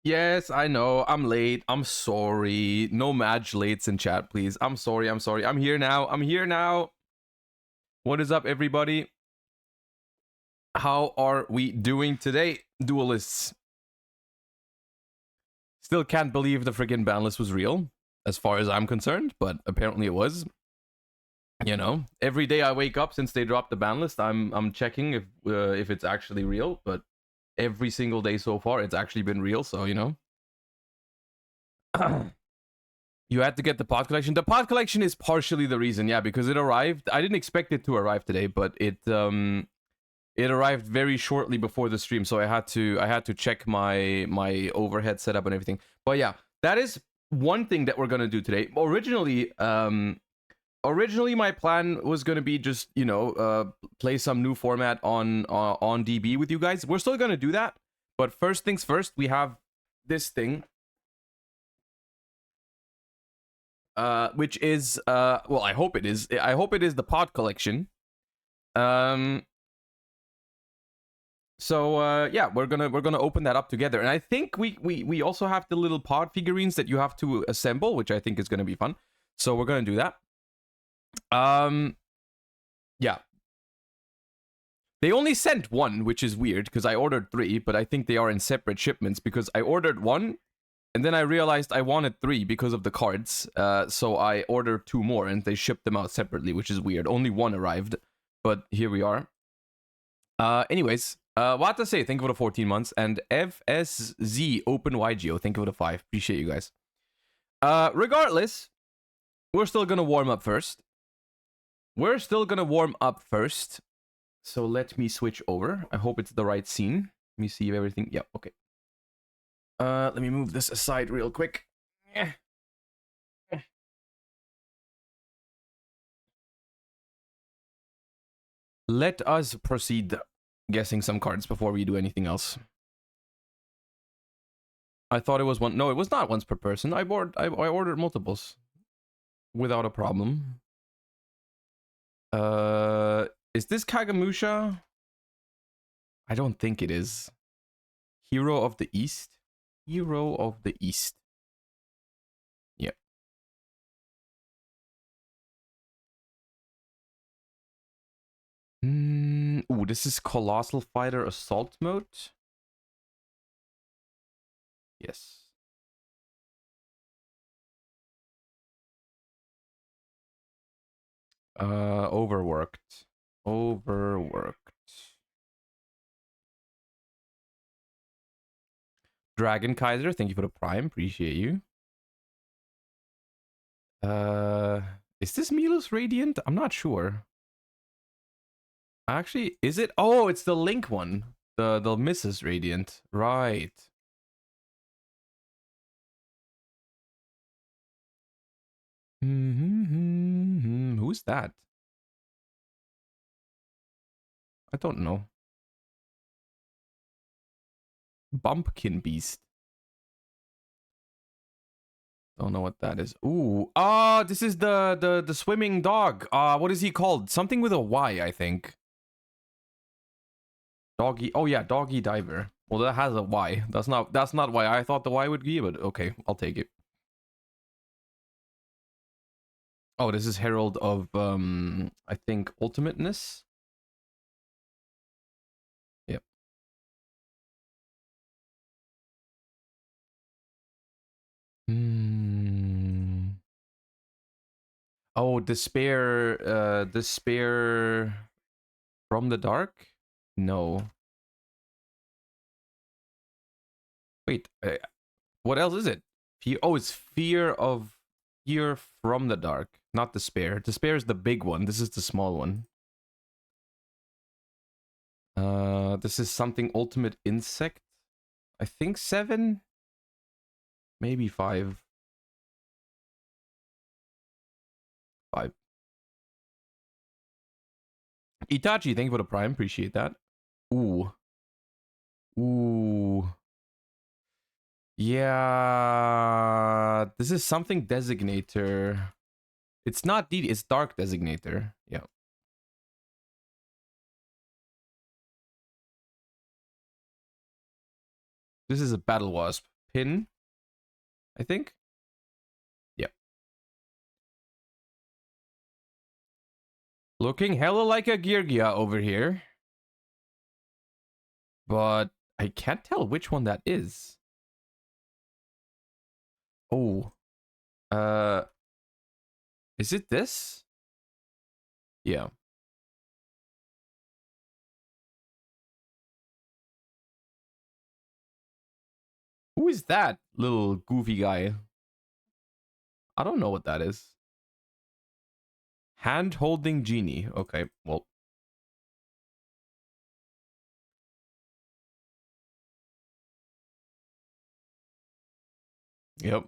Yes, I know. I'm late. I'm sorry. No match lates in chat, please. I'm sorry. I'm sorry. I'm here now. I'm here now. What is up, everybody? How are we doing today, duelists? Still can't believe the friggin' ban list was real, as far as I'm concerned, but apparently it was. You know, every day I wake up since they dropped the ban list, I'm checking if it's actually real. But every single day so far, it's actually been real. So you know. You had to get the pod collection. The pod collection is partially the reason, yeah, because it arrived. I didn't expect it to arrive today, but it arrived very shortly before the stream, so I had to check my overhead setup and everything. But yeah, that is one thing that we're gonna do today. Originally my plan was gonna be just play some new format on DB with you guys. We're still gonna do that, but first things first, we have this thing. Which is well, I hope it is the pod collection. So yeah, we're gonna open that up together, and I think we also have the little pod figurines that you have to assemble, which I think is gonna be fun. So we're gonna do that. Yeah, they only sent one, which is weird because I ordered 3, but I think they are in separate shipments because I ordered 1 and then I realized I wanted 3 because of the cards. So I ordered 2 more and they shipped them out separately, which is weird. Only 1 arrived, but here we are. Anyways, what to say? Thank you for the 14 months. And FSZ Open YGO, thank you for the 5. Appreciate you guys. Regardless, we're still gonna warm up first. So let me switch over. I hope it's the right scene. Let me see if everything... Yeah, okay. Let me move this aside real quick. Let us proceed guessing some cards before we do anything else. I thought it was one... No, it was not once per person. I ordered multiples. Without a problem. Is this Kagamusha? I don't think it is. Hero of the East? Hero of the East. Yep. Ooh, this is Colossal Fighter Assault Mode. Yes. Overworked. Dragon Kaiser, thank you for the prime. Appreciate you. Is this Milos Radiant? I'm not sure. Actually, is it? Oh, it's the Link one. The Mrs. Radiant. Right. Who's that? I don't know. Bumpkin Beast. Don't know what that is. Ooh. This is the swimming dog. What is he called? Something with a Y, I think. Doggy. Oh yeah, Doggy Diver. Well, that has a Y. That's not why I thought the Y would be, but okay, I'll take it. Oh, this is Herald of I think Ultimateness. Yep. Oh, despair from the dark? No. Wait, what else is it? Oh, it's fear from the dark, not despair. Despair is the big one. This is the small one. This is something ultimate insect. I think 7, maybe 5. 5. Itachi, thank you for the prime. Appreciate that. Ooh. Yeah, this is something designator. It's not DD, it's dark designator. Yeah. This is a battle wasp. pin, I think. Yep. Looking hella like a yugioh over here. But I can't tell which one that is. Oh. Is it this? Yeah. Who is that little goofy guy? I don't know what that is. Hand holding genie. Okay, well. Yep.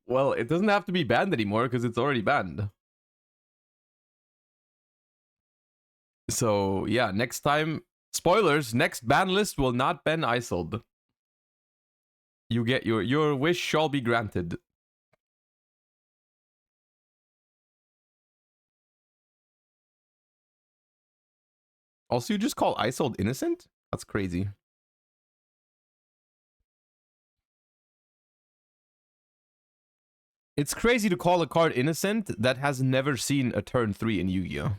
Well, it doesn't have to be banned anymore because it's already banned. So yeah, next time, spoilers, next ban list will not ban Isold. You get your wish shall be granted. Also, you just call Isold innocent? That's crazy. It's crazy to call a card innocent that has never seen a turn 3 in Yu-Gi-Oh!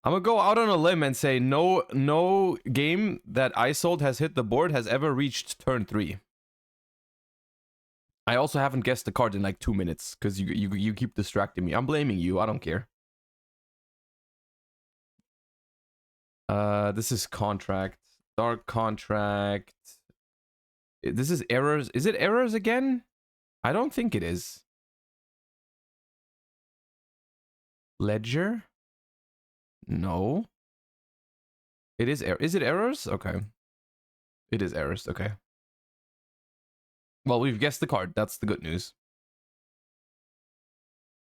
I'm gonna go out on a limb and say no game that Isold has hit the board has ever reached turn 3. I also haven't guessed the card in like 2 minutes because you keep distracting me. I'm blaming you. I don't care. This is contract. Dark contract. This is errors. Is it errors again? I don't think it is. Ledger? No. It is is it errors? Okay. It is errors. Okay. Well, we've guessed the card. That's the good news.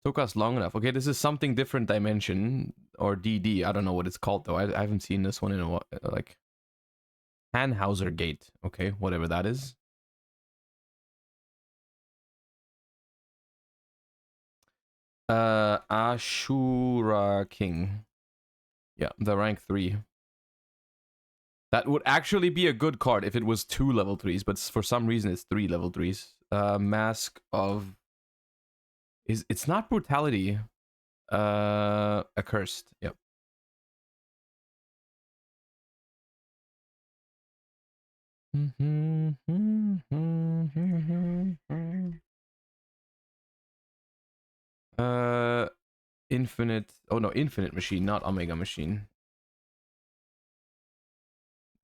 Took us long enough. Okay, this is something different dimension or DD. I don't know what it's called though. I haven't seen this one in a while. Like Tannhauser Gate. Okay, whatever that is. Ashura King. Yeah, the rank 3. That would actually be a good card if it was 2 level 3s, but for some reason it's 3 level 3s. Mask of it's not brutality. Accursed. Yep. Infinite. Oh no, infinite machine, not omega machine.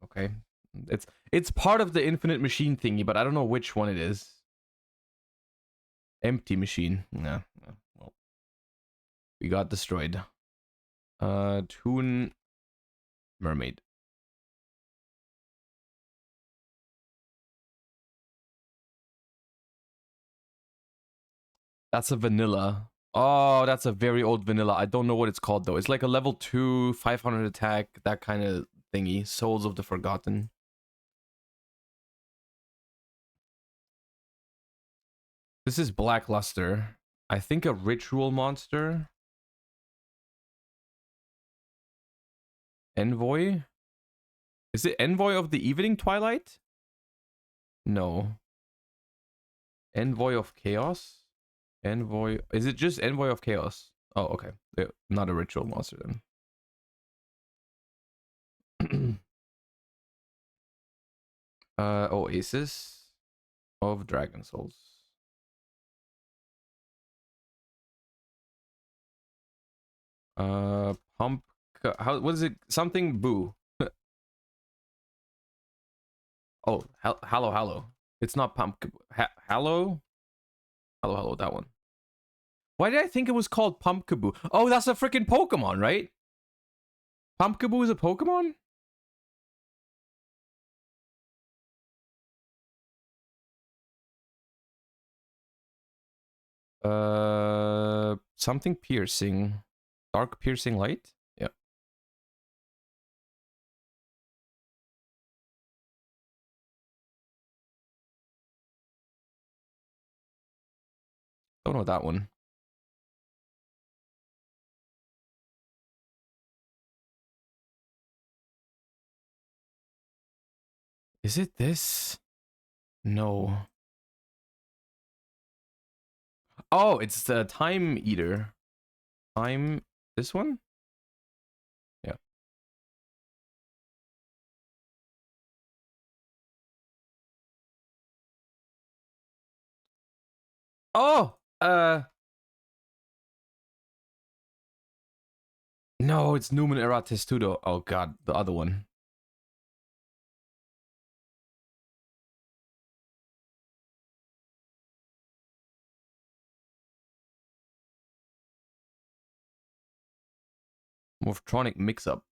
Okay, it's part of the infinite machine thingy, but I don't know which one it is. Empty machine. Nah. Well, we got destroyed. Toon mermaid. That's a vanilla. Oh, that's a very old vanilla. I don't know what it's called though. It's like a level 2, 500 attack, that kind of thingy. Souls of the Forgotten. This is Blackluster. I think a ritual monster. Envoy? Is it Envoy of the Evening Twilight? No. Envoy of Chaos? Envoy. Is it just Envoy of Chaos? Oh, okay. Yeah, not a ritual monster then. Oasis of Dragon Souls. Pump. What is it? Something boo. Oh, Hallow. It's not Pump. Hallow? Hallow, that one. Why did I think it was called Pumpkaboo? Oh, that's a freaking Pokemon, right? Pumpkaboo is a Pokemon? Something piercing. Dark piercing light? Yeah. Don't know that one. Is it this? No. Oh, it's the time eater. Time. This one? Yeah. Oh! No, it's Numen Era Testudo. Oh god, the other one. Morphtronic mix-up.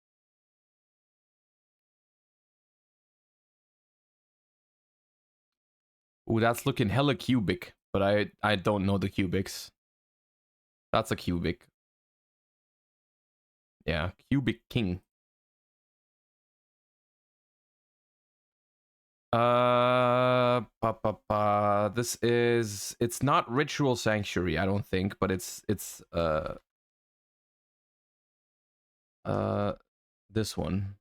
Ooh, that's looking hella cubic, but I don't know the cubics. That's a cubic. Yeah, cubic king. This is, it's not Ritual Sanctuary, I don't think, but it's this one.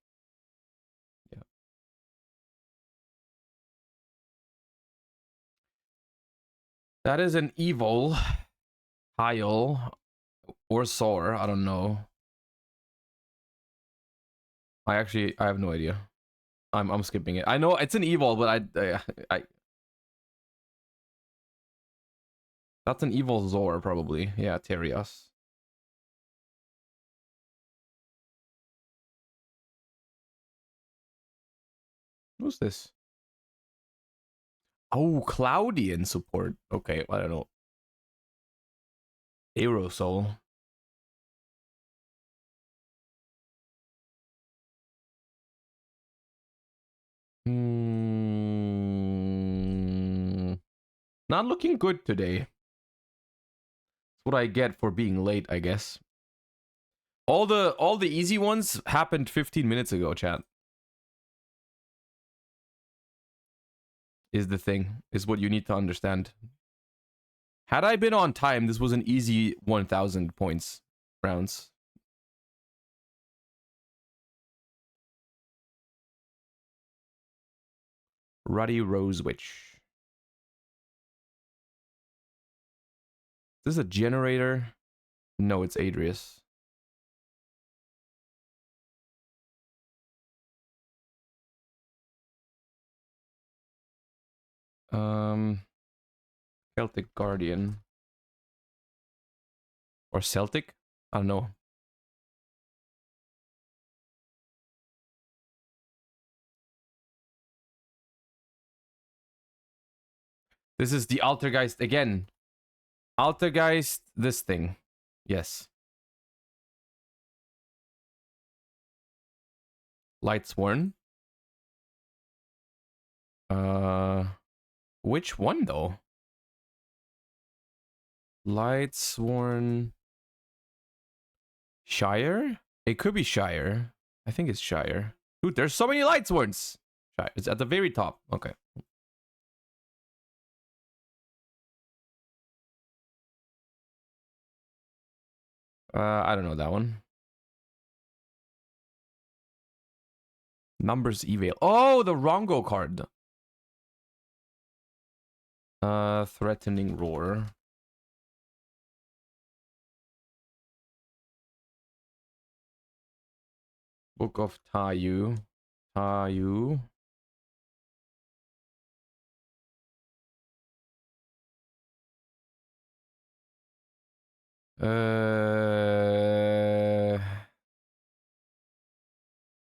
Yeah. That is an evil Heil or Sor, I don't know. I have no idea. I'm skipping it. I know it's an evil, but I that's an evil Zor probably. Yeah, Terios. Who's this? Oh, Cloudian support. Okay, I don't know. Aerosol. Not looking good today. That's what I get for being late, I guess. All the easy ones happened 15 minutes ago, chat. Is the thing. Is what you need to understand. Had I been on time, this was an easy 1000 points rounds. Ruddy Rose Witch. Is this a generator? No, it's Adrius. Celtic Guardian. Or Celtic? I don't know. This is the Altergeist again. Altergeist, this thing. Yes. Lightsworn. Which one though? Lightsworn. Shire? It could be Shire. I think it's Shire. Dude, there's so many Lightsworns. Shire. It's at the very top. Okay. I don't know that one. Numbers Evail. Oh, the Rongo card. Threatening Roar. Book of Tayu. Tayu.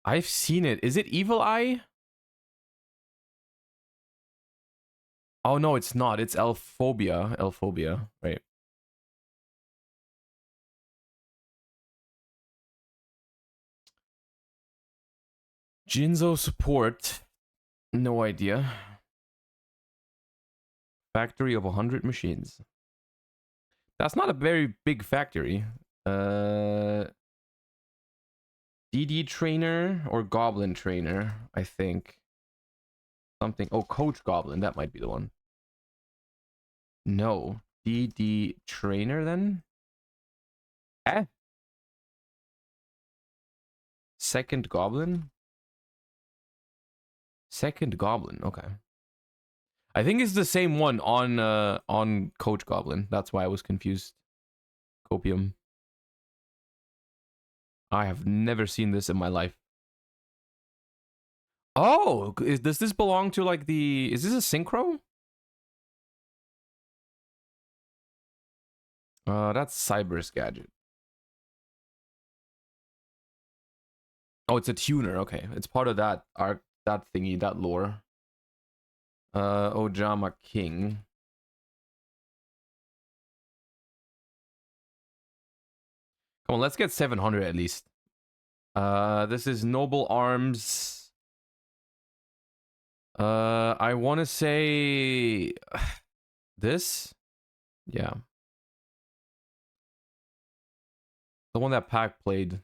I've seen it. Is it Evil Eye? Oh no, it's not. It's Elphobia. Elphobia, right? Jinzo support. No idea. Factory of 100 machines. That's not a very big factory. DD trainer or Goblin trainer, I think. Something. Oh, Coach Goblin. That might be the one. No. DD trainer then? Eh? Second Goblin? Second Goblin. Okay. I think it's the same one on Coach Goblin. That's why I was confused. Copium. I have never seen this in my life. Oh, does this belong to like the... Is this a synchro? That's Cyber's gadget. Oh, it's a tuner. Okay, it's part of that arc, that thingy, that lore. Ojama King. Come on, let's get 700 at least. This is Noble Arms. I want to say this. Yeah. The one that Pack played.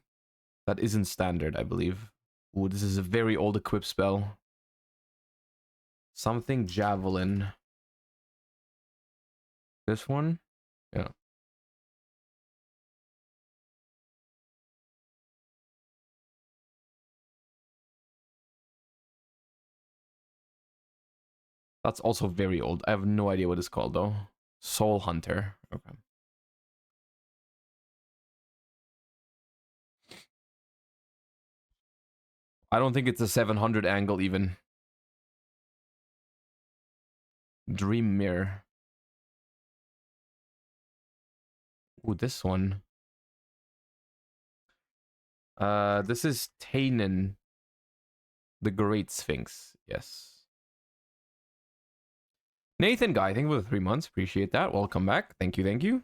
That isn't standard, I believe. Ooh, this is a very old equip spell. Something Javelin. This one? Yeah. That's also very old. I have no idea what it's called, though. Soul Hunter. Okay. I don't think it's a 700 angle, even. Dream Mirror. Ooh, this one. This is Tainen. The Great Sphinx. Yes. Nathan Guy, thank you for the 3 months. Appreciate that. Welcome back. Thank you, thank you.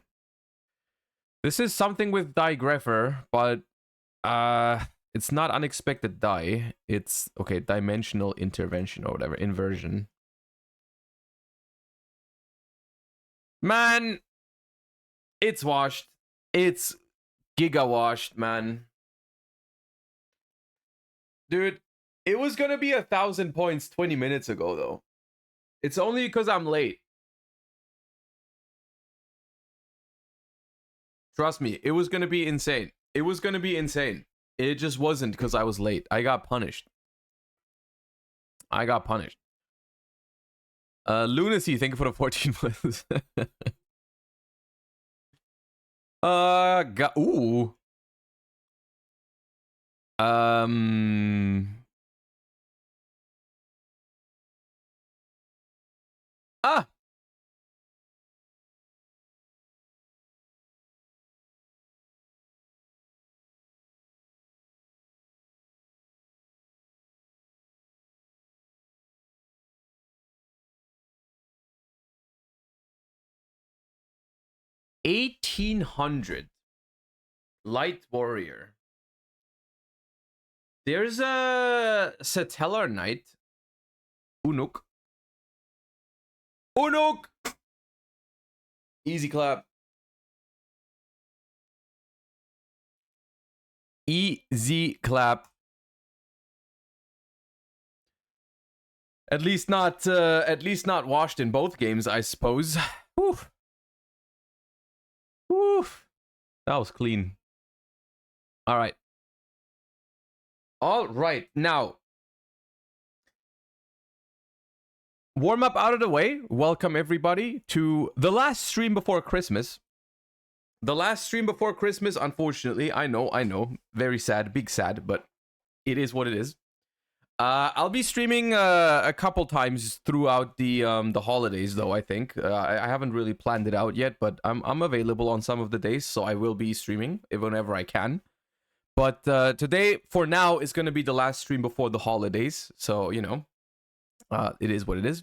This is something with Digrapher, but it's not unexpected die. It's okay, dimensional intervention or whatever, inversion. Man, it's washed. It's giga washed, man. Dude, it was gonna be 1,000 points 20 minutes ago, though. It's only because I'm late. Trust me, it was gonna be insane. It was gonna be insane. It just wasn't because I was late. I got punished. I got punished. Lunacy, thank you for the 14 months. Ooh. Ah. $1,800. Light Warrior. There's a Satellar Knight. Unuk. Unuk! Easy clap. Easy clap. At least not washed in both games, I suppose. Woof. Woof. That was clean. All right. All right. Now, warm up out of the way. Welcome everybody to the last stream before Christmas. The last stream before Christmas, unfortunately. I know. Very sad, big sad, but it is what it is. I'll be streaming a couple times throughout the holidays, though. I think I haven't really planned it out yet, but I'm available on some of the days, so I will be streaming whenever I can. But today, for now, is going to be the last stream before the holidays, so you know, it is what it is.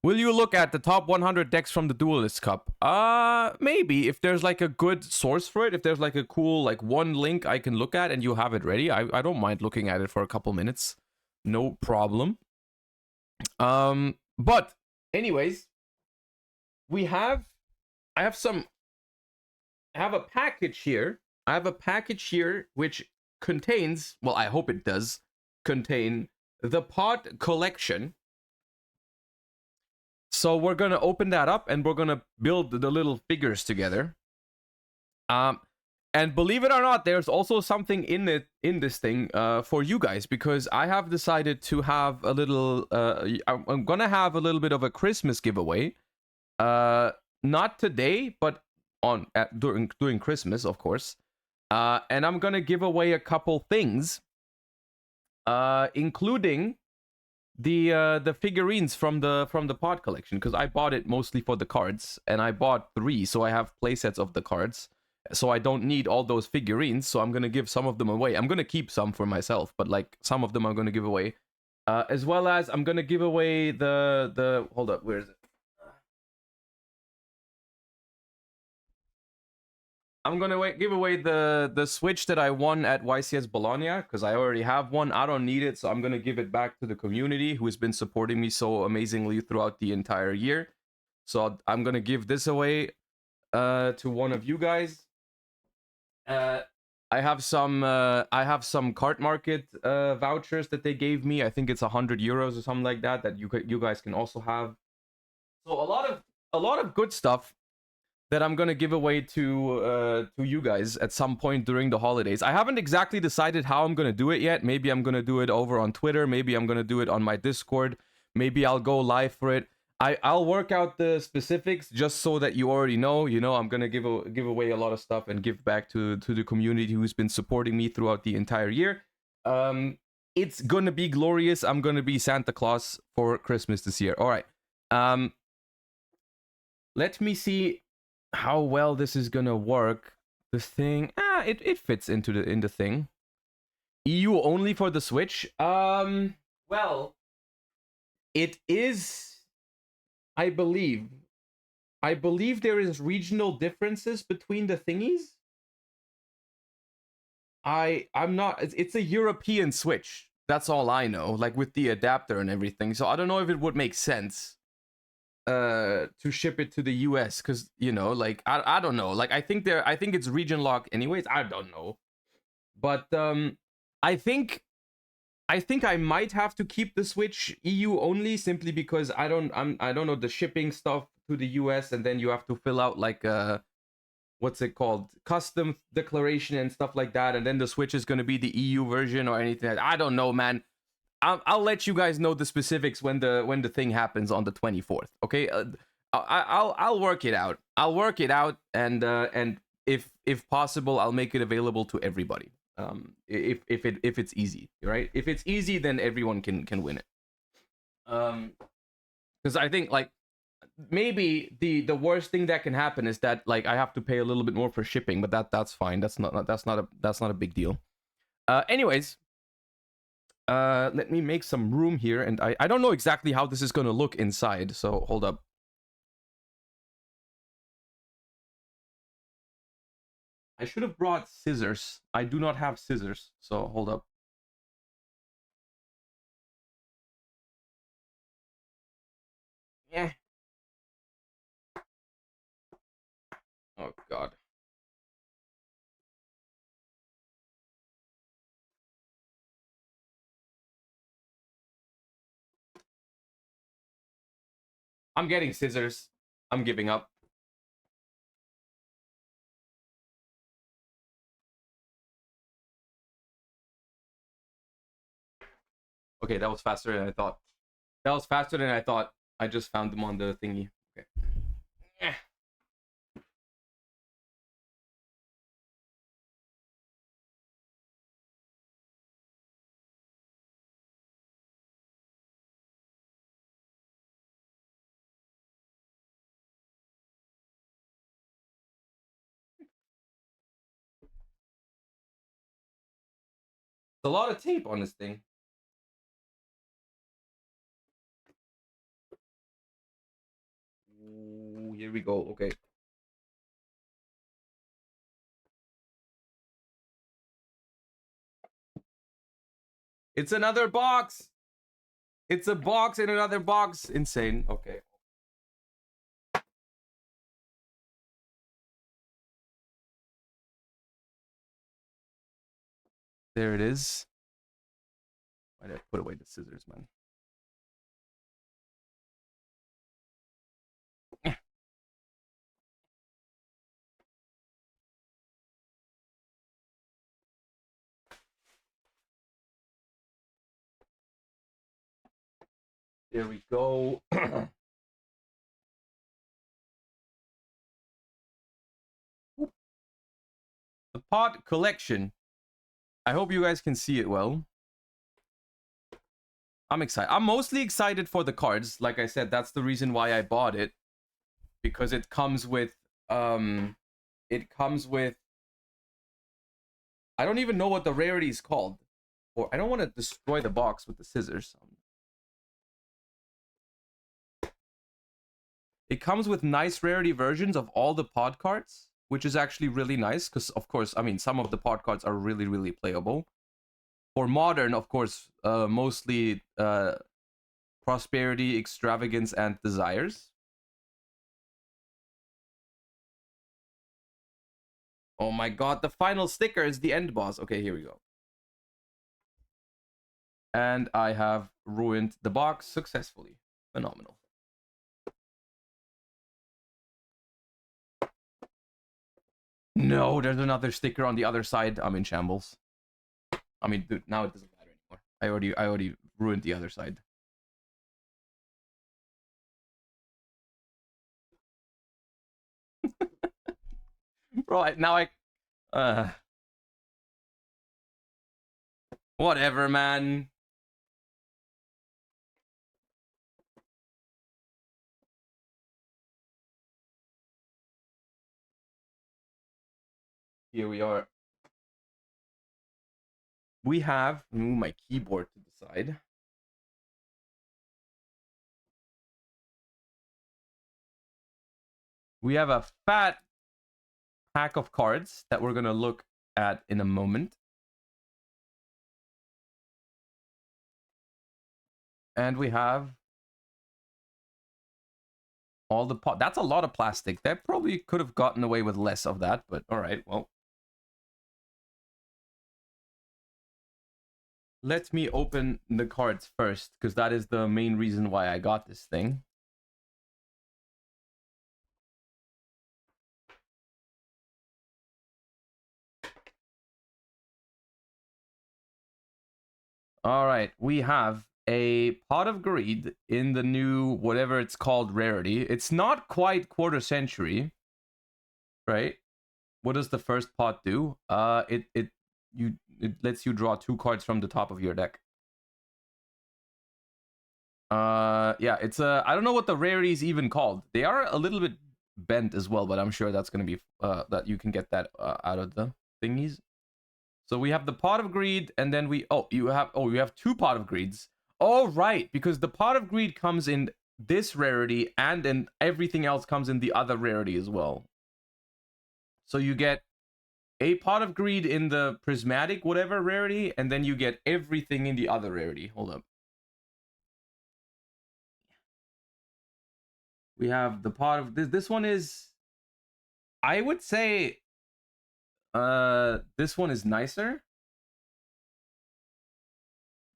Will you look at the top 100 decks from the Duelist Cup? Maybe if there's like a good source for it, if there's like a cool like one link I can look at and you have it ready, I don't mind looking at it for a couple minutes. No problem. But anyways, I have a package here. I have a package here which contains, well, I hope it does contain the pod collection. So we're gonna open that up and we're gonna build the little figures together. And believe it or not, there's also something in this thing for you guys, because I have decided to have a little. I'm gonna have a little bit of a Christmas giveaway. Not today, but during Christmas, of course. And I'm gonna give away a couple things, including the figurines from the pod collection, because I bought it mostly for the cards, and I bought 3, so I have playsets of the cards, so I don't need all those figurines. So I'm gonna give some of them away. I'm gonna keep some for myself, but like some of them I'm gonna give away, as well as I'm gonna give away the hold up, where is it? I'm gonna give away the Switch that I won at YCS Bologna, because I already have one. I don't need it, so I'm gonna give it back to the community who has been supporting me so amazingly throughout the entire year. So I'm gonna give this away to one of you guys. Uh, I have some Cart Market vouchers that they gave me. I think it's 100 euros or something like that that you guys can also have. So a lot of good stuff that I'm gonna give away to you guys at some point during the holidays. I haven't exactly decided how I'm gonna do it yet. Maybe I'm gonna do it over on Twitter. Maybe I'm gonna do it on my Discord. Maybe I'll go live for it. I'll work out the specifics just so that you already know. You know, I'm gonna give away a lot of stuff and give back to the community who's been supporting me throughout the entire year. It's gonna be glorious. I'm gonna be Santa Claus for Christmas this year. All right. Let me see how well this is gonna work. The thing, it fits into the thing. EU only for the Switch. Well, it is. I believe. I believe there is regional differences between the thingies. I'm not. It's a European Switch. That's all I know. Like with the adapter and everything. So I don't know if it would make sense to ship it to the US, because you know, like I don't know, like I think it's region locked anyways. I don't know, but I think I might have to keep the Switch EU only, simply because I don't know the shipping stuff to the US, and then you have to fill out like what's it called, custom declaration and stuff like that, and then the Switch is going to be the EU version or anything. I don't know, man. I'll let you guys know the specifics when the thing happens on the 24th. Okay, I'll work it out. I'll work it out, and if possible, I'll make it available to everybody. If it's easy, right? If it's easy, then everyone can win it. Because I think like maybe the worst thing that can happen is that like I have to pay a little bit more for shipping, but that's fine. That's not a big deal. Anyways. Let me make some room here, and I don't know exactly how this is gonna look inside, so hold up. I should have brought scissors. I do not have scissors, so hold up. Yeah. Oh god. I'm getting scissors. I'm giving up. Okay, that was faster than I thought. That was faster than I thought. I just found them on the thingy. Okay. Yeah. It's a lot of tape on this thing. Ooh, here we go. Okay. It's another box. It's a box in another box. Insane. Okay. There it is. Why did I put away the scissors, man? Here we go. The pod collection. I hope you guys can see it well. I'm excited. I'm mostly excited for the cards. Like I said, that's the reason why I bought it. Because it comes with I don't even know what the rarity is called. Or I don't want to destroy the box with the scissors. It comes with nice rarity versions of all the pod cards, which is actually really nice because, of course, I mean, some of the pod cards are really, really playable. For modern, of course, mostly prosperity, extravagance, and desires. Oh my god, the final sticker is the end boss. Okay, here we go. And I have ruined the box successfully. Phenomenal. No, there's another sticker on the other side. I'm in shambles. I mean, dude, now it doesn't matter anymore. I already ruined the other side. Bro, now whatever, man. Here we are. We have move my keyboard to the side. We have a fat pack of cards that we're gonna look at in a moment. And we have all the pot. That's a lot of plastic. That probably could have gotten away with less of that, but all right, well. Let me open the cards first, because that is the main reason why I got this thing. All right, we have a Pot of Greed in the new whatever it's called rarity. It's not quite quarter century, right? What does the first pot do? It lets you draw 2 cards from the top of your deck. Yeah, it's I don't know what the rarity is even called. They are a little bit bent as well, but I'm sure that's gonna be that you can get that out of the thingies. So we have the Pot of Greed, and then you have 2 Pot of Greeds. Oh, right, because the Pot of Greed comes in this rarity, and then everything else comes in the other rarity as well. So you get a Pot of Greed in the prismatic whatever rarity, and then you get everything in the other rarity. Hold up. We have the Pot of this one is, I would say, this one is nicer.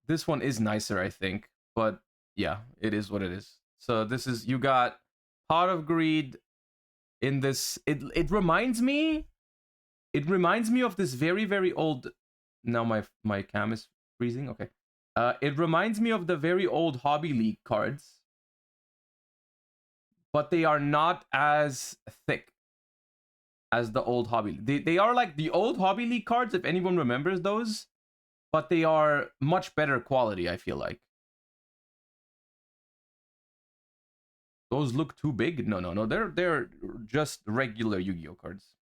This one is nicer, I think, but yeah, it is what it is. So this is, you got Pot of Greed in this. It reminds me of this very, very old. Now my cam is freezing. Okay. It reminds me of the very old Hobby League cards, but they are not as thick as the old Hobby League. They are like the old Hobby League cards, if anyone remembers those, but they are much better quality, I feel like. Those look too big? No. They're just regular Yu-Gi-Oh cards.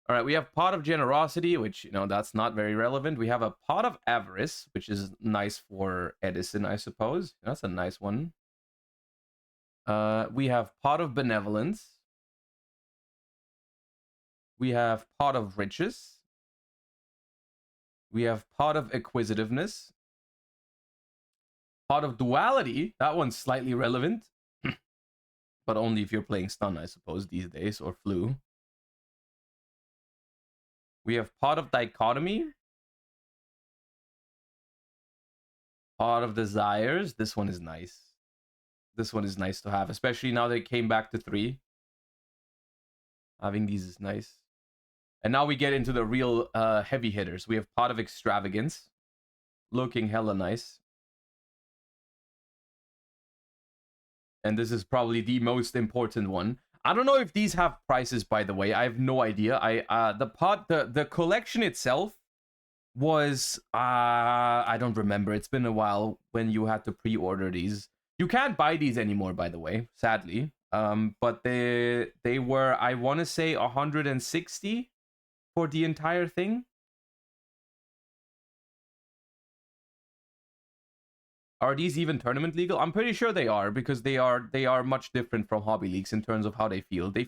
All right, we have Pot of Generosity, which, you know, that's not very relevant. We have a Pot of Avarice, which is nice for Edison, I suppose. That's a nice one. We have Pot of Benevolence. We have Pot of Riches. We have Pot of Acquisitiveness. Pot of Duality. That one's slightly relevant. But only if you're playing Stun, I suppose, these days, or Flu. We have Pot of Dichotomy. Pot of Desires. This one is nice. This one is nice to have, especially now they came back to 3. Having these is nice. And now we get into the real heavy hitters. We have Pot of Extravagance. Looking hella nice. and this is probably the most important one. I don't know if these have prices, by the way. I have no idea. The collection itself was I don't remember. It's been a while when you had to pre-order these. You can't buy these anymore, by the way, sadly. But they were, I want to say, 160 for the entire thing. Are these even tournament legal? I'm pretty sure they are, because they are much different from hobby leagues in terms of how they feel. They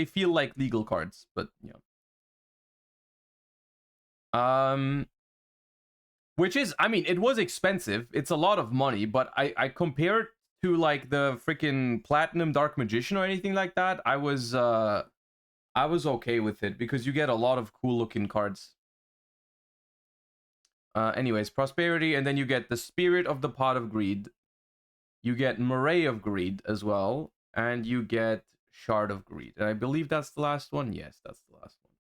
feel like legal cards, but yeah. Which is, I mean, it was expensive. It's a lot of money, but I compared to like the freaking Platinum Dark Magician or anything like that, I was okay with it because you get a lot of cool looking cards. Anyways, Prosperity, and then you get the Spirit of the Pot of Greed. You get Moray of Greed as well, and you get Shard of Greed. And I believe that's the last one. Yes, that's the last one.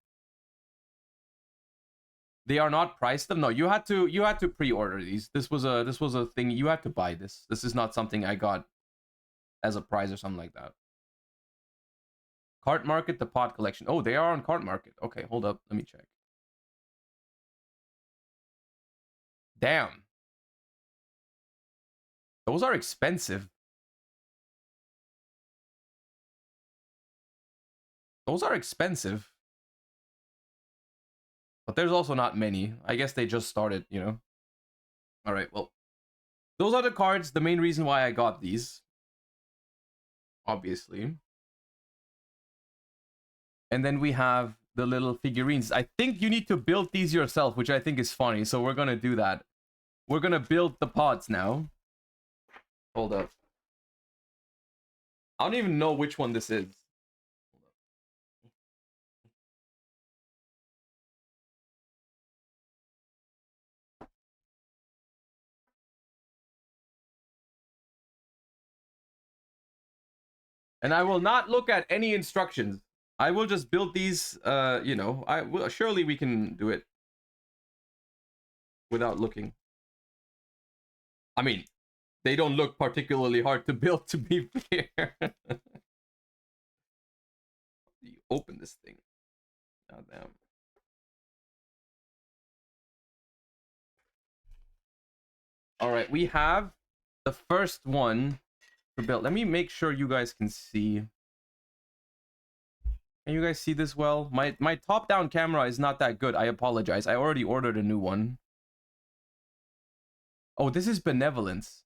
They are not priced them. No, you had to pre-order these. This was a thing. You had to buy this. This is not something I got as a prize or something like that. Cart Market, the Pot Collection. Oh, they are on Cart Market. Okay, hold up. Let me check. Damn. Those are expensive. Those are expensive. But there's also not many. I guess they just started, you know. All right, well. Those are the cards. The main reason why I got these. Obviously. And then we have the little figurines. I think you need to build these yourself, which I think is funny. So we're going to do that. We're going to build the pods now. Hold up. I don't even know which one this is. And I will not look at any instructions. I will just build these, you know, surely we can do it without looking. I mean, they don't look particularly hard to build, to be fair. You open this thing. God damn. All right, we have the first one to build. Let me make sure you guys can see. Can you guys see this well? My top-down camera is not that good. I apologize. I already ordered a new one. Oh, this is Benevolence.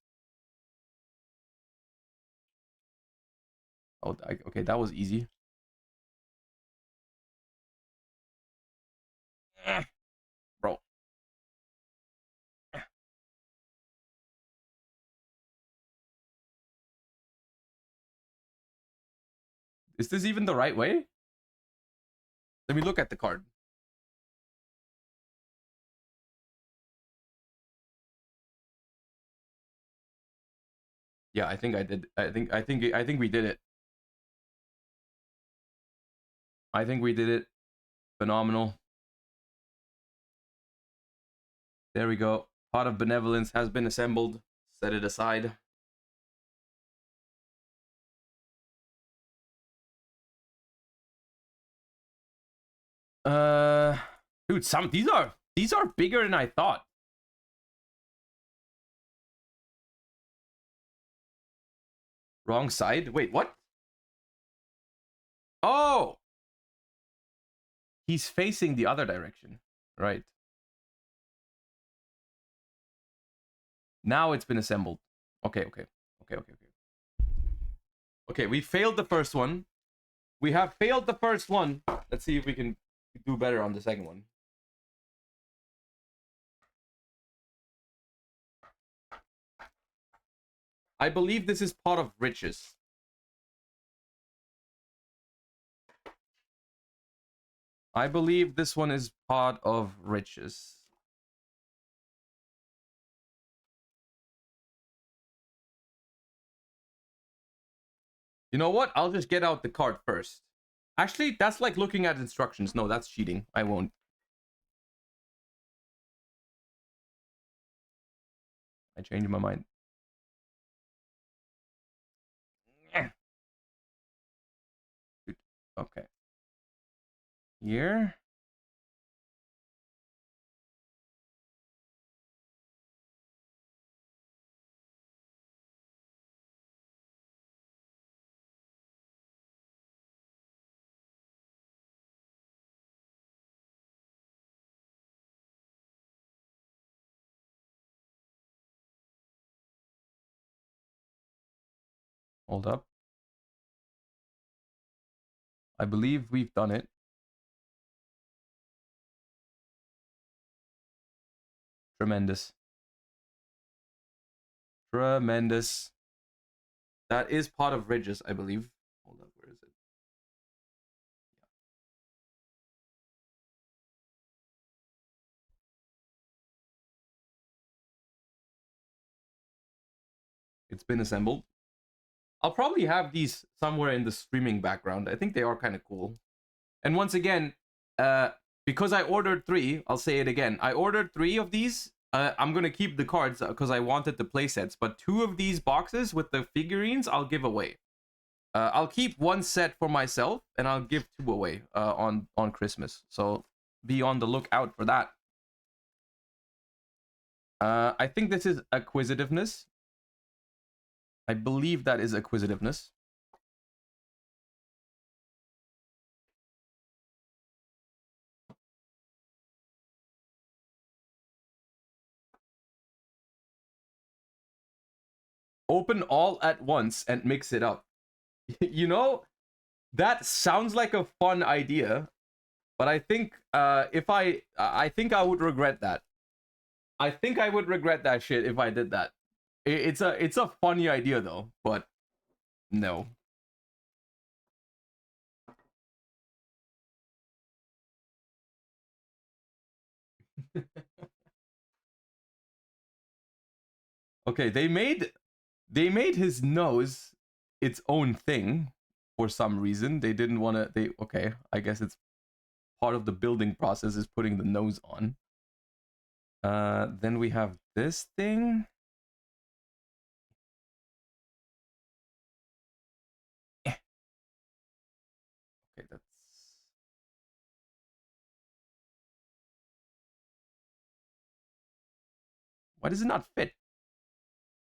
Oh, okay, that was easy. Bro. Is this even the right way? Let me look at the card. Yeah, I think I did. I think we did it. I think we did it. Phenomenal. There we go. Pot of Benevolence has been assembled. Set it aside. Dude, these are bigger than I thought. Wrong side. Wait, what? Oh, he's facing the other direction. Right. Now it's been assembled. Okay. Okay, we failed the first one. We have failed the first one. Let's see if we can do better on the second one. I believe this is Pot of Riches. I believe this one is Pot of Riches. You know what? I'll just get out the card first. Actually, that's like looking at instructions. No, that's cheating. I won't. I changed my mind. Okay. Here. Hold up. I believe we've done it. Tremendous. Tremendous. That is part of Regis, I believe. Hold up, where is it? It's been assembled. I'll probably have these somewhere in the streaming background. I think they are kind of cool. And once again, because I ordered 3, I'll say it again. I ordered 3 of these. I'm going to keep the cards because I wanted the playsets. But 2 of these boxes with the figurines, I'll give away. I'll keep 1 set for myself, and I'll give 2 away on Christmas. So be on the lookout for that. I think this is acquisitiveness. I believe that is acquisitiveness. Open all at once and mix it up. You know, that sounds like a fun idea, but I think if I think I would regret that. I think I would regret that shit if I did that. It's a funny idea though, but no. Okay, they made his nose its own thing for some reason. They didn't want to. Okay, I guess it's part of the building process is putting the nose on. Then we have this thing. Okay, that's. Why does it not fit?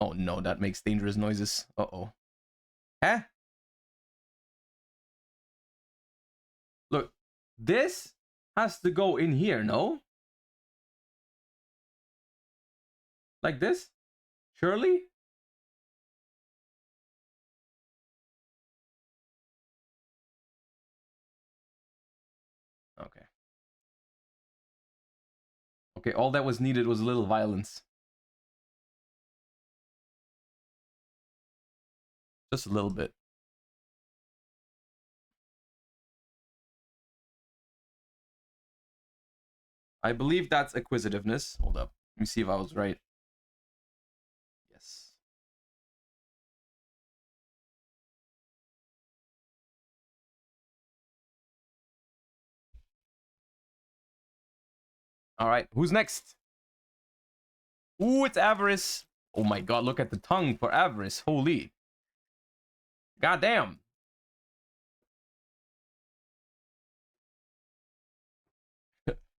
Oh no, that makes dangerous noises. Uh-oh. Huh? Look, this has to go in here, no? Like this? Surely? Okay. Okay, all that was needed was a little violence. Just a little bit. I believe that's acquisitiveness. Hold up. Let me see if I was right. Yes. All right, who's next? Ooh, it's Avarice. Oh my god, look at the tongue for Avarice. Holy. Goddamn.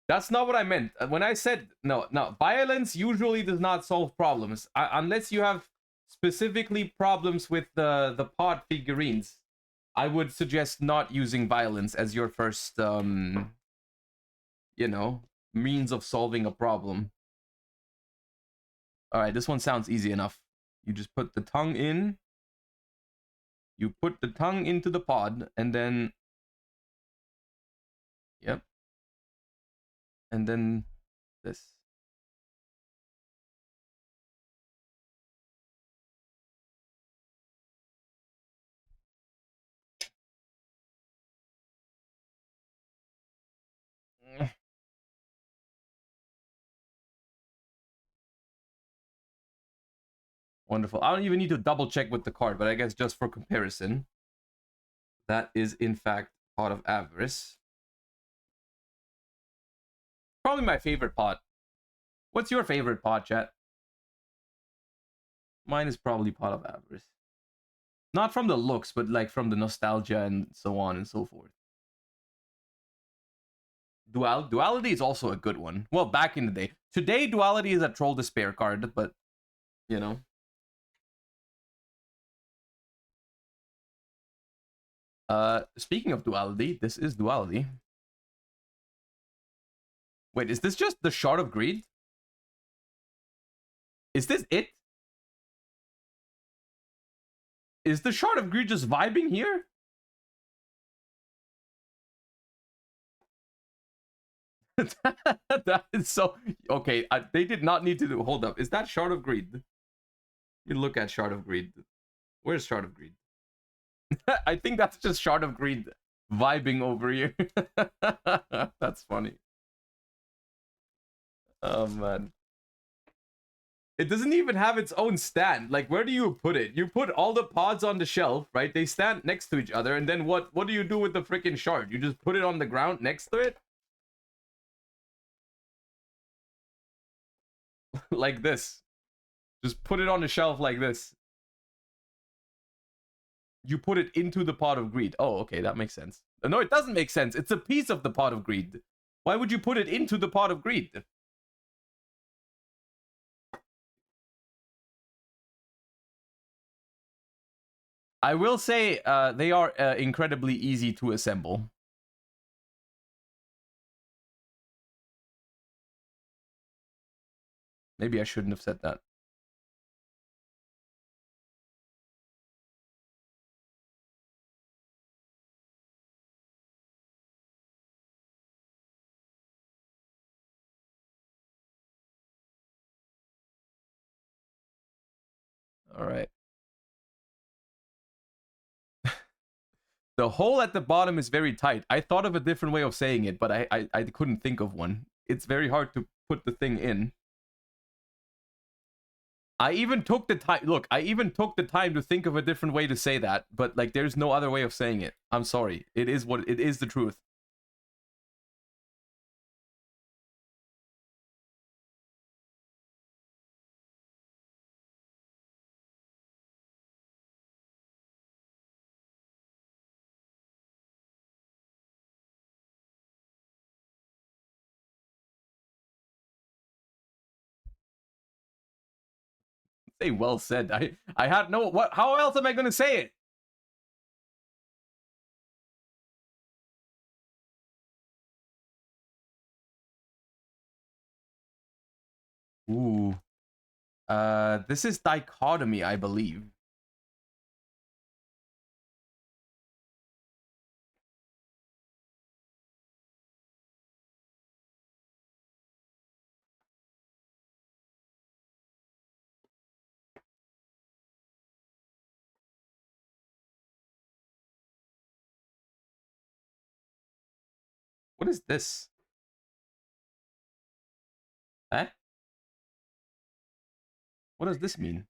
That's not what I meant. When I said no, violence usually does not solve problems unless you have specifically problems with the pod figurines. I would suggest not using violence as your first means of solving a problem. All right, this one sounds easy enough. You just put the tongue in. You put the tongue into the pod and then yep. And then this. Wonderful. I don't even need to double check with the card, but I guess just for comparison, that is in fact Pot of Avarice. Probably my favorite pot. What's your favorite pot, chat? Mine is probably Pot of Avarice. Not from the looks, but like from the nostalgia and so on and so forth. Duality is also a good one. Well, back in the day. Today, Duality is a troll despair card, but you know. Speaking of Duality, this is Duality. Wait, is this just the Shard of Greed? Is this it? Is the Shard of Greed just vibing here? That is so... Okay, they did not need to do... Hold up. Is that Shard of Greed? You look at Shard of Greed. Where's Shard of Greed? I think that's just Shard of Greed vibing over here. That's funny. Oh, man. It doesn't even have its own stand. Like, where do you put it? You put all the pods on the shelf, right? They stand next to each other, and then what do you do with the freaking shard? You just put it on the ground next to it? Like this. Just put it on the shelf like this. You put it into the pot of greed. Oh, okay, that makes sense. No, it doesn't make sense. It's a piece of the pot of greed. Why would you put it into the pot of greed? I will say they are incredibly easy to assemble. Maybe I shouldn't have said that. All right. The hole at the bottom is very tight. I thought of a different way of saying it, but I couldn't think of one. It's very hard to put the thing in. I even took the time. Look, I even took the time to think of a different way to say that, but like, there's no other way of saying it. I'm sorry. It is what it is. The truth. Say well said. I had no what. How else am I going to say it? Ooh. This is dichotomy, I believe. What is this? Eh? What does this mean?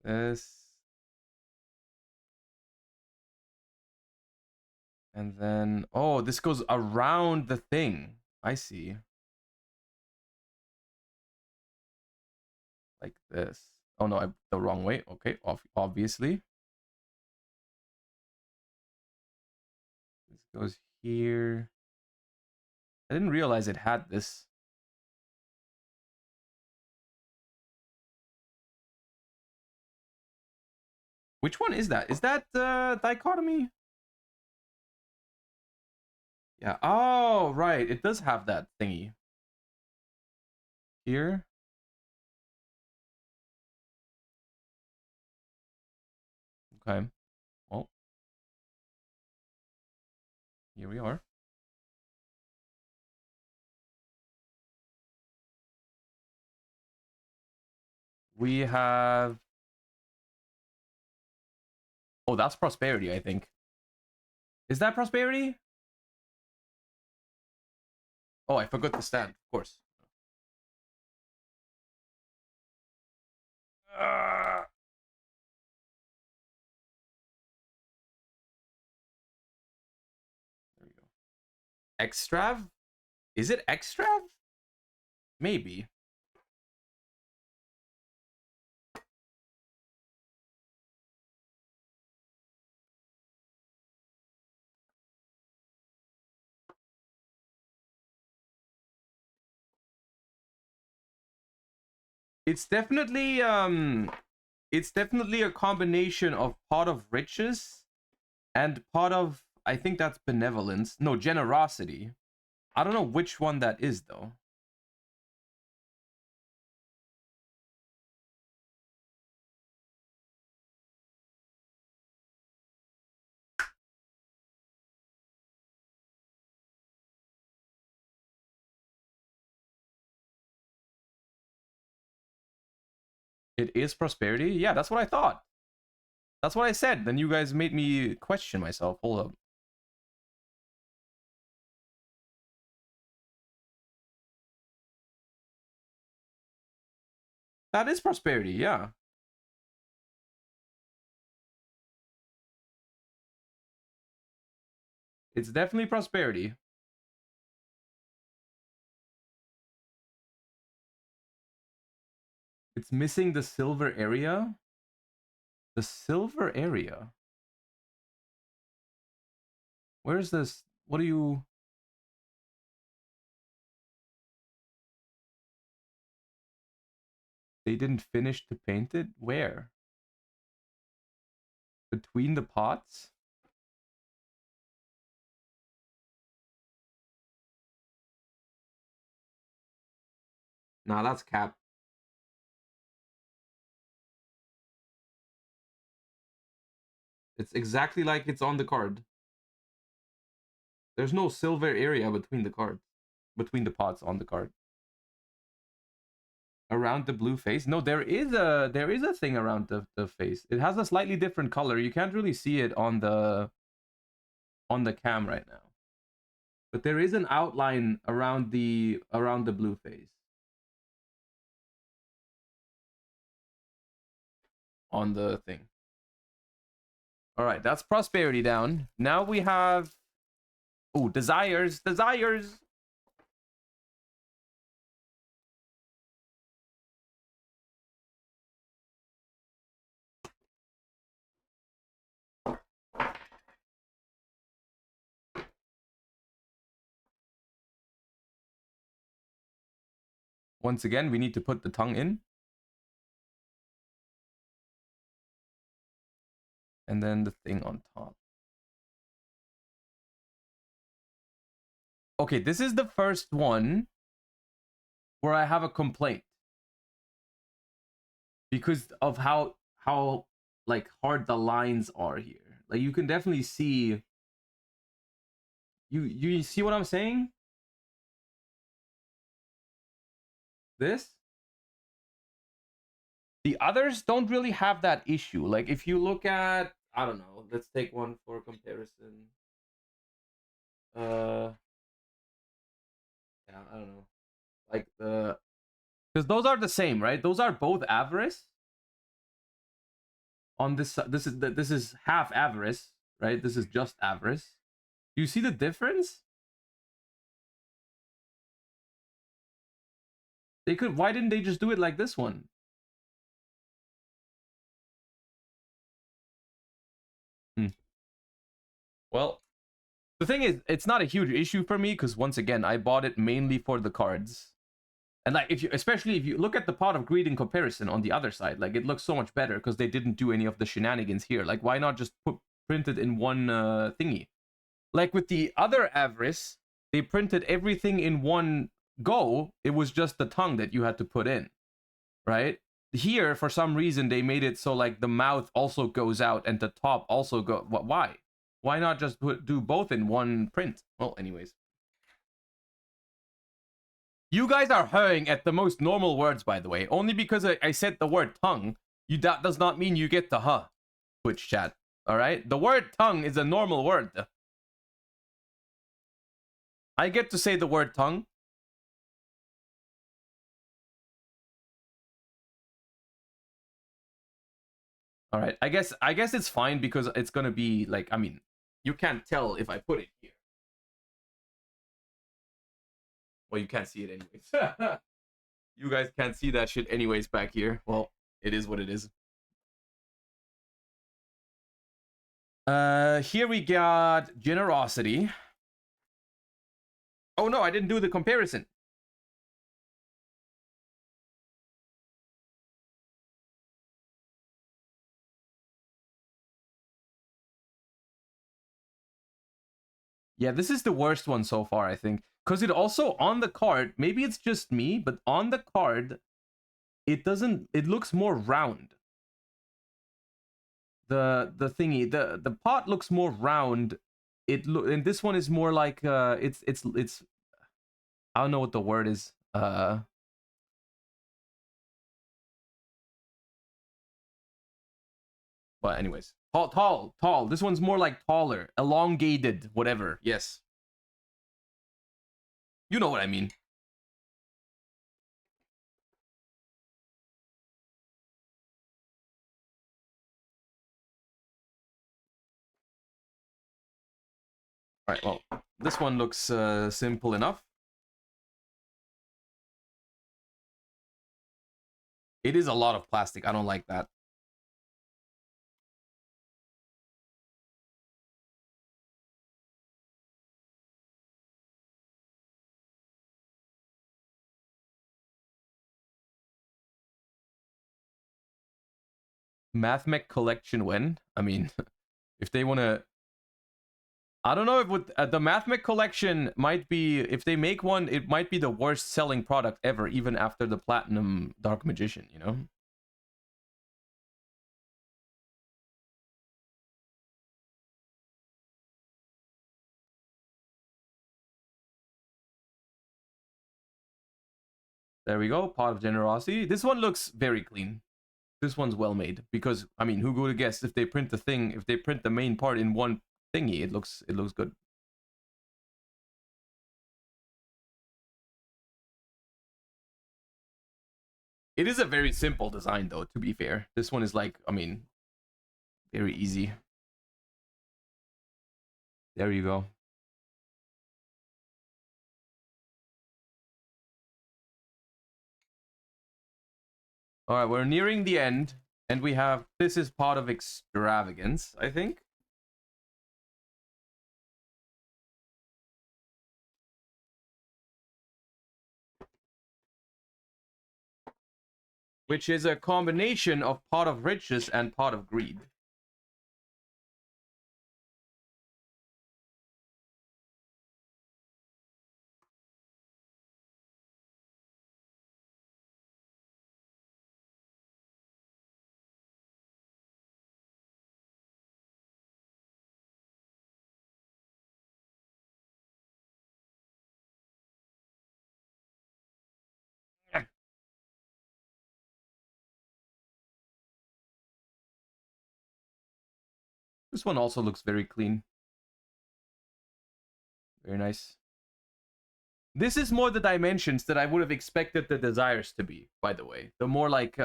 This. And then, oh, this goes around the thing. I see. Like this. Oh no, I the wrong way. Okay, obviously. This goes here. I didn't realize it had this. Which one is that? Is that dichotomy? Yeah. Oh, right. It does have that thingy. Here. Okay. Well. Here we are. We have... Oh, that's prosperity, I think. Is that prosperity? Oh, I forgot the stand, of course. There we go. Extrav? Is it extrav? Maybe. It's definitely a combination of pot of riches and pot of, I think that's benevolence. No, generosity. I don't know which one that is though. It is prosperity? Yeah, that's what I thought. That's what I said. Then you guys made me question myself. Hold up. That is prosperity, yeah. It's definitely prosperity. It's missing the silver area. The silver area? Where's this? What do you... They didn't finish to paint it? Where? Between the pots? Nah, that's cap. It's exactly like it's on the card. There's no silver area between the cards. Between the pots on the card. Around the blue face? No, there is a thing around the face. It has a slightly different color. You can't really see it on the cam right now. But there is an outline around the blue face. On the thing. Alright, that's prosperity down. Now we have... Oh, desires! Desires! Once again, we need to put the tongue in. And then the thing on top. Okay, this is the first one where I have a complaint. Because of how like hard the lines are here. Like you can definitely see... You see what I'm saying? This? The others don't really have that issue. Like if you look at, I don't know, let's take one for comparison. Yeah, I don't know. Like because those are the same, right? Those are both avarice. On this this is half avarice, right? This is just avarice. Do you see the difference? They could, why didn't they just do it like this one? Well, the thing is, it's not a huge issue for me because once again, I bought it mainly for the cards. And like, if you, especially if you look at the pot of greed in comparison on the other side, like it looks so much better because they didn't do any of the shenanigans here. Like, why not just print it in one thingy? Like with the other avarice, they printed everything in one go. It was just the tongue that you had to put in, right? Here, for some reason, they made it so like the mouth also goes out and the top also go. Why? Why not just do both in one print? Well, anyways. You guys are hurrying at the most normal words, by the way. Only because I said the word tongue, that does not mean you get the huh. Twitch chat. Alright? The word tongue is a normal word. I get to say the word tongue. Alright, I guess it's fine because it's gonna be like, I mean, you can't tell if I put it here. Well, you can't see it anyways. You guys can't see that shit anyways back here. Well, it is what it is. Here we got generosity. Oh no, I didn't do the comparison. Yeah, this is the worst one so far, I think. Because it also, on the card, maybe it's just me, but on the card, it doesn't, it looks more round. The thingy, the pot looks more round. And this one is more like, it's, I don't know what the word is. But anyways, tall. This one's more like taller, elongated, whatever. Yes. You know what I mean. All right, well, this one looks simple enough. It is a lot of plastic. I don't like that. Mathmech collection when? I mean, if they want to... I don't know if with the Mathmech collection might be... If they make one, it might be the worst selling product ever, even after the Platinum Dark Magician, you know? There we go, Pot of Generosity. This one looks very clean. This one's well made because, I mean, who would have guessed if they print the thing, if they print the main part in one thingy, it looks good. It is a very simple design though, to be fair. This one is like, I mean, very easy. There you go. All right, we're nearing the end, and we have, this is Pot of Extravagance, I think. Which is a combination of Pot of Riches and Pot of Greed. This one also looks very clean. Very nice. This is more the dimensions that I would have expected the desires to be, by the way. The more like,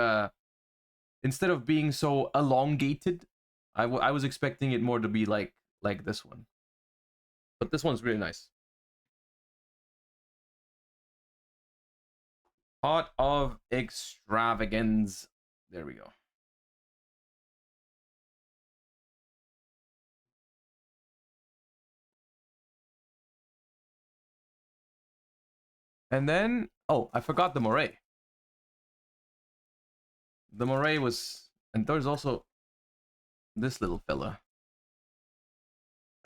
instead of being so elongated, I was expecting it more to be like this one. But this one's really nice. Pot of Extravagance. There we go. And then, oh, I forgot the moray. The moray was, and there's also this little fella.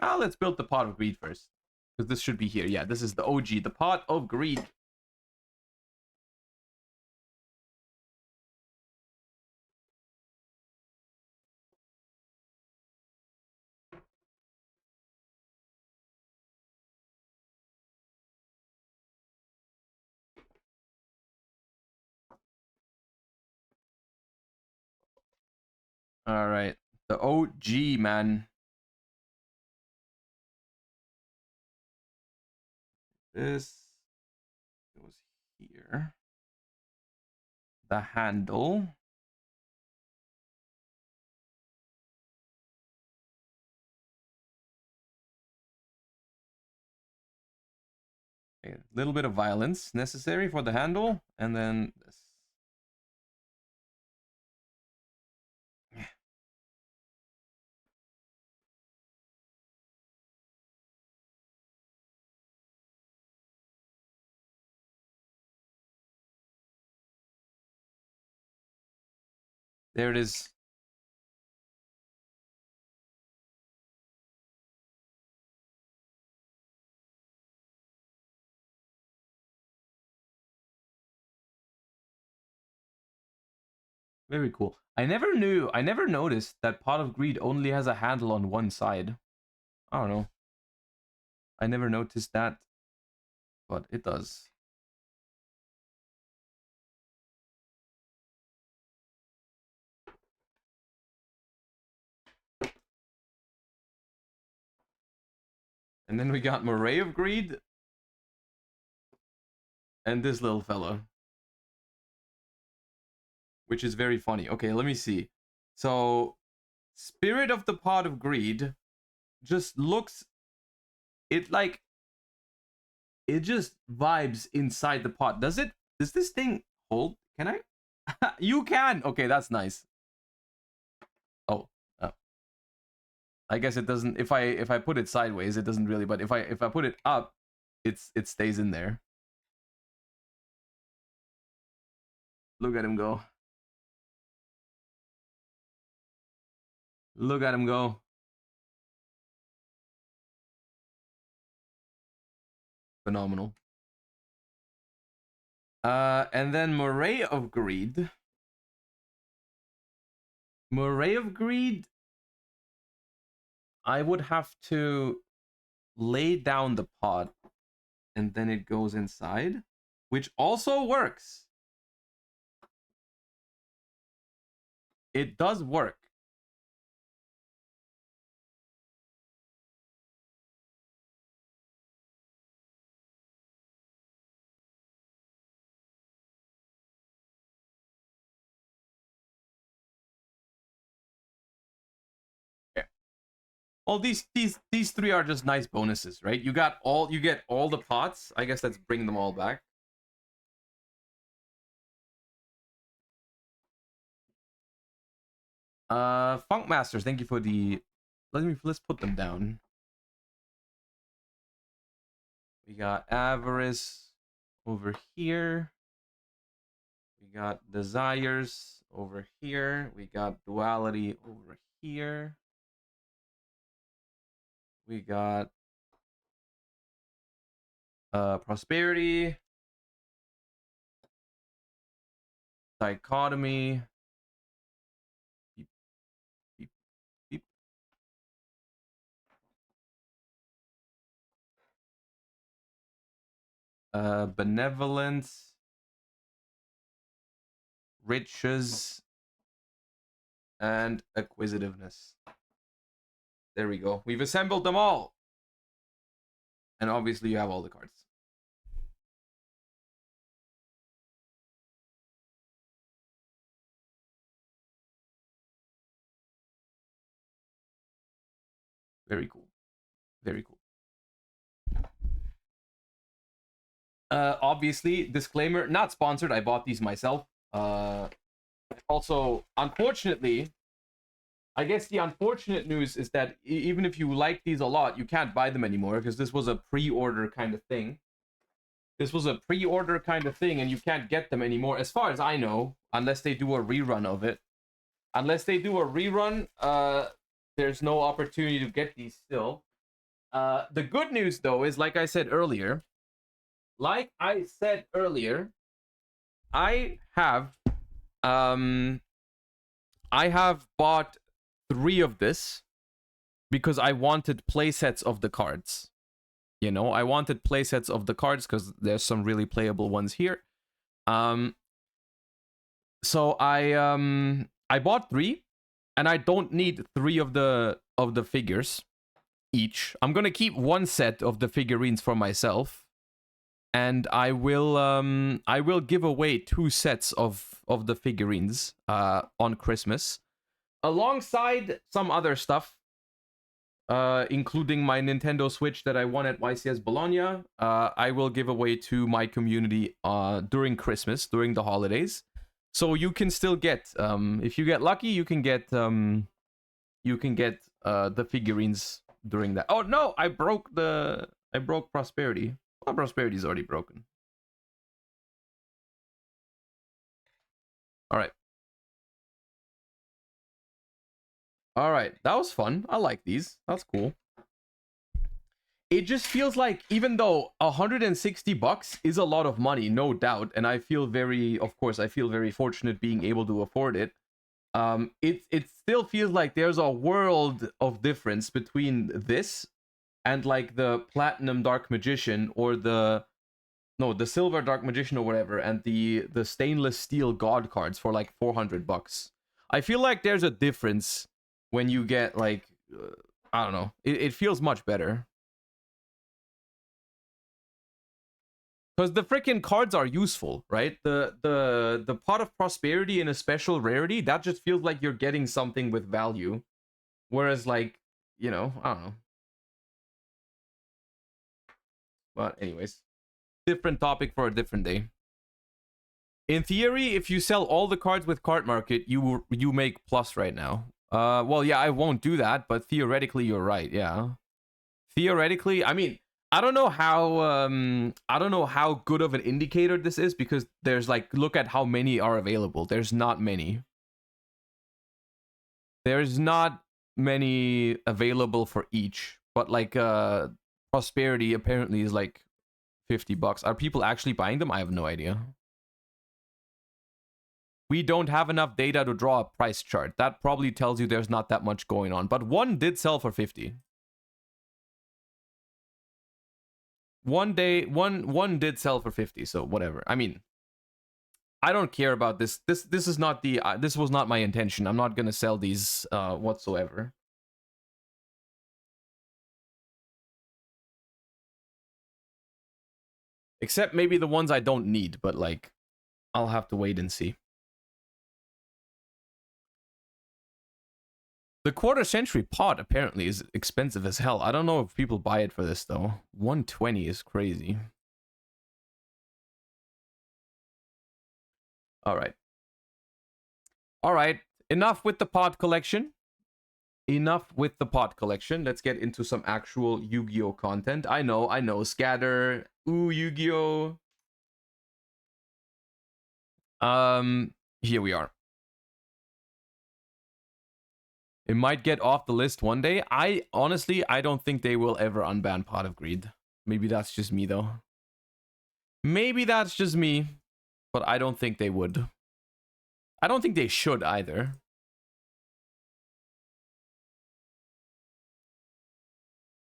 Ah, let's build the Pot of Greed first. Because this should be here. Yeah, this is the OG, the Pot of Greed. All right. The OG, man. This goes here. The handle. A little bit of violence necessary for the handle, and then this. There it is. Very cool. I never noticed that Pot of Greed only has a handle on one side. I don't know. I never noticed that, but it does. And then we got Moray of Greed. And this little fella. Which is very funny. Okay, let me see. So, Spirit of the Pot of Greed just looks... It just vibes inside the pot. Does this thing hold? Can I? You can! Okay, that's nice. Oh. I guess it doesn't... If I put it sideways, it doesn't really... But if I put it up, it stays in there. Look at him go. Look at him go. Phenomenal. And then Moray of Greed. Moray of Greed, I would have to lay down the pot and then it goes inside, which also works. It does work. Well, these three are just nice bonuses, right? You get all the pots. I guess let's bring them all back. Funk Masters, thank you for the... Let's put them down. We got Avarice over here. We got Desires over here. We got Duality over here. We got Prosperity, Dichotomy, beep, beep, beep. Benevolence, Riches, and Acquisitiveness. There we go. We've assembled them all. And obviously you have all the cards. Very cool. Very cool. Obviously, disclaimer, not sponsored. I bought these myself. Also, unfortunately, I guess the unfortunate news is that even if you like these a lot, you can't buy them anymore because this was a pre-order kind of thing. This was a pre-order kind of thing, and you can't get them anymore, as far as I know, unless they do a rerun of it. Unless they do a rerun, there's no opportunity to get these still. The good news, though, is like I said earlier, I have bought 3 of this because I wanted playsets of the cards. You know, I wanted playsets of the cards because there's some really playable ones here. So I bought 3, and I don't need 3 of the figures each. I'm gonna keep 1 set of the figurines for myself. And I will give away 2 sets of the figurines on Christmas, alongside some other stuff. including my Nintendo Switch that I won at YCS Bologna, I will give away to my community during Christmas, during the holidays. So you can still get, if you get lucky, you can get the figurines during that. Oh no, I broke Prosperity. Well, Prosperity's already broken. All right. All right, that was fun. I like these. That's cool. It just feels like, even though $160 is a lot of money, no doubt, and I feel very, of course, I feel very fortunate being able to afford it. It still feels like there's a world of difference between this and like the Platinum Dark Magician or the Silver Dark Magician or whatever, and the stainless steel God cards for like $400. I feel like there's a difference when you get like I don't know. It feels much better. Because the freaking cards are useful, right? The Pot of Prosperity in a special rarity, that just feels like you're getting something with value. Whereas like, I don't know. But anyways, different topic for a different day. In theory, if you sell all the cards with Card Market, you make plus right now. Well, yeah, I won't do that, but theoretically, you're right. Yeah, theoretically, I mean, I don't know how good of an indicator this is, because there's like, look at how many are available. There's not many. There's not many available for each, but like Prosperity apparently is like $50. Are people actually buying them? I have no idea. We don't have enough data to draw a price chart. That probably tells you there's not that much going on. But one did sell for 50. One did sell for 50, so whatever. I mean, I don't care about this. This is not the this was not my intention. I'm not gonna sell these whatsoever. Except maybe the ones I don't need, but like, I'll have to wait and see. The quarter century pot apparently is expensive as hell. I don't know if people buy it for this though. 120 is crazy. All right. All right. Enough with the pot collection. Enough with the pot collection. Let's get into some actual Yu-Gi-Oh content. I know. Scatter. Ooh, Yu-Gi-Oh. Here we are. It might get off the list one day. I don't think they will ever unban Pot of Greed. Maybe that's just me though. Maybe that's just me, but I don't think they would. I don't think they should either.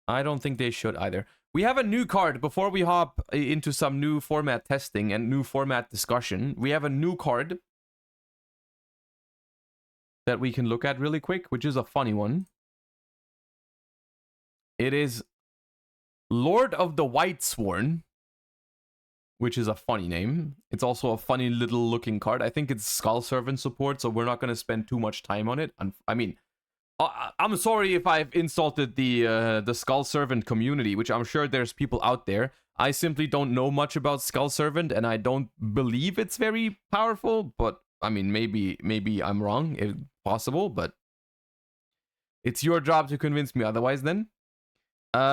I don't think they should either. We have a new card before we hop into some new format testing and new format discussion. We have a new card that we can look at really quick, which is a funny one. It is Lord of the White Sworn, which is a funny name. It's also a funny little looking card. I think it's Skull Servant support, so we're not going to spend too much time on it. I mean, I'm sorry if I've insulted the Skull Servant community, which I'm sure there's people out there. I simply don't know much about Skull Servant, and I don't believe it's very powerful, but I mean, maybe I'm wrong. It's possible, but it's your job to convince me otherwise then.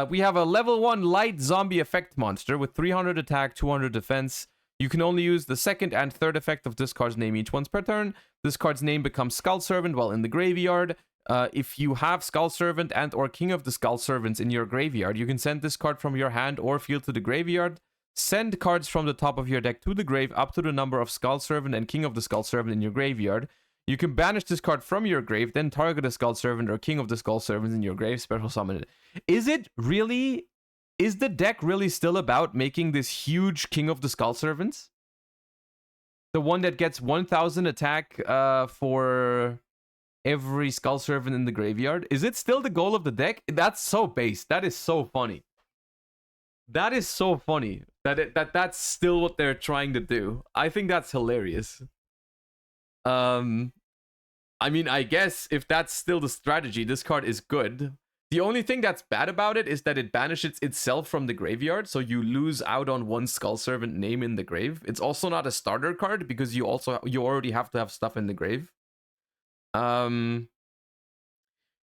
We have a level 1 light zombie effect monster with 300 attack, 200 defense. You can only use the second and third effect of this card's name each once per turn. This card's name becomes Skull Servant while in the graveyard. If you have Skull Servant and or King of the Skull Servants in your graveyard, you can send this card from your hand or field to the graveyard. Send cards from the top of your deck to the grave up to the number of Skull Servant and King of the Skull Servant in your graveyard. You can banish this card from your grave, then target a Skull Servant or King of the Skull Servants in your grave, special summon it. Is the deck really still about making this huge King of the Skull Servants? The one that gets 1000 attack for every Skull Servant in the graveyard? Is it still the goal of the deck? That's so base. That is so funny. That is so funny that's still what they're trying to do. I think that's hilarious. I mean, I guess if that's still the strategy, this card is good. The only thing that's bad about it is that it banishes itself from the graveyard, so you lose out on one Skull Servant name in the grave. It's also not a starter card because you already have to have stuff in the grave.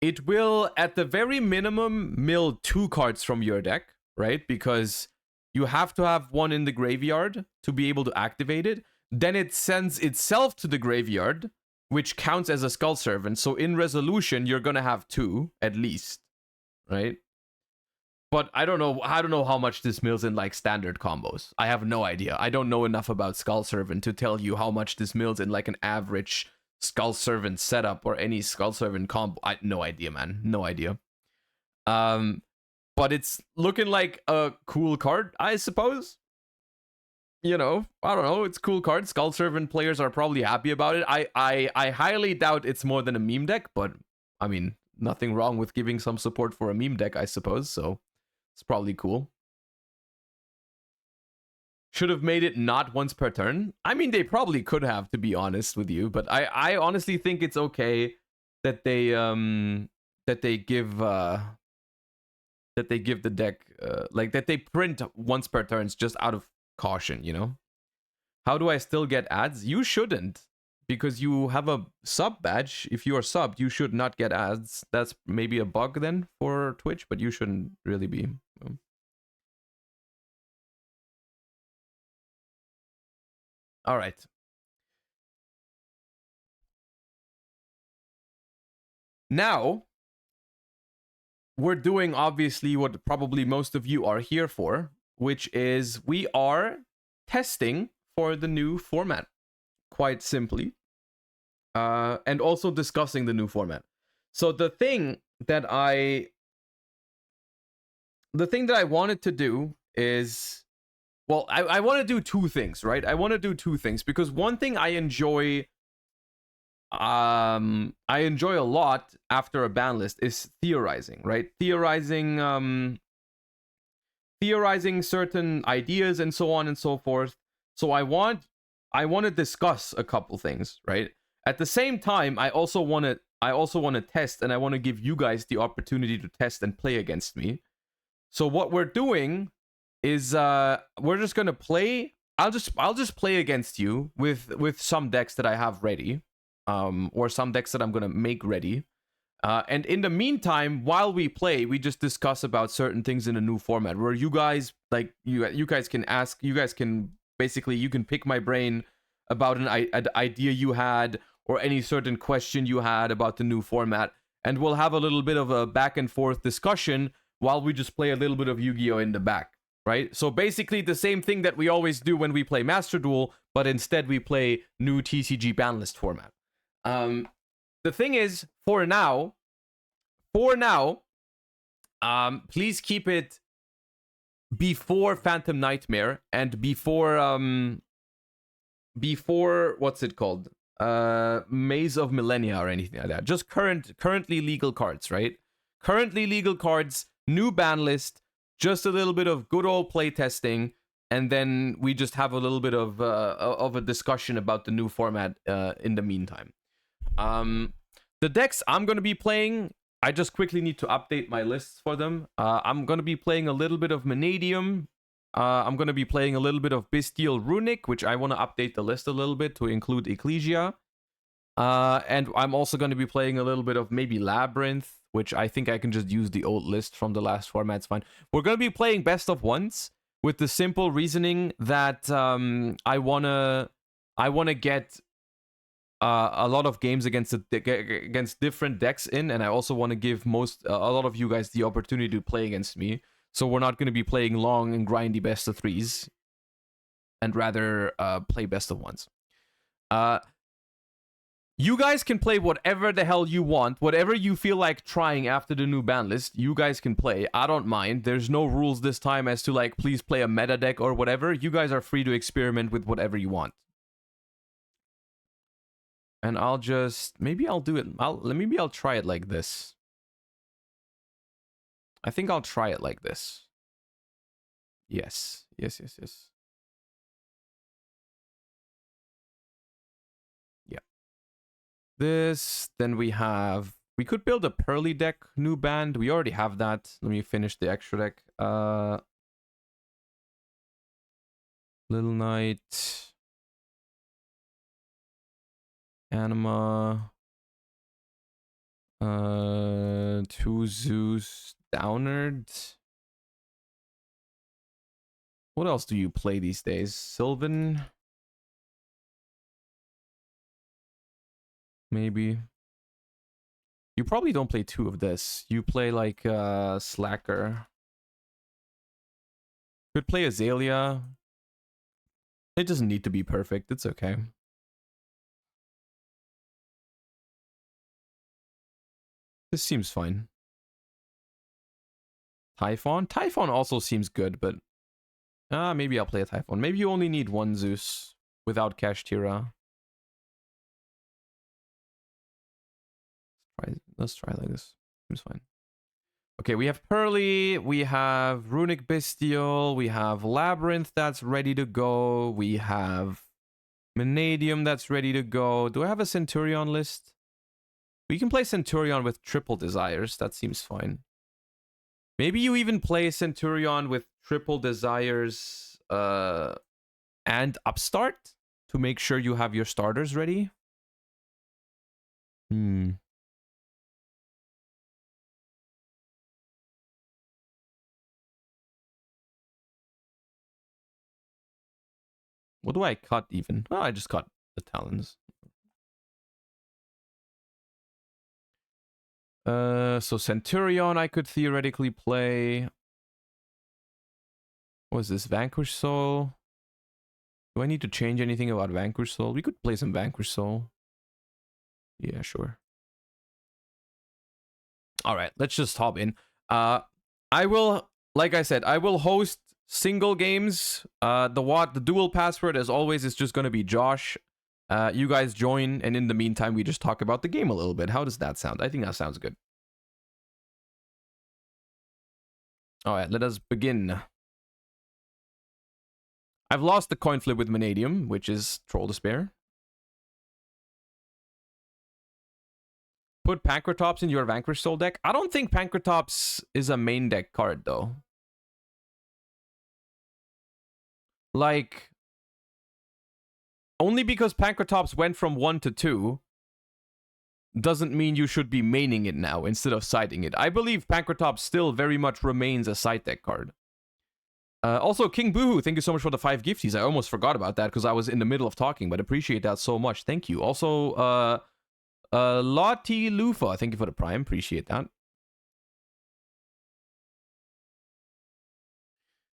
It will, at the very minimum, mill 2 cards from your deck, right? Because you have to have one in the graveyard to be able to activate it. Then it sends itself to the graveyard, which counts as a Skull Servant. So in resolution, you're gonna have 2 at least, right? But I don't know how much this mills in like standard combos. I have no idea. I don't know enough about Skull Servant to tell you how much this mills in like an average Skull Servant setup or any Skull Servant combo. No idea, man. No idea. But it's looking like a cool card, I suppose. You know, I don't know. It's a cool card. Skull Servant players are probably happy about it. I highly doubt it's more than a meme deck, but I mean, nothing wrong with giving some support for a meme deck, I suppose. So it's probably cool. Should have made it not once per turn. I mean, they probably could have, to be honest with you. But I honestly think it's okay that they give the deck like that they print once per turns just out of caution. You know. How do I still get ads? You shouldn't, because you have a sub badge. If you are subbed, you should not get ads. That's maybe a bug then for Twitch, but you shouldn't really be. All right. Now, we're doing obviously what probably most of you are here for, which is we are testing for the new format, quite simply. And also discussing the new format. So the thing that I wanted to do is, well, I want to do 2 things, right? I want to do 2 things because one thing I enjoy a lot after a ban list is theorizing, right? Theorizing certain ideas and so on and so forth. So I want to discuss a couple things, right? At the same time, I also want to test, and I want to give you guys the opportunity to test and play against me. So what we're doing is we're just gonna play. I'll just play against you with some decks that I have ready, or some decks that I'm gonna make ready. And in the meantime, while we play, we just discuss about certain things in a new format where you guys you guys can ask, you guys can basically, you can pick my brain about an idea you had or any certain question you had about the new format, and we'll have a little bit of a back and forth discussion while we just play a little bit of Yu-Gi-Oh in the back, right? So basically the same thing that we always do when we play Master Duel, but instead we play new TCG ban list format. The thing is, for now, please keep it before Phantom Nightmare and before what's it called? Maze of Millennia or anything like that. Just currently legal cards, right? Currently legal cards, new ban list, just a little bit of good old play testing, and then we just have a little bit of a discussion about the new format in the meantime. The decks I'm going to be playing, I just quickly need to update my lists for them. I'm going to be playing a little bit of Vanadium. I'm going to be playing a little bit of Bestial Runic, which I want to update the list a little bit to include Ecclesia. And I'm also going to be playing a little bit of maybe Labyrinth, which I think I can just use the old list from the last format. It's fine. We're going to be playing Best of Ones with the simple reasoning that I want to get a lot of games against different decks in, and I also want to give a lot of you guys the opportunity to play against me. So we're not going to be playing long and grindy best of 3s, and rather play best of 1s. You guys can play whatever the hell you want, whatever you feel like trying after the new ban list. You guys can play. I don't mind. There's no rules this time as to like, please play a meta deck or whatever. You guys are free to experiment with whatever you want. And I'll just, maybe I'll do it. Maybe I'll try it like this. I think I'll try it like this. Yes. Yeah. This, then we have We could build a Pearly deck, new band. We already have that. Let me finish the extra deck. Little Knight. Anima. 2 Zeus. Downard. What else do you play these days? Sylvan? Maybe. You probably don't play 2 of this. You play like Slacker. Could play Azalea. It doesn't need to be perfect. It's okay. This seems fine. Typhon? Typhon also seems good, but... maybe I'll play a Typhon. Maybe you only need 1 Zeus without Kashtira. Let's try like this. Seems fine. Okay, we have Pearly, we have Runic Bestial, we have Labyrinth that's ready to go, we have Vanadium that's ready to go. Do I have a Centurion list? We can play Centurion with triple Desires. That seems fine. Maybe you even play Centurion with triple Desires and Upstart to make sure you have your starters ready. What do I cut even? Oh, I just cut the Talons. So Centurion I could theoretically play. What is this? Vanquish Soul? Do I need to change anything about Vanquish Soul? We could play some Vanquish Soul. Yeah, sure. Alright, let's just hop in. I will, like I said, I will host single games. The dual password, as always, is just going to be Josh. You guys join, and in the meantime, we just talk about the game a little bit. How does that sound? I think that sounds good. Alright, let us begin. I've lost the coin flip with Vanadium, which is Troll Despair. Put Pancratops in your Vanquish Soul deck. I don't think Pancratops is a main deck card, though. Like, only because Pancratops went from 1 to 2 doesn't mean you should be maining it now instead of siding it. I believe Pancratops still very much remains a side deck card. Also, King Boohoo, thank you so much for the 5 gifties. I almost forgot about that because I was in the middle of talking, but appreciate that so much. Thank you. Also, Lottie Lufa, thank you for the Prime. Appreciate that.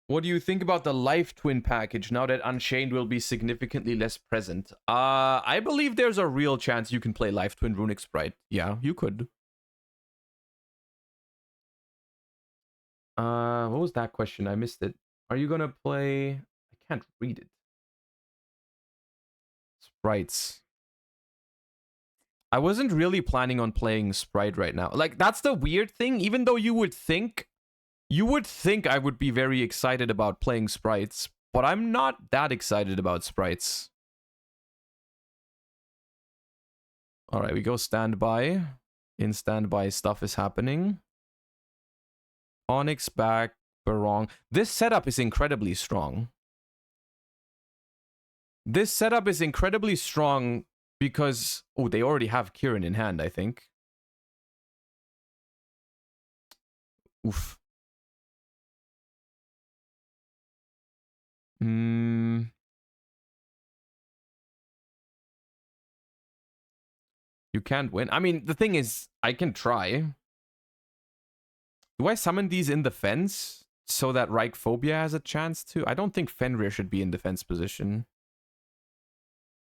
What do you think about the Life Twin package now that Unchained will be significantly less present? I believe there's a real chance you can play Life Twin Runic Sprite. Yeah, you could. What was that question? I missed it. Are you gonna play... I can't read it. Sprites. I wasn't really planning on playing Sprite right now. Like, that's the weird thing. Even though you would think I would be very excited about playing Sprites, but I'm not that excited about Sprites. Alright, we go standby. In standby, stuff is happening. Onyx back, Barong. This setup is incredibly strong. This setup is incredibly strong because... Oh, they already have Kirin in hand, I think. Oof. You can't win. I mean, the thing is, I can try. Do I summon these in defense so that Reichphobia has a chance to? I don't think Fenrir should be in defense position.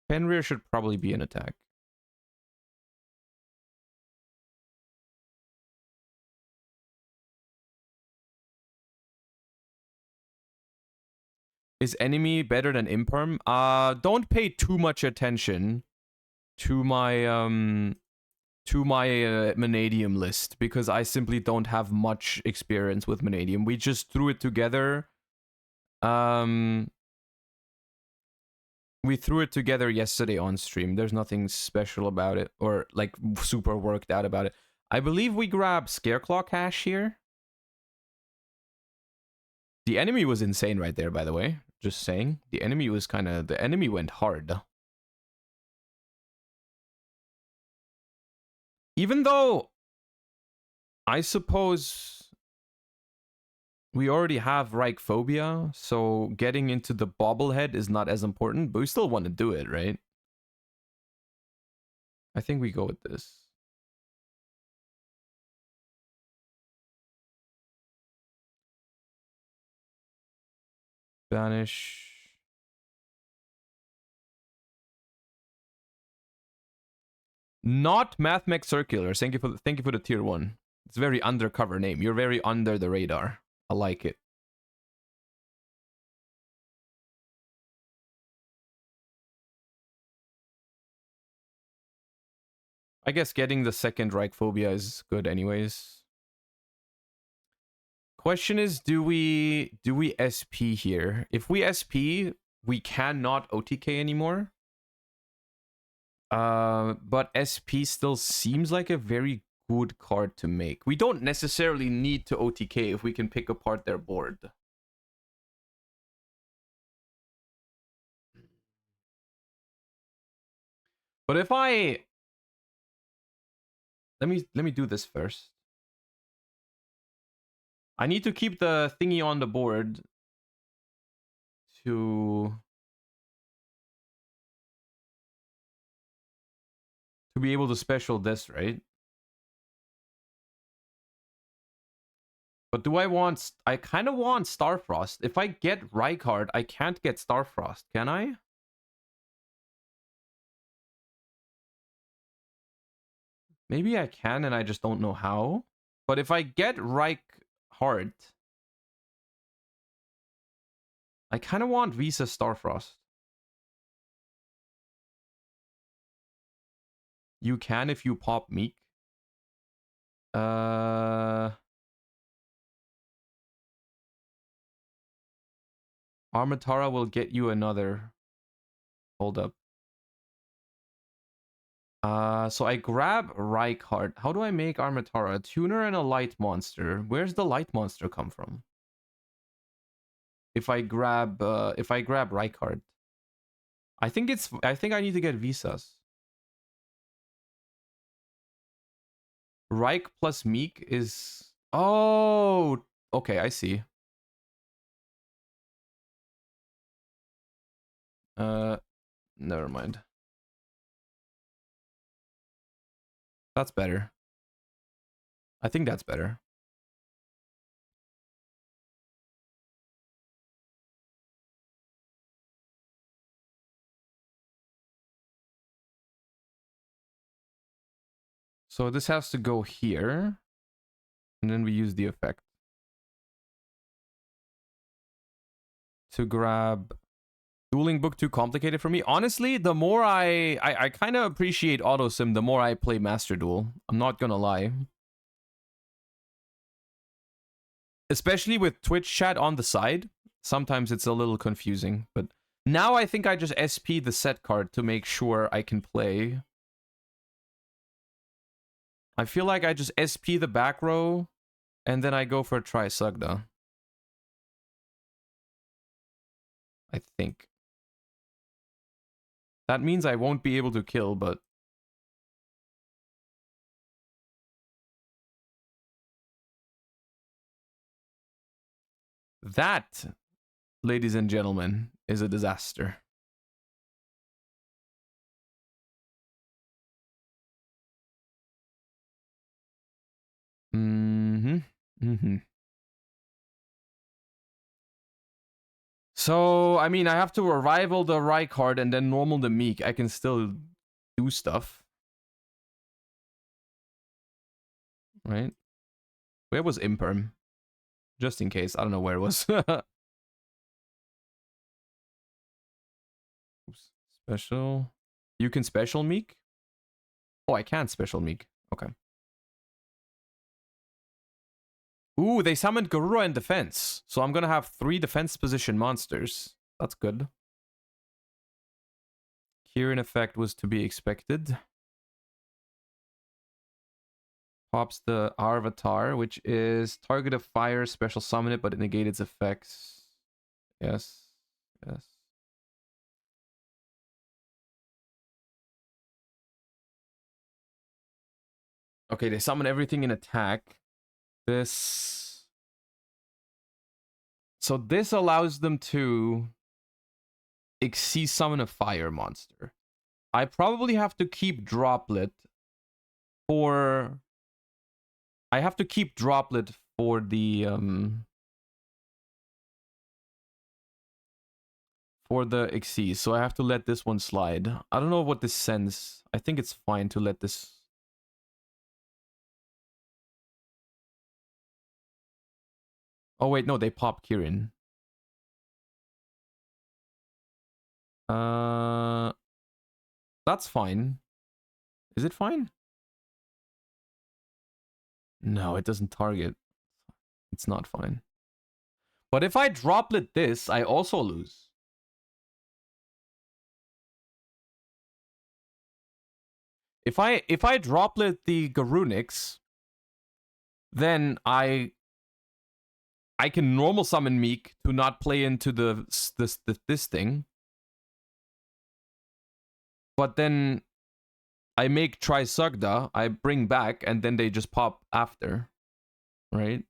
Fenrir should probably be in attack. Is enemy better than Imperm? Don't pay too much attention to my Vanadium list because I simply don't have much experience with Vanadium. We just threw it together. We threw it together yesterday on stream. There's nothing special about it or like super worked out about it. I believe we grab Scareclaw Cash here. The enemy was insane right there, by the way. Just saying. The enemy was kind of... The enemy went hard. Even though... I suppose... We already have Reichphobia, so getting into the bobblehead is not as important, but we still want to do it, right? I think we go with this. Banish. Not Mathmech Circular. Thank you for the tier 1. It's a very undercover name. You're very under the radar. I like it. I guess getting the second Reichphobia is good anyways. Question is, do we SP here? If we SP, we cannot OTK anymore. But SP still seems like a very good card to make. We don't necessarily need to OTK if we can pick apart their board. But if I... Let me do this first. I need to keep the thingy on the board to be able to special this, right? But do I want... I kind of want Starfrost. If I get Rykard, I can't get Starfrost, can I? Maybe I can and I just don't know how. But if I get Rykard, I kind of want Visa Starfrost. You can if you pop Meek. Armatara will get you another. Hold up. So I grab Rykard. How do I make Armatara? A tuner and a light monster. Where's the light monster come from? If I grab Rykard. I think I need to get visas. Ryk plus Meek is... Oh, okay, I see. Never mind. That's better. I think that's better. So this has to go here. And then we use the effect to grab... Dueling Book too complicated for me. Honestly, the more I kind of appreciate Autosim, the more I play Master Duel. I'm not gonna lie. Especially with Twitch chat on the side. Sometimes it's a little confusing. But now I think I just SP the set card to make sure I can play. I feel like I just SP the back row. And then I go for Trisugda. I think. That means I won't be able to kill, but... That, ladies and gentlemen, is a disaster. So, I mean, I have to revival the Rykard and then normal the Meek. I can still do stuff. Right? Where was Imperm? Just in case. I don't know where it was. Oops. Special. You can special Meek? Oh, I can't special Meek. Okay. Ooh, they summoned Garura in defense. So I'm gonna have 3 defense position monsters. That's good. Here in effect was to be expected. Pops the Avatar, which is target of fire, special summon it, but it negate its effects. Yes. Yes. Okay, they summon everything in attack. This... So this allows them to Exceed summon a fire monster. I probably have to keep Droplet for... I have to keep Droplet for the... For the Exceed, so I have to let this one slide. I don't know what this sends. I think it's fine to let this... Oh wait, no, they pop Kirin. That's fine. Is it fine? No, it doesn't target. It's not fine. But if I Droplet this, I also lose. If I Droplet the Garunix, then I can normal summon Meek to not play into this thing. But then I make Trisugda, I bring back, and then they just pop after. Right?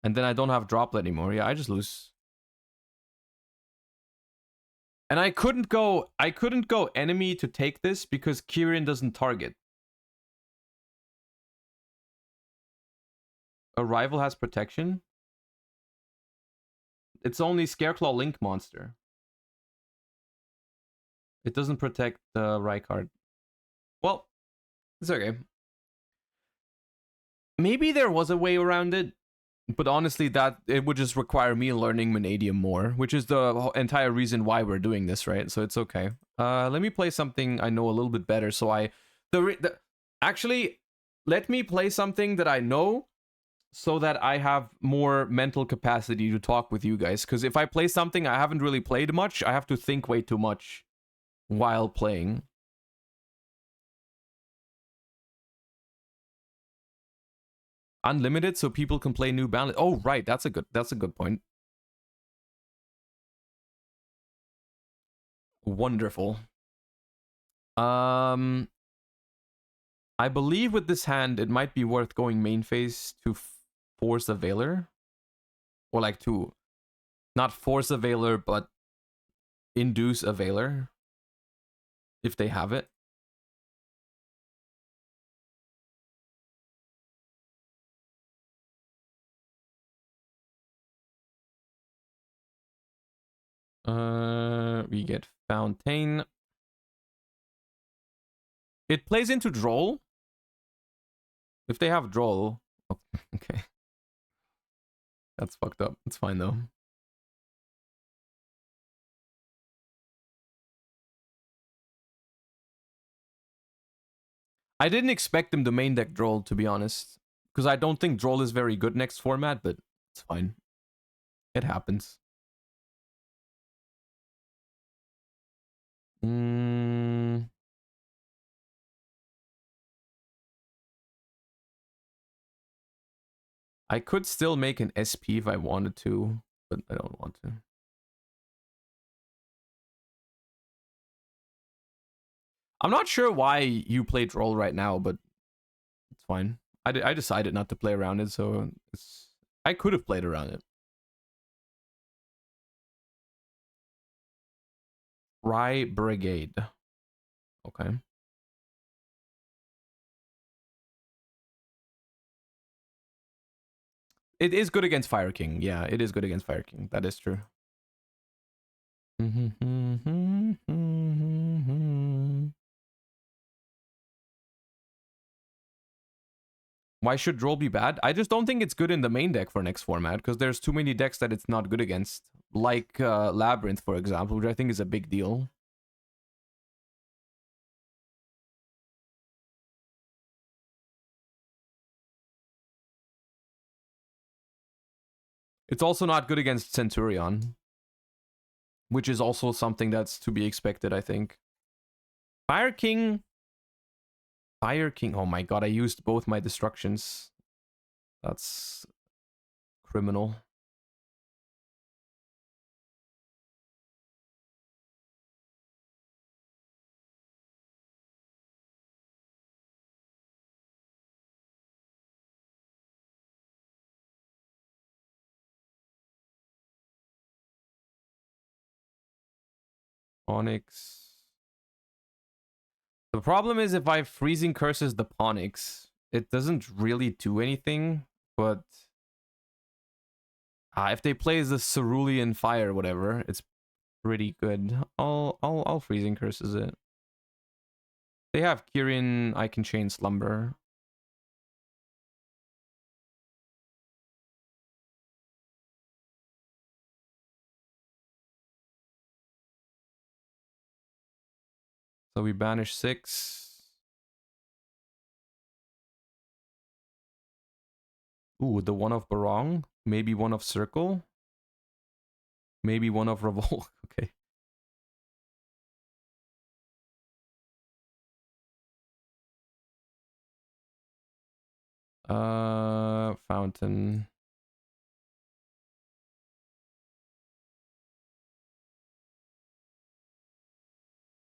And then I don't have Droplet anymore. Yeah, I just lose. And I couldn't go enemy to take this because Kirin doesn't target. A rival has protection. It's only Scareclaw Link monster. It doesn't protect the Rykard. Well, it's okay. Maybe there was a way around it, but honestly, that it would just require me learning Vanadium more, which is the entire reason why we're doing this, right? So it's okay. Let me play something I know a little bit better. So actually, let me play something that I know, so that I have more mental capacity to talk with you guys. Because if I play something I haven't really played much, I have to think way too much while playing. Unlimited, so people can play new balance. Oh, right, that's a good point. Wonderful. I believe with this hand, it might be worth going main phase to force a Veiler. Or like to not force a Veiler, but induce a Veiler. If they have it. We get Fountain. It plays into Droll. If they have Droll. Oh, okay. That's fucked up. It's fine though. I didn't expect them to main deck Droll, to be honest. Because I don't think Droll is very good next format, but it's fine. It happens. I could still make an SP if I wanted to, but I don't want to. I'm not sure why you play Droll right now, but it's fine. I decided not to play around it, so I could have played around it. Rye Brigade. Okay. It is good against Fire King. Yeah, it is good against Fire King. That is true. Why should Droll be bad? I just don't think it's good in the main deck for next format, because there's too many decks that it's not good against. Like Labyrinth, for example, which I think is a big deal. It's also not good against Centurion, which is also something that's to be expected, I think. Fire King Fire King. Oh my god, I used both my destructions. That's criminal. Onyx. The problem is if I freezing curses the Ponix, it doesn't really do anything, but if they play the Cerulean Fire or whatever, it's pretty good. I'll freezing curses it. They have Kirin, I can chain Slumber. So we banish 6. Ooh, the one of Barong. Maybe one of Circle. Maybe one of Revolt. Okay. Fountain.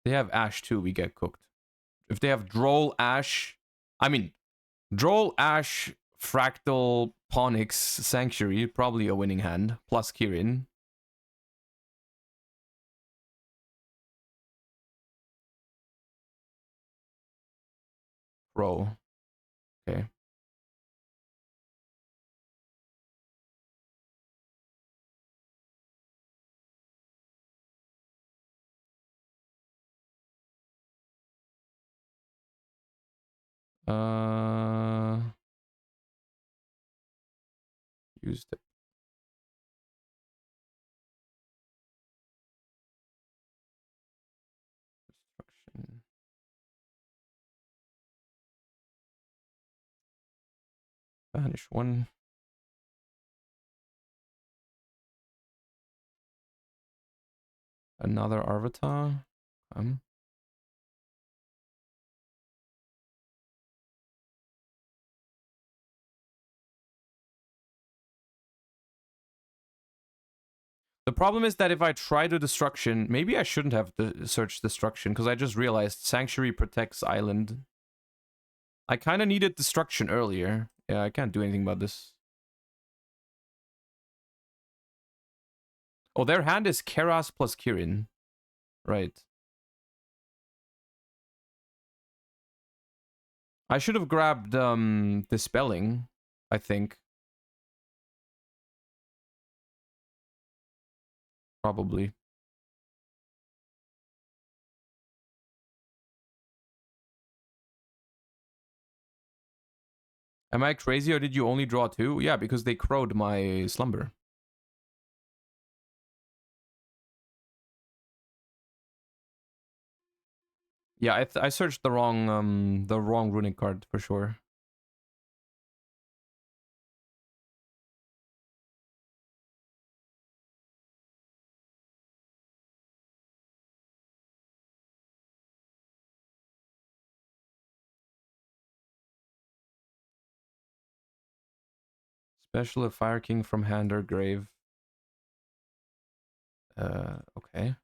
They have Ash too, we get cooked. If they have Droll, Ash... I mean, Droll, Ash, Fractal, Ponix, Sanctuary, probably a winning hand. Plus Kirin. Pro. Okay. Used it. Destruction. Banish 1. Another Arvitar. The problem is that if I try to destruction, maybe I shouldn't have searched destruction, because I just realized Sanctuary protects island. I kind of needed destruction earlier. Yeah, I can't do anything about this. Oh, their hand is Keras plus Kirin. Right. I should have grabbed Dispelling, I think. Probably. Am I crazy or did you only draw 2? Yeah, because they crowed my Slumber. Yeah, I searched the wrong runic card for sure. Special of Fire King from hand or grave. Okay.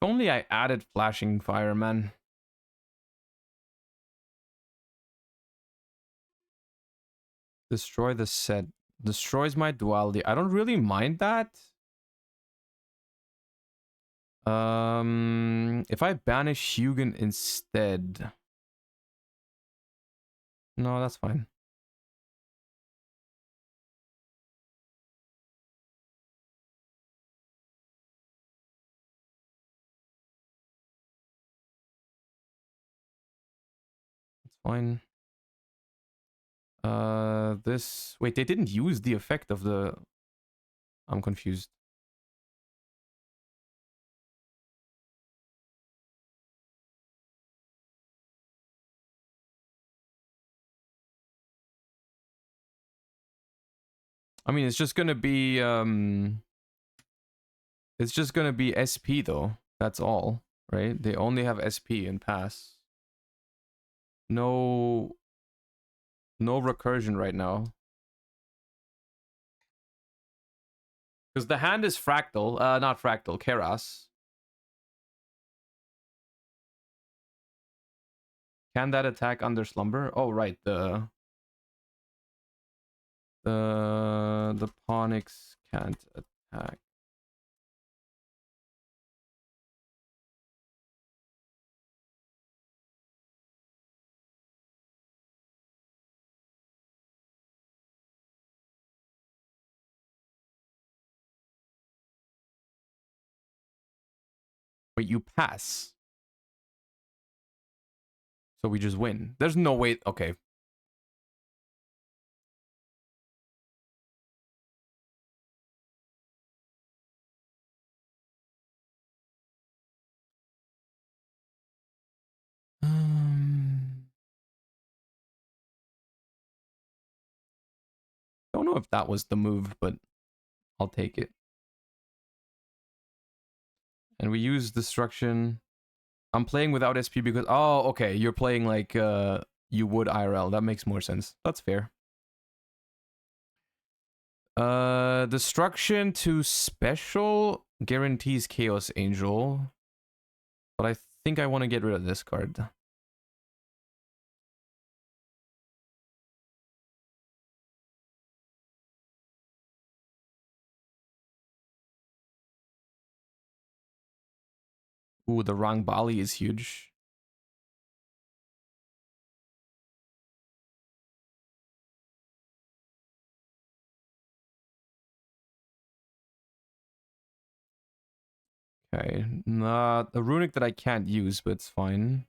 If only I added Flashing Fire, man. Destroy the set. Destroys my duality. I don't really mind that. If I banish Hugin instead... No, that's fine. It's fine. This... Wait, they didn't use the effect of the... I'm confused. I mean, it's just gonna be... It's just gonna be SP, though. That's all, right? They only have SP and pass. No... No recursion right now. Because the hand is fractal. Not fractal, Keras. Can that attack under slumber? Oh, right. The Ponyx can't attack. Wait, you pass. So we just win. There's no way. Okay. Don't know if that was the move, but I'll take it. And we use destruction. I'm playing without SP because... Oh, okay. You're playing like you would IRL. That makes more sense. That's fair. Destruction to special guarantees Chaos Angel. But I think I want to get rid of this card. Ooh, the Rang Bali is huge. Okay, not a runic that I can't use, but it's fine.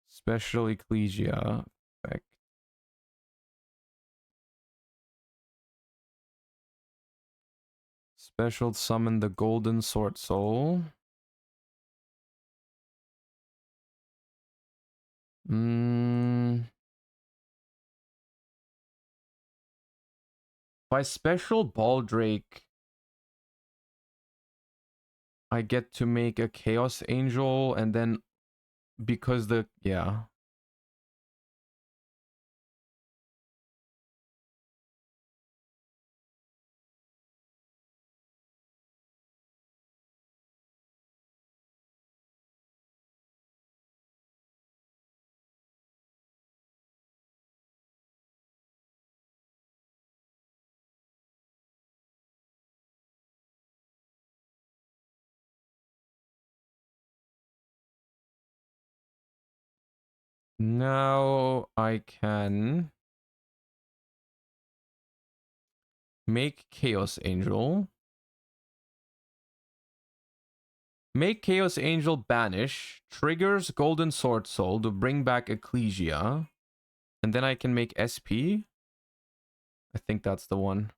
Special Ecclesia effect. Special summon the Golden Sword Soul. By special Baldrake, I get to make a Chaos Angel, and then because the... Yeah. Now I can make Chaos Angel. Make Chaos Angel banish. Triggers Golden Sword Soul to bring back Ecclesia. And then I can make SP. I think that's the one.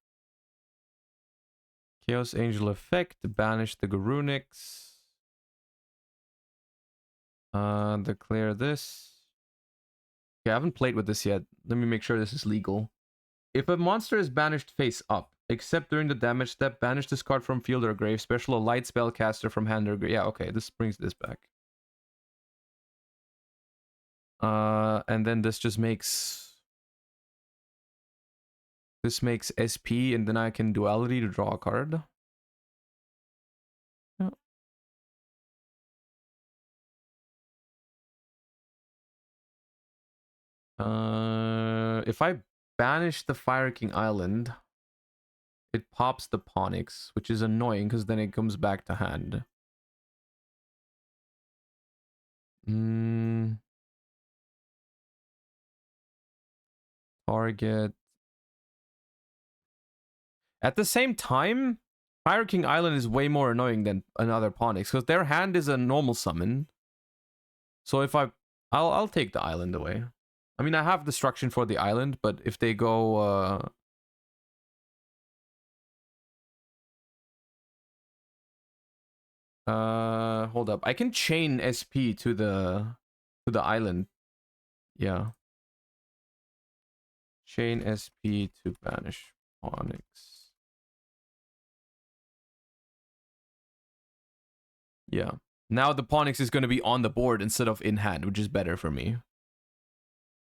Chaos Angel effect. Banish the Garunix. Declare this. Okay, I haven't played with this yet. Let me make sure this is legal. If a monster is banished face up, except during the damage step, banish this card from field or grave. Special a light spellcaster from hand or grave. Yeah, okay, this brings this back. And then this just makes... This makes SP, and then I can duality to draw a card. Yeah. If I banish the Fire King Island, it pops the Ponyx, which is annoying because then it comes back to hand. Target. At the same time, Fire King Island is way more annoying than another Ponyx because their hand is a normal summon. So if I'll take the island away. I mean, I have destruction for the island, but if they go hold up. I can chain SP to the island. Yeah. Chain SP to banish Onyx. Yeah. Now the Ponyx is going to be on the board instead of in hand, which is better for me.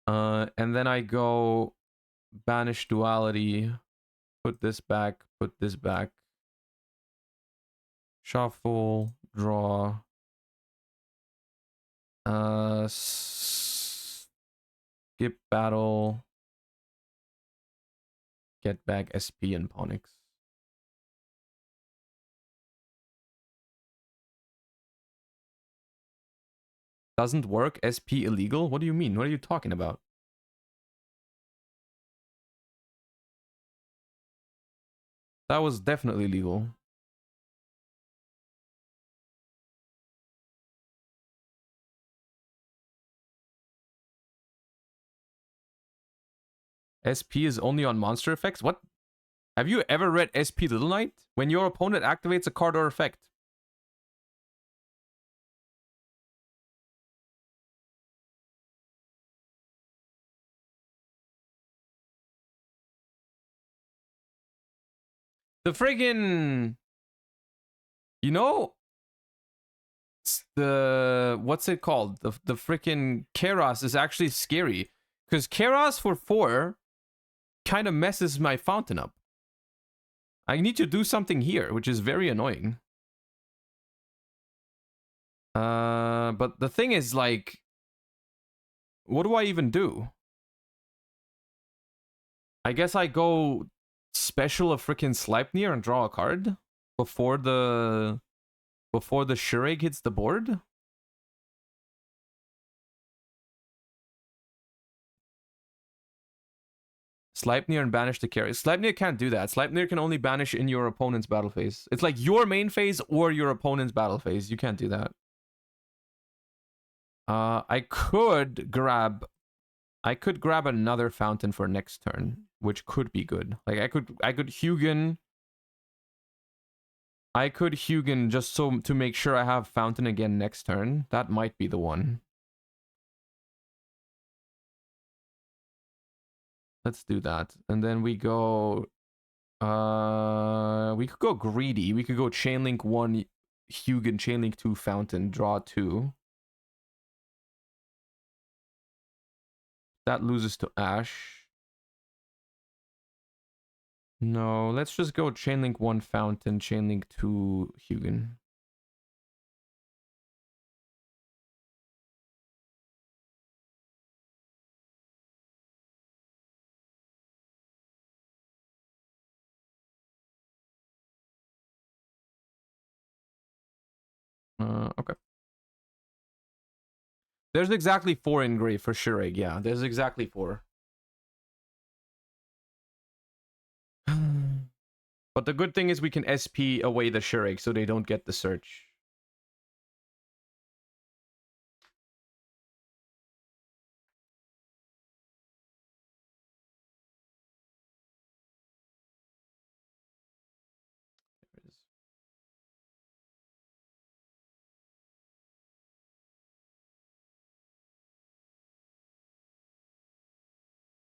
And then I go banish duality, put this back, shuffle, draw, skip battle, get back SP and Ponyx. Doesn't work? SP illegal? What do you mean? What are you talking about? That was definitely legal. SP is only on monster effects? What? Have you ever read SP Little Knight? When your opponent activates a card or effect. The friggin'... You know... The... What's it called? The freaking Keras is actually scary. Because Keras for 4 kind of messes my fountain up. I need to do something here, which is very annoying. But the thing is, like... What do I even do? I guess I go special a freaking Sleipnir and draw a card before the Shureg hits the board. Sleipnir and banish the carry. Sleipnir can't do that. Sleipnir can only banish in your opponent's battle phase. It's like your main phase or your opponent's battle phase. You can't do that. I could grab another fountain for next turn, which could be good. Like I could Hugin. I could Hugin just so to make sure I have fountain again next turn. That might be the one. Let's do that. And then we go we could go greedy. We could go chainlink 1 Hugin, chainlink 2 fountain, draw 2. That loses to Ash. No, let's just go chainlink 1 fountain, chainlink 2 Hugin. Okay. There's exactly 4 in gray for Shureg. Yeah, there's exactly 4. But the good thing is we can SP away the Shureg so they don't get the search.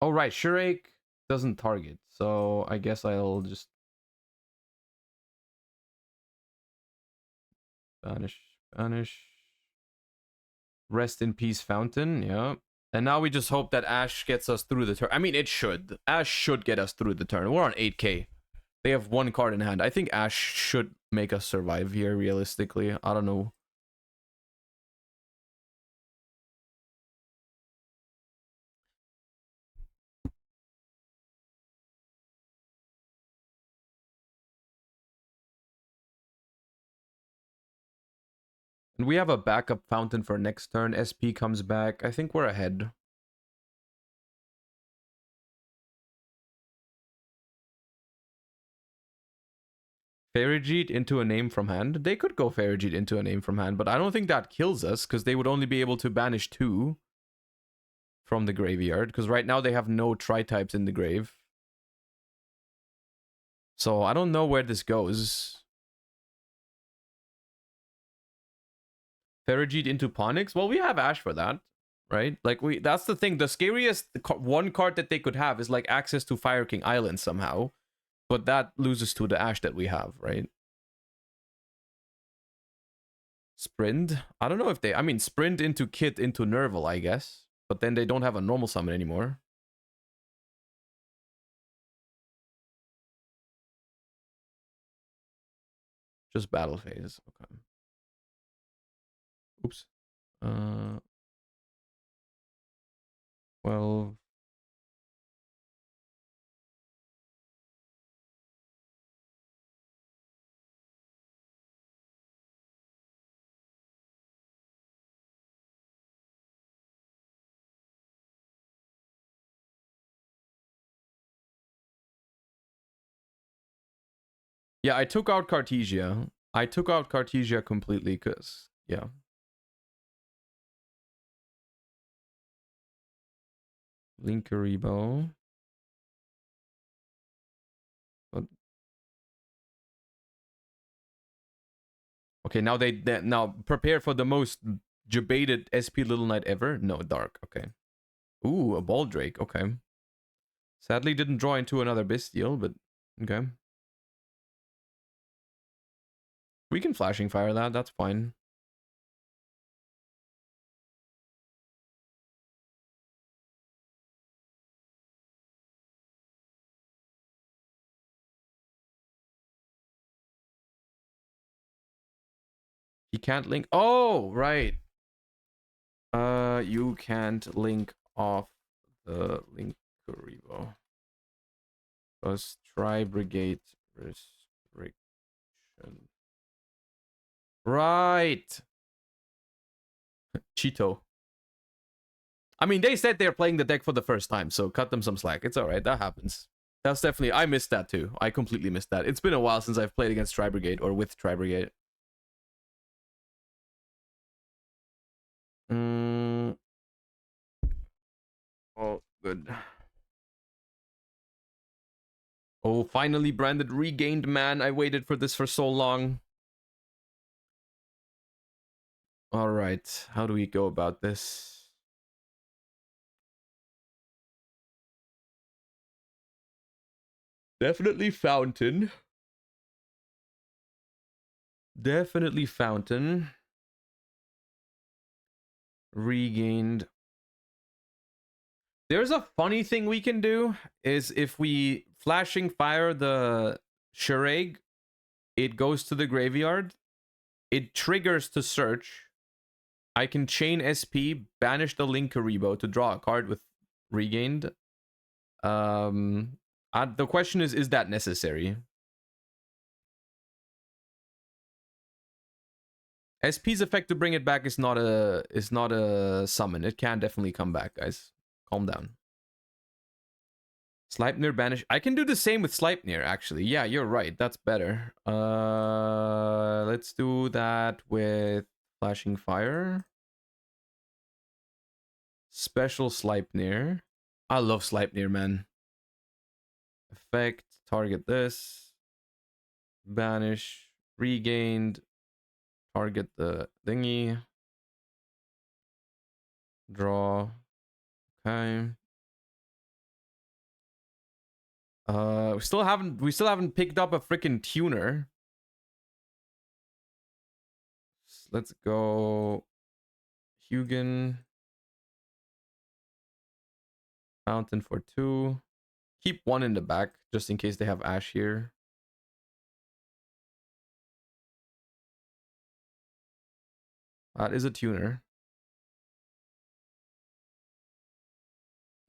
Oh, right. Shureg doesn't target. So I guess I'll just banish. Rest in peace, fountain. Yeah. And now we just hope that Ash gets us through the turn. I mean, it should. Ash should get us through the turn. We're on 8k. They have 1 card in hand. I think Ash should make us survive here, realistically. I don't know. And we have a backup fountain for next turn. SP comes back. I think we're ahead. Ferrigeet into a name from hand. They could go Ferrigeet into a name from hand, but I don't think that kills us because they would only be able to banish 2 from the graveyard because right now they have no tri-types in the grave. So I don't know where this goes. Ferrigeet into Ponix? Well, we have Ash for that, right? Like, that's the thing. The scariest one card that they could have is like access to Fire King Island somehow. But that loses to the Ash that we have, right? Sprint? I don't know if they... I mean, Sprint into Kit into Nerval, I guess. But then they don't have a normal summon anymore. Just battle phase. Okay. Oops. 12. Yeah, I took out Cartesia. I took out Cartesia completely because, yeah. Linkuriboh. But... okay, now they now prepare for the most debated SP Little Knight ever. No, Dark. Okay. Ooh, a Baldrake. Okay. Sadly, didn't draw into another Bestial, but okay. We can Flashing Fire that. That's fine. He can't link. Oh, right. You can't link off the Linkuriboh. Plus Tri-Brigade restriction. Right. Cheeto. I mean, they said they're playing the deck for the first time, so cut them some slack. It's alright, that happens. That's definitely... I missed that too. I completely missed that. It's been a while since I've played against Tri-Brigade or with Tri-Brigade. Oh, good. Oh, finally branded Regained, man. I waited for this for so long. Alright, how do we go about this? Definitely Fountain. Definitely Fountain. Regained. There's a funny thing we can do, is if we Flashing Fire the Shuraig, it goes to the graveyard, it triggers to search, I can chain SP, banish the Linkuriboh to draw a card with Regained. The question is that necessary? SP's effect to bring it back is not a summon. It can definitely come back, guys. Calm down. Sleipnir banish. I can do the same with Sleipnir, actually. Yeah, you're right. That's better. Let's do that with Flashing Fire. Special Sleipnir. I love Sleipnir, man. Effect. Target this. Banish. Regained. Target the thingy. Draw. Okay. We still haven't picked up a freaking tuner. Let's go Hugin. Fountain for 2. Keep 1 in the back just in case they have Ash here. That is a tuner.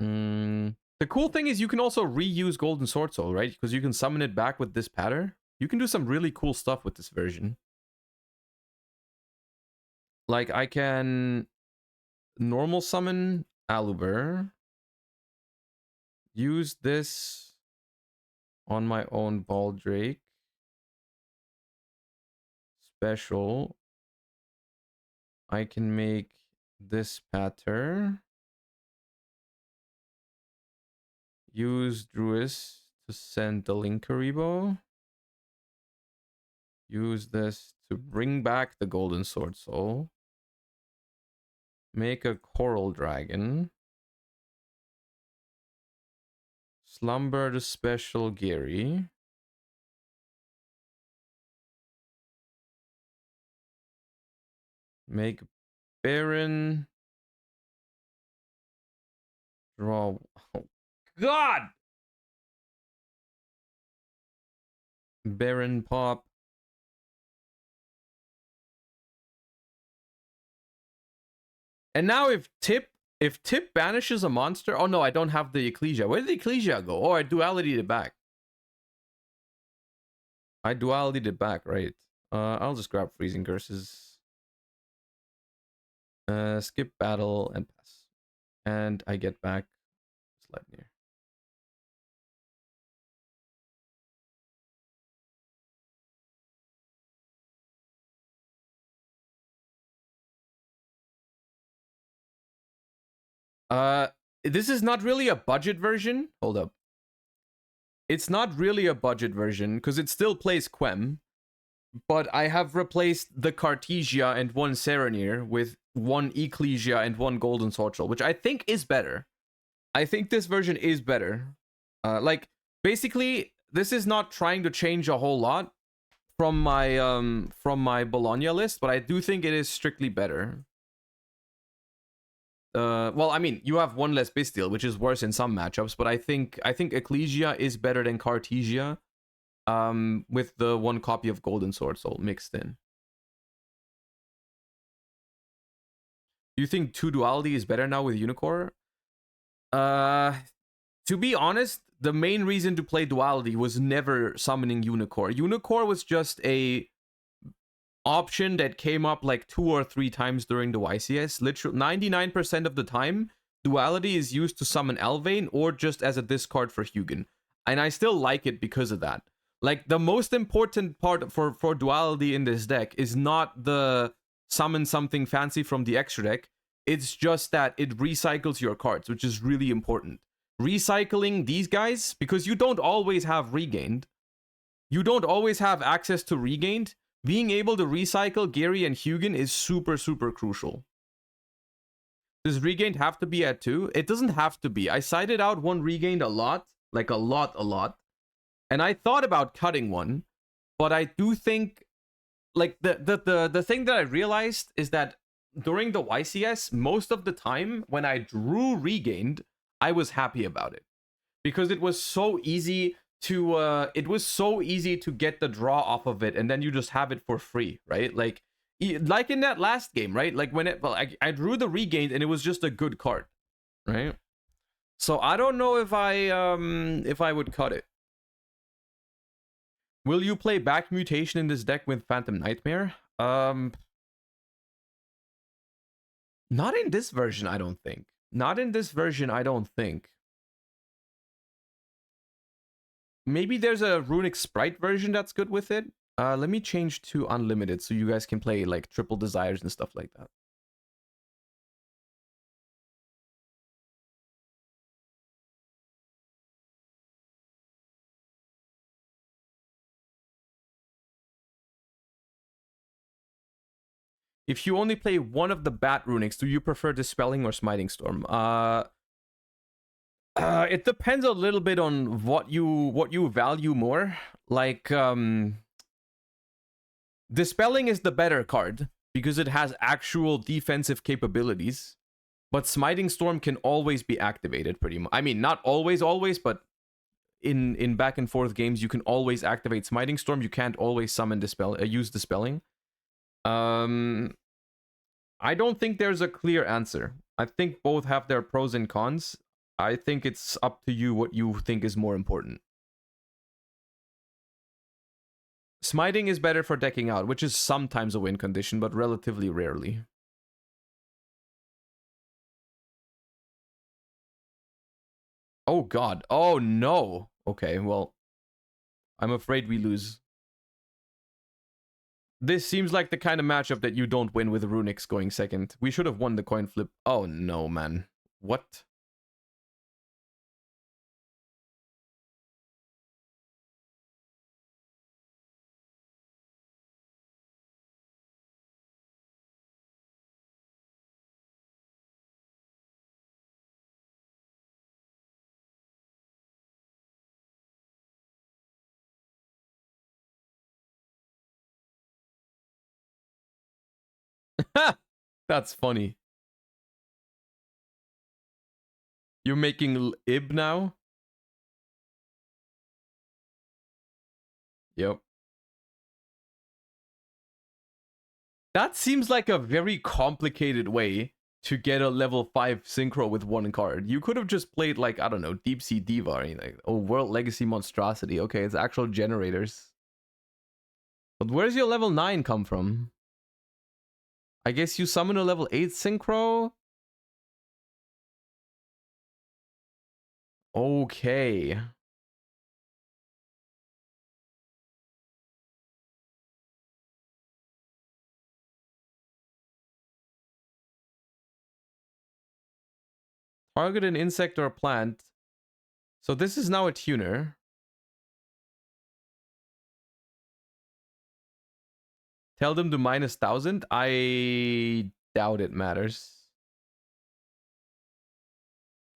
The cool thing is you can also reuse Golden Sword Soul, right? Because you can summon it back with this pattern. You can do some really cool stuff with this version. Like, I can normal summon Aluber, use this on my own Baldrake, special. I can make this pattern, use Druis to send the Linkaribo, use this to bring back the Golden Sword Soul, make a Coral Dragon, slumber the special Gary, make Baron, draw. Oh, God! Baron pop. And now if Tip banishes a monster, oh no, I don't have the Ecclesia. Where did the Ecclesia go? Oh, I dualityed it back. I dualityed it back, right? I'll just grab Freezing Curses. Skip battle and pass. And I get back Sleipnir. This is not really a budget version. Hold up. It's not really a budget version because it still plays Quem, but I have replaced the Cartesia and one Serenir with one Ecclesia and one Golden Sortrel, which I think is better. I think this version is better. Like, basically, this is not trying to change a whole lot from my Bologna list, but I do think it is strictly better. Well, I mean, you have one less Bestial, which is worse in some matchups, but I think Ecclesia is better than Cartesia, with the one copy of Golden Sword Soul mixed in. Do you think 2 duality is better now with Unicore? To be honest, the main reason to play duality was never summoning Unicore. Unicore was just a option that came up like 2 or 3 times during the YCS. Literally 99% of the time, duality is used to summon Alvain or just as a discard for Hugin. And I still like it because of that. Like, the most important part for duality in this deck is not the summon something fancy from the extra deck. It's just that it recycles your cards, which is really important. Recycling these guys, because you don't always have Regained. You don't always have access to Regained. Being able to recycle Gary and Hugin is super, super crucial. Does Regained have to be at 2? It doesn't have to be. I cited out one Regained a lot. Like, a lot. And I thought about cutting one. But I do think... Like, the thing that I realized is that during the YCS, most of the time, when I drew Regained, I was happy about it. Because it was so easy to get the draw off of it, and then you just have it for free, right? Like in that last game, right? Like when I drew the Regained and it was just a good card, right? So I don't know if I would cut it. Will you play back mutation in this deck with Phantom Nightmare? Not in this version, I don't think. Not in this version, I don't think. Maybe there's a Runic Sprite version that's good with it. Let me change to unlimited so you guys can play like triple desires and stuff like that. If you only play one of the Bat Runics, do you prefer Dispelling or Smiting Storm? It depends a little bit on what you value more. Like, Dispelling is the better card because it has actual defensive capabilities. But Smiting Storm can always be activated pretty much. I mean, not always, but in back and forth games, you can always activate Smiting Storm. You can't always summon use Dispelling. I don't think there's a clear answer. I think both have their pros and cons. I think it's up to you what you think is more important. Smiting is better for decking out, which is sometimes a win condition, but relatively rarely. Oh god. Oh no. Okay, well, I'm afraid we lose. This seems like the kind of matchup that you don't win with Runix going second. We should have won the coin flip. Oh no, man. What? That's funny. You're making Ib now? Yep. That seems like a very complicated way to get a level 5 synchro with one card. You could have just played, like, I don't know, Deep Sea Diva or anything. Oh, World Legacy Monstrosity. Okay, it's actual generators. But where's your level 9 come from? I guess you summon a level 8 synchro? Okay. Target an insect or a plant. So this is now a tuner. Tell them to minus 1000. I doubt it matters.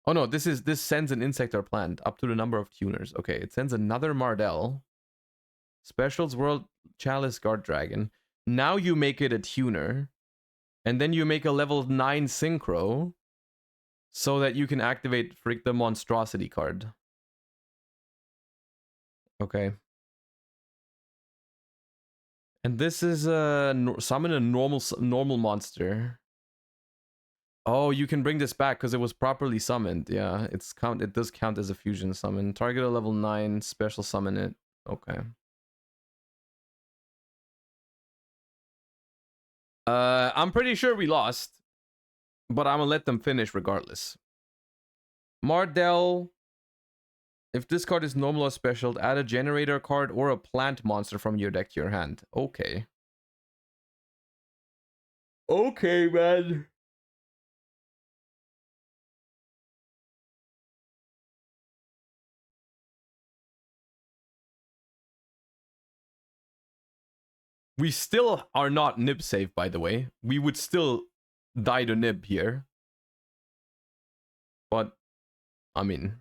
Oh no, this sends an insect or plant up to the number of tuners. Okay, it sends another Mardell. Specials World Chalice Guard Dragon. Now you make it a tuner. And then you make a level 9 synchro. So that you can activate Freak the Monstrosity card. Okay. And this is summon a normal monster. Oh, you can bring this back because it was properly summoned. Yeah, it does count as a fusion summon. Target a level 9, special summon it. Okay. I'm pretty sure we lost, but I'm gonna let them finish regardless. Mardell. If this card is normal or special, add a generator card or a plant monster from your deck to your hand. Okay. Okay, man. We still are not nib safe, by the way. We would still die to nib here. But, I mean,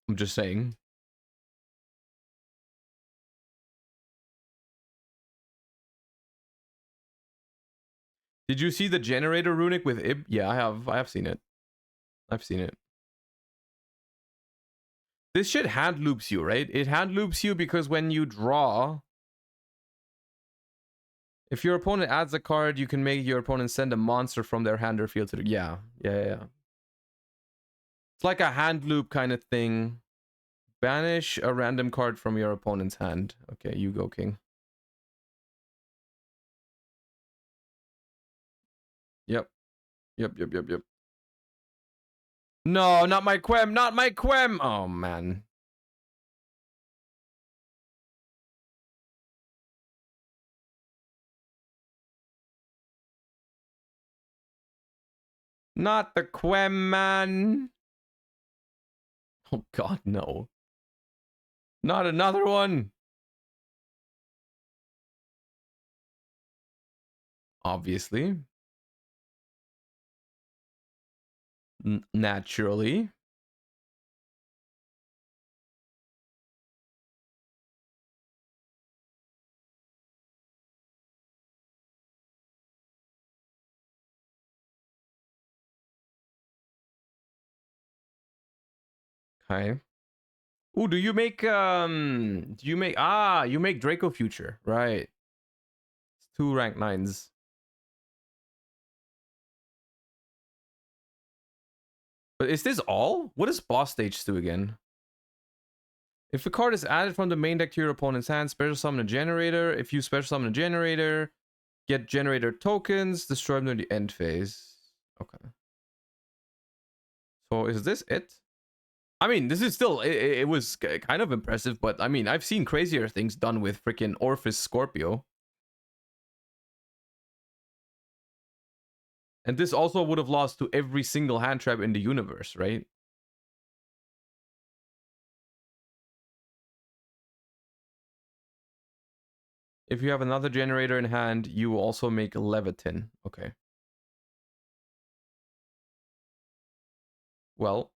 I'm just saying. Did you see the generator runic with Ib? Yeah, I have seen it. I've seen it. This shit hand loops you, right? It hand loops you because when you draw, if your opponent adds a card, you can make your opponent send a monster from their hand or field to the... Yeah. It's like a hand loop kind of thing. Banish a random card from your opponent's hand. Okay, you go, king. Yep. No, not my Quem, not my Quem! Oh, man. Not the Quem, man. Oh, God, no. Not another one. Obviously. Naturally. Okay. Ooh, you make Draco Future, right? It's 2 rank 9s. But is this all? What does boss stage do again? If a card is added from the main deck to your opponent's hand, special summon a generator. If you special summon a generator, get generator tokens, destroy them during the end phase. Okay. So is this it? I mean, this is still, it was kind of impressive, but I mean, I've seen crazier things done with freaking Orphis Scorpio. And this also would have lost to every single hand trap in the universe, right? If you have another generator in hand, you also make Levitin. Okay. Well.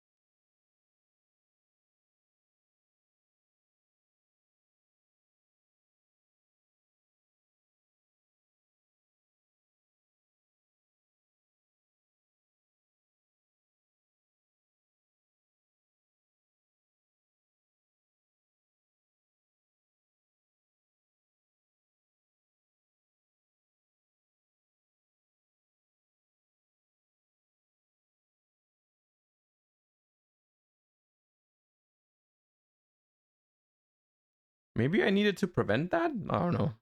Maybe I needed to prevent that? I don't know.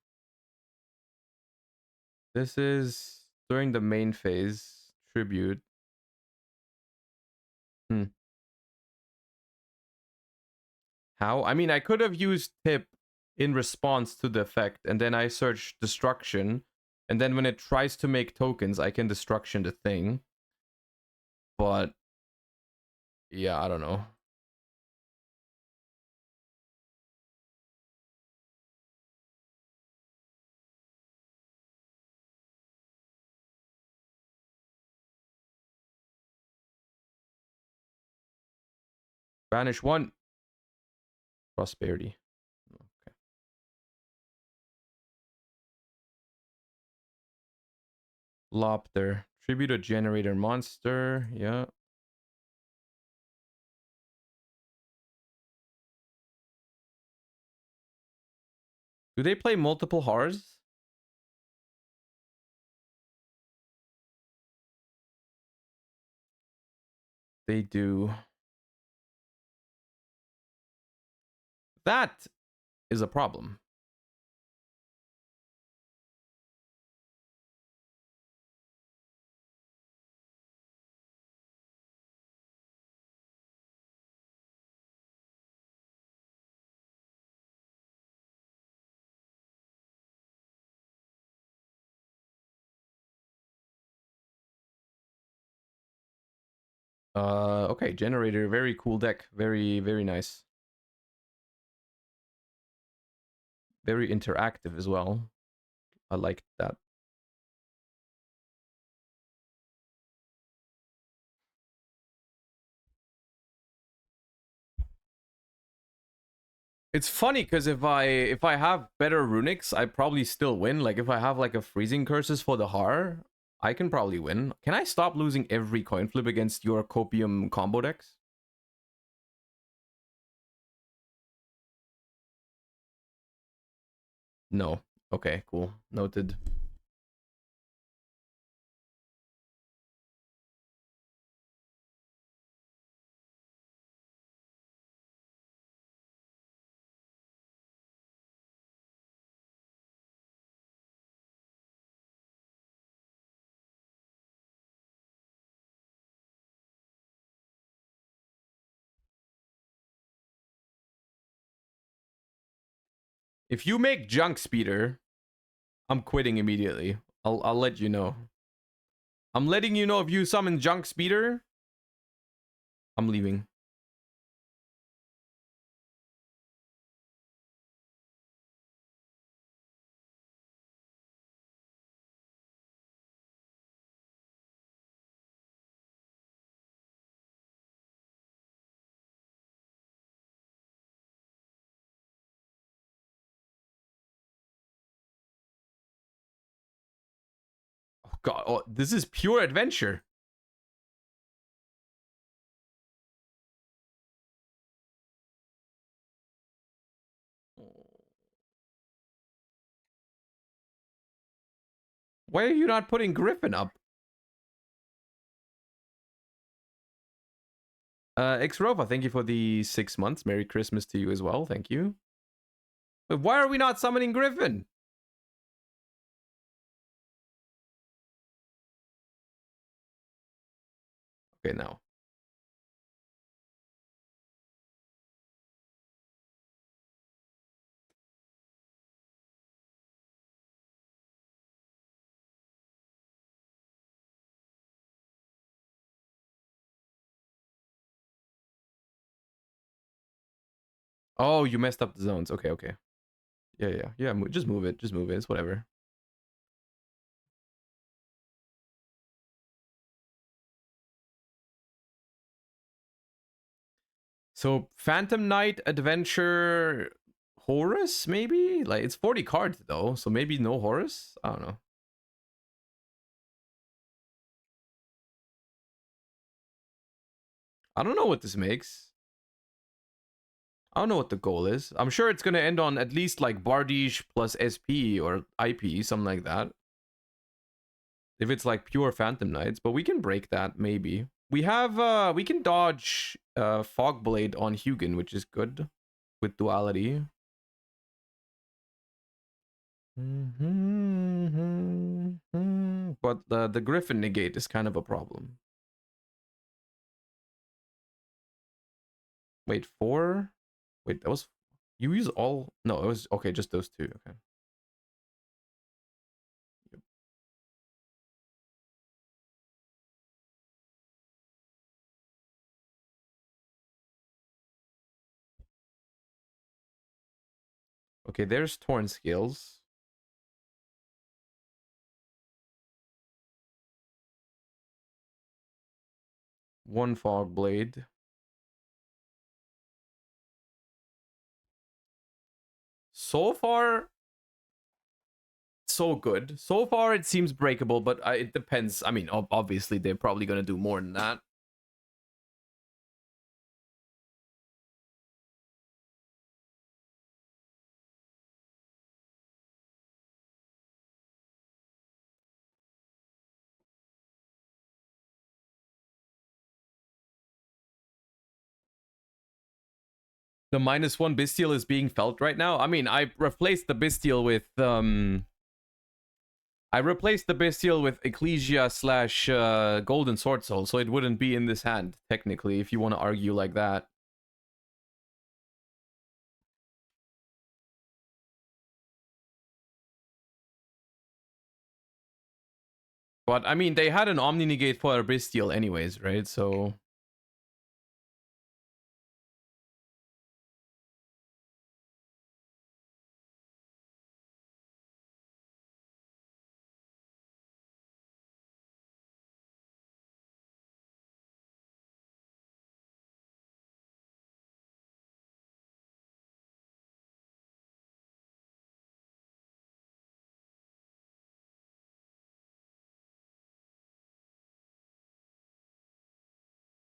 This is during the main phase. Tribute. How? I mean, I could have used tip in response to the effect, and then I search destruction, and then when it tries to make tokens, I can destruction the thing. But yeah, I don't know. Banish one. Prosperity. Okay. Lopter. Tribute a generator monster. Yeah. Do they play multiple horrors? They do. That is a problem. Okay, generator, very cool deck. Very, very nice. Very interactive as well. I like that. It's funny because if I have better runics, I probably still win. Like if I have like a freezing curses for the Har, I can probably win. Can I stop losing every coin flip against your copium combo decks? No. Okay, cool. Noted. If you make junk speeder, I'm quitting immediately. I'll let you know. I'm letting you know if you summon junk speeder, I'm leaving. Oh god, oh, this is pure adventure. Why are you not putting Griffin up? Xrova, thank you for the 6 months. Merry Christmas to you as well. Thank you. But why are we not summoning Griffin? Okay, now. Oh, you messed up the zones. Okay, okay. Yeah. Just move it. Just move it. It's whatever. So Phantom Knight, Adventure, Horus, maybe? Like, it's 40 cards, though, so maybe no Horus? I don't know. I don't know what this makes. I don't know what the goal is. I'm sure it's going to end on at least, like, Bardiche plus SP or IP, something like that. If it's, like, pure Phantom Knights. But we can break that, maybe. We have, we can dodge Fogblade on Hugin, which is good. With duality. But the Griffin negate is kind of a problem. Wait, 4? Wait, that was... You use all... No, it was... Okay, just those 2. Okay. Yep. Okay, there's Torn Scales. One Fog Blade. So far... So good. So far, it seems breakable, but it depends. I mean, obviously, they're probably going to do more than that. The -1 Bestial is being felt right now. I mean, I replaced the Bestial with Ecclesia slash Golden Sword Soul, so it wouldn't be in this hand, technically, if you want to argue like that. But, I mean, they had an Omni Negate for a Bestial anyways, right? So...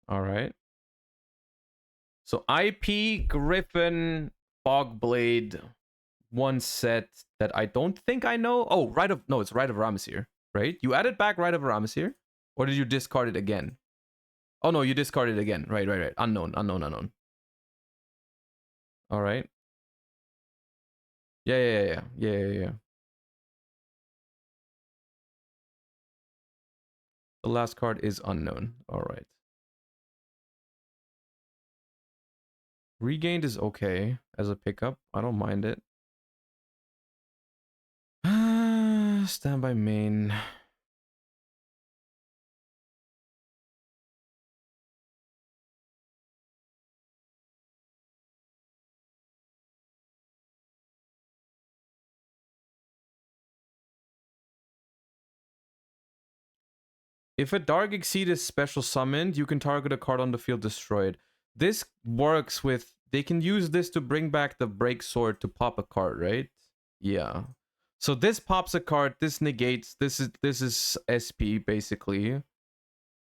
Alright. So, IP, Griffin, Fogblade, one set that I don't think I know. Oh, Rite of... No, it's Rite of Ramesir, right? You added back Rite of Ramesir? Or did you discard it again? Oh, no, you discarded it again. Right. Unknown. Alright. Yeah. The last card is unknown. Alright. Regained is okay as a pickup. I don't mind it. Standby main. If a Dark Exceed is special summoned, you can target a card on the field destroyed. This works with... They can use this to bring back the Break Sword to pop a card, right? Yeah. So this pops a card, this negates, this is SP basically.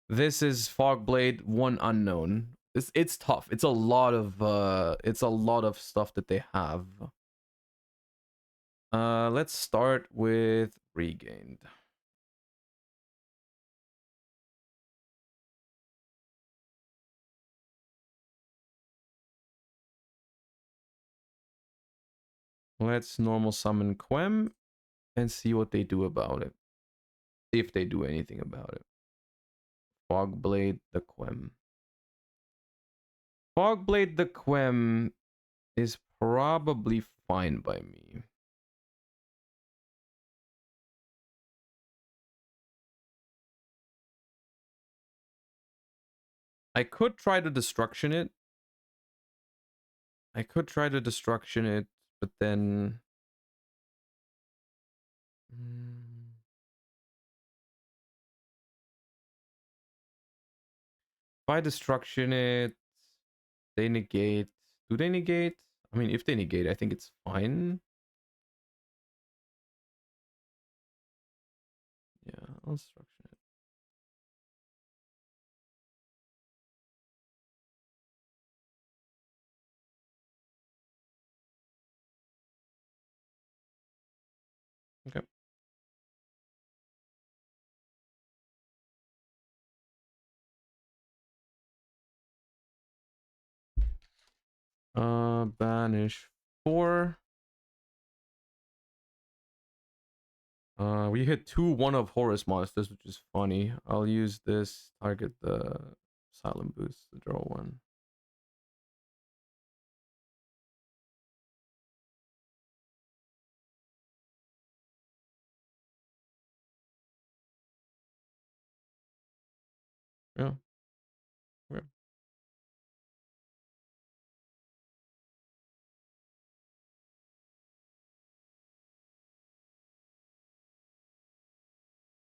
This is Fogblade, one unknown. It's tough. It's a lot of stuff that they have. Let's start with Regained. Let's normal summon Quem and see what they do about it. If they do anything about it. Fogblade the Quem. Fogblade the Quem is probably fine by me. I could try to destruction it. I could try to destruction it, but then... If I destruction it, they negate. Do they negate? I mean, if they negate, I think it's fine. Yeah, I'll destruction it. Okay. Banish 4. We hit 2 one of Horus monsters, which is funny. I'll use this, target the silent boost to draw 1. Yeah. Yeah.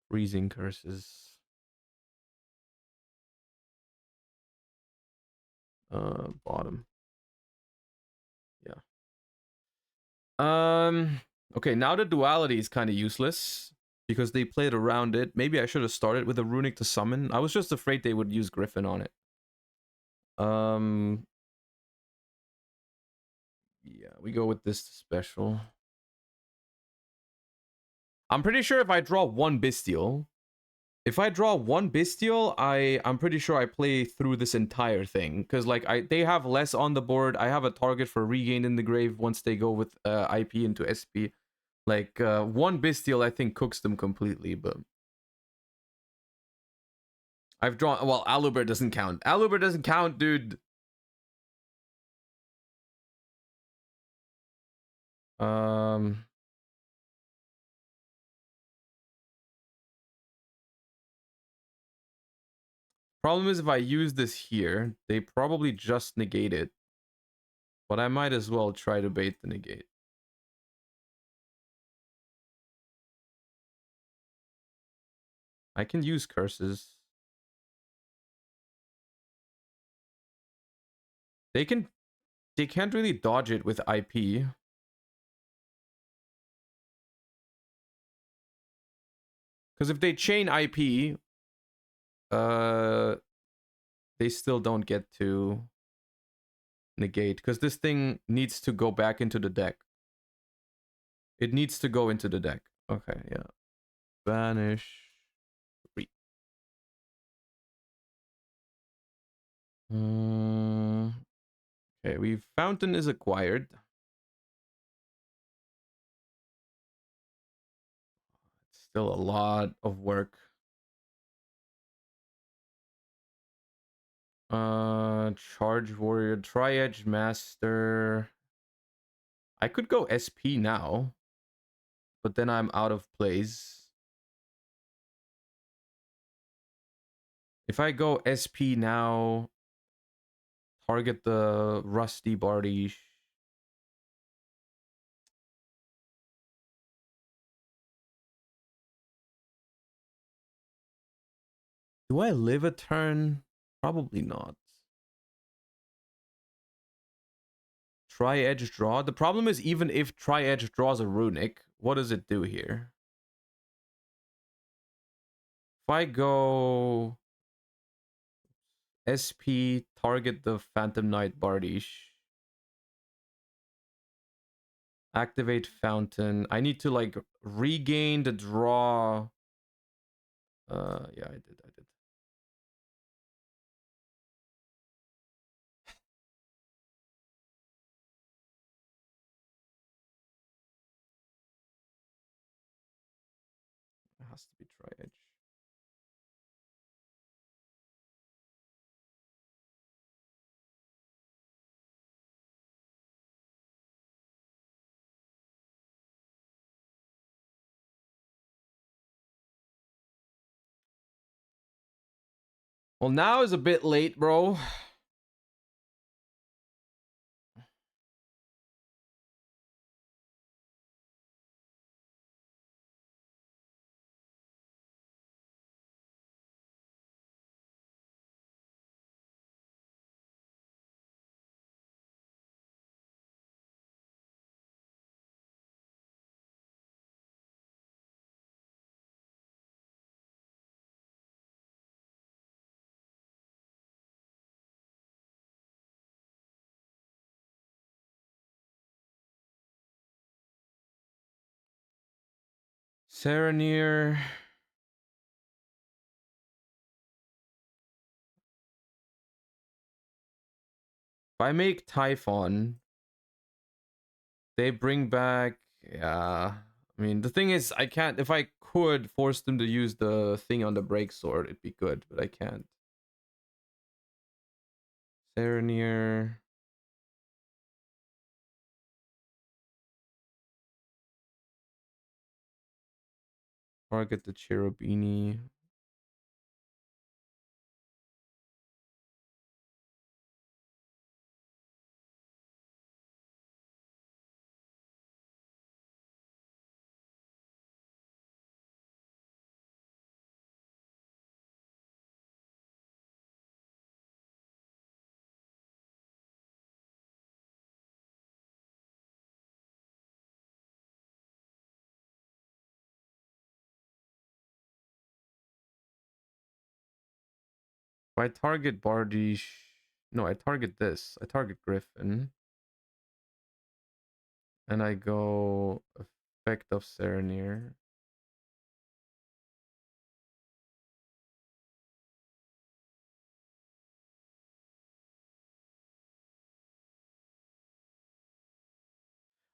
Freezing curses. Bottom. Yeah. Okay, now the duality is kind of useless because they played around it. Maybe I should have started with a runic to summon. I was just afraid they would use Griffin on it. Yeah, we go with this special. I'm pretty sure if I draw one Bestial, I'm pretty sure I play through this entire thing because like they have less on the board. I have a target for regained in the grave once they go with IP into SP. Like one Bestial I think cooks them completely, but I've drawn, well, Aluber doesn't count. Aluber doesn't count, dude. Um Problem is if I use this here, they probably just negate it. But I might as well try to bait the negate. I can use curses. They can't really dodge it with IP. Because if they chain IP, they still don't get to negate. Because this thing needs to go back into the deck. It needs to go into the deck. Okay, yeah. Banish. 3. Okay, Fountain is acquired. It's still a lot of work. Charge Warrior, Tri-Edge Master. I could go SP now, but then I'm out of place. If I go SP now, target the Rusty Bardish. Do I live a turn? Probably not. Tri-Edge draw. The problem is even if Tri-Edge draws a runic, what does it do here? If I go SP, target the Phantom Knight Bardish. Activate Fountain. I need to like regain the draw. Yeah, I did. It has to be Tri-Edge. Well, now is a bit late, bro. Serenir. If I make Typhon, they bring back. Yeah. I mean, the thing is, I can't. If I could force them to use the thing on the break sword, it'd be good, but I can't. Serenir. Target the Cherubini. If I target Bardish. No, I target this. I target Griffin. And I go effect of Serenir.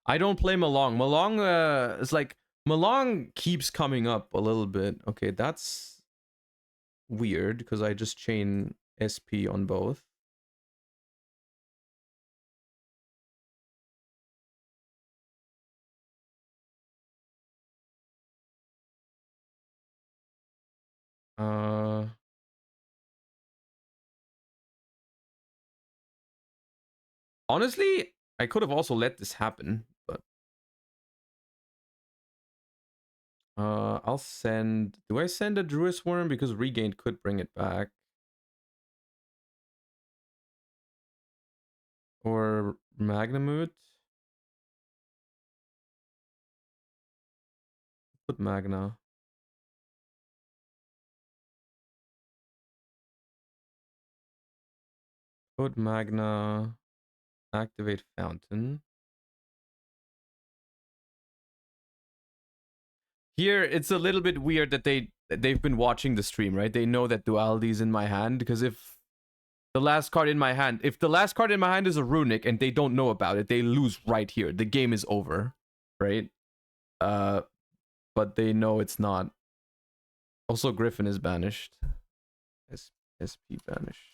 I don't play Malong. Malong is like Malong keeps coming up a little bit. Okay, that's weird because I just chain SP on both. Honestly, I could have also let this happen, but I'll send. Do I send a Druid's Worm because Regain could bring it back, or Magnamut? Put Magna. Put Magna. Activate Fountain. Here, it's a little bit weird that they've been watching the stream, right? They know that Duality is in my hand, because if the last card in my hand is a Runic and they don't know about it, they lose right here. The game is over, right? But they know it's not. Also, Griffin is banished. SP banished.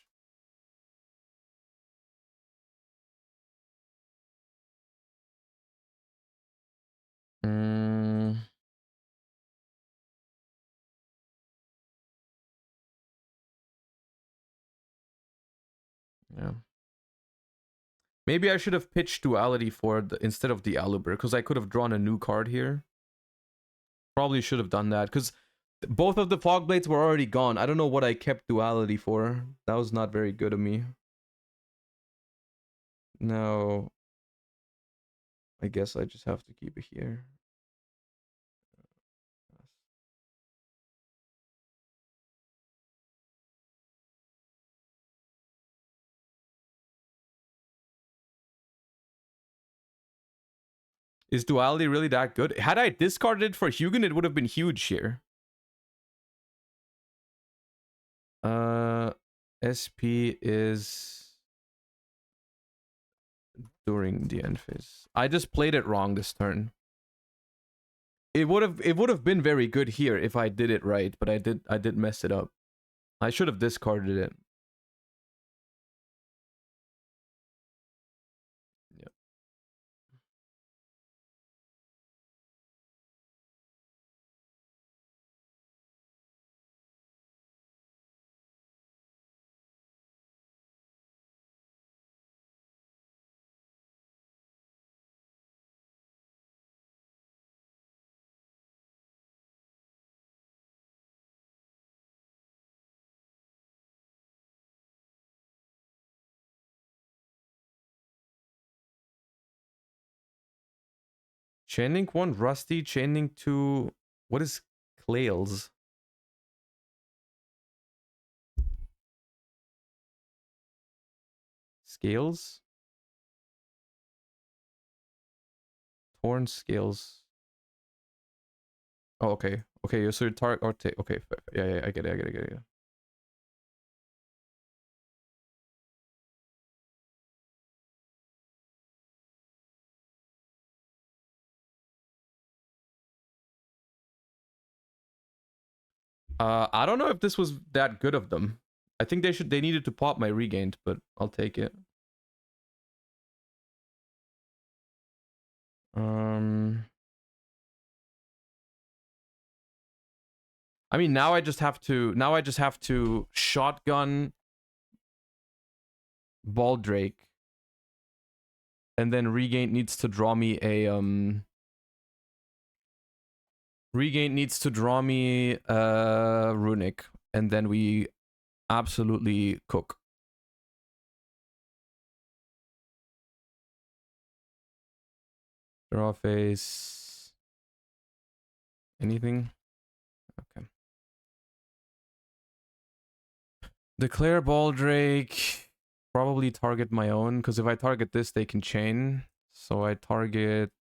Yeah. Maybe I should have pitched Duality for instead of the Aluber, because I could have drawn a new card here. Probably should have done that, because both of the Fog Blades were already gone. I don't know what I kept Duality for. That was not very good of me. Now, I guess I just have to keep it here. Is Duality really that good? Had I discarded it for Hugin, it would have been huge here. SP is during the end phase. I just played it wrong this turn. It would have been very good here if I did it right, but I did mess it up. I should have discarded it. Yep. Chaining 1 Rusty, chaining 2. What is Clails? Scales? Torn scales. Oh, okay. Okay, so your target or take. Okay, yeah, yeah, I get it. I get it. I get it. I don't know if this was that good of them. I think they needed to pop my regained, but I'll take it. I mean, now I just have to shotgun Baldrake, and then Regain needs to draw me a Regain needs to draw me Runic, and then we absolutely cook. Draw face. Anything? Okay. Declare Baldrake. Probably target my own, because if I target this, they can chain. So I target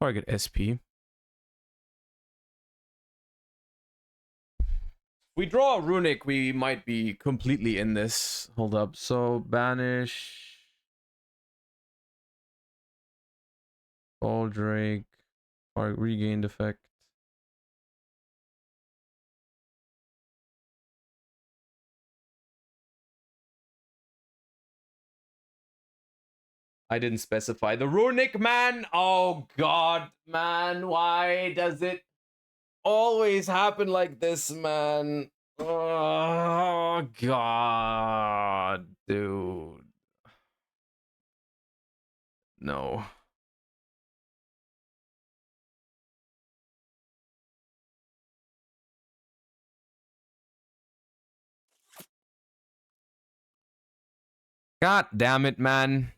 SP. We draw a Runic, we might be completely in this. Hold up. So banish Baldrake or regained effect. I didn't specify the Runic, man. Oh god, man, why does it always happen like this, man? Oh god, dude. No. God damn it, man.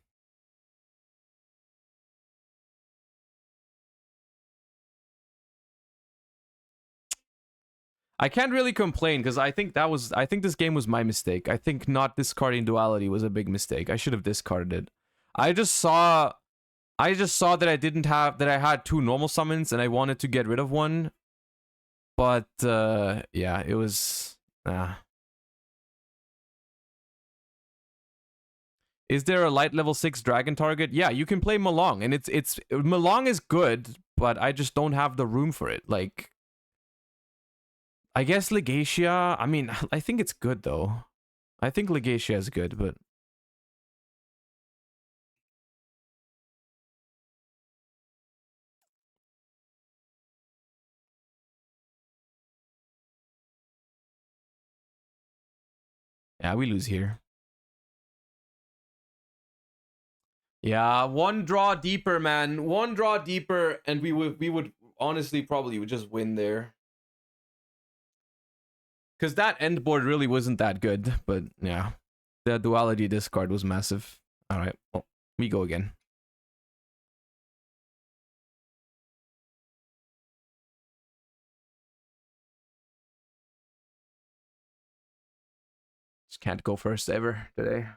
I can't really complain because I think this game was my mistake. I think not discarding duality was a big mistake. I should have discarded it. I just saw that I had two normal summons and I wanted to get rid of one. But yeah, it was Is there a light level 6 dragon target? Yeah, you can play Malong, and it's Malong is good, but I just don't have the room for it. Like, I guess Legacia, I mean, I think it's good though. I think Legacia is good, but yeah, we lose here. Yeah, one draw deeper, man. One draw deeper, and we would honestly probably would just win there. Because that end board really wasn't that good, but yeah. The duality discard was massive. Alright, well, we go again. Just can't go first ever today.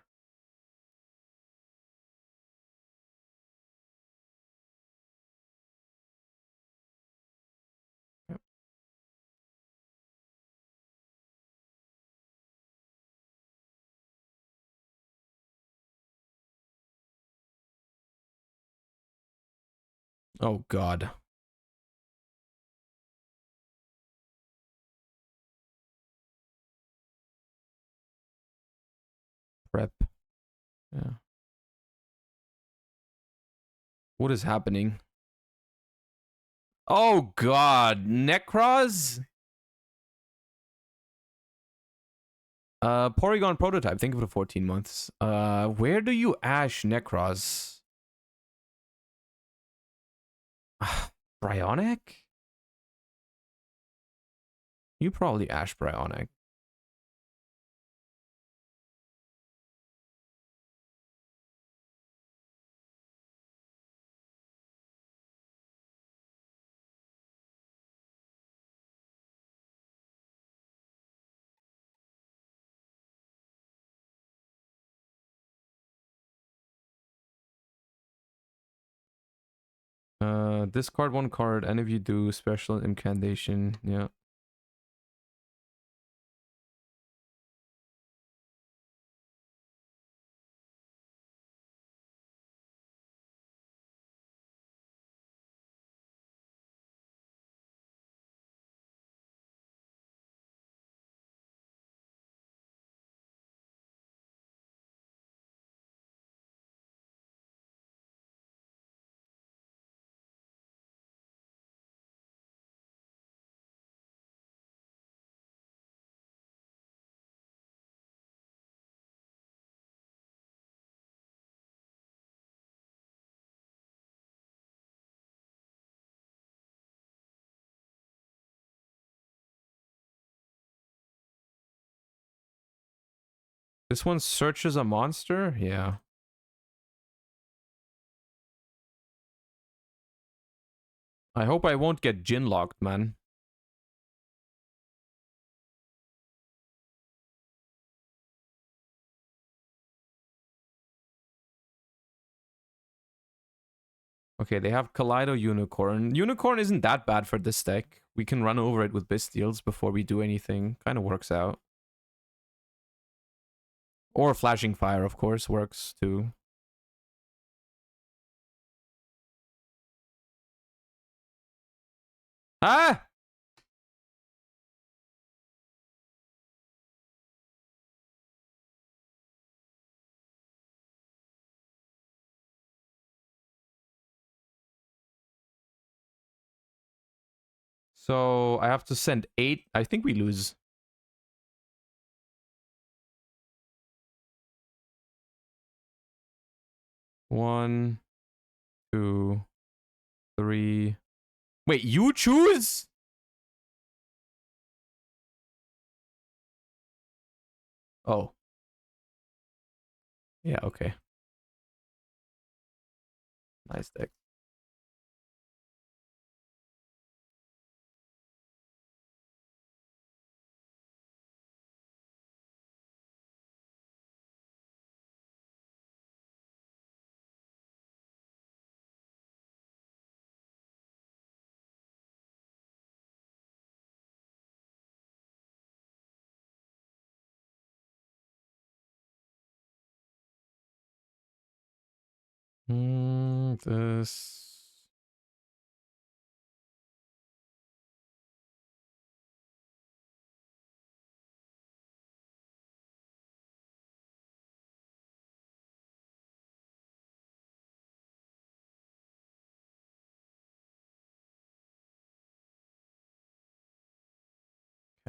Oh god. Prep. Yeah. What is happening? Oh god, Necros? Porygon prototype. Thank you for the 14 months. Where do you ash Necros? Bryonic? You probably ash Bryonic. Discard one card, and if you do, special incantation. Yeah. This one searches a monster? Yeah. I hope I won't get Jin locked, man. Okay, they have Kaleido Unicorn. Unicorn isn't that bad for this deck. We can run over it with Bystials before we do anything. Kind of works out. Or Flashing Fire, of course, works too. Ah! So I have to send 8. I think we lose. One, two, three. Wait, you choose? Oh. Yeah, okay. Nice deck. This.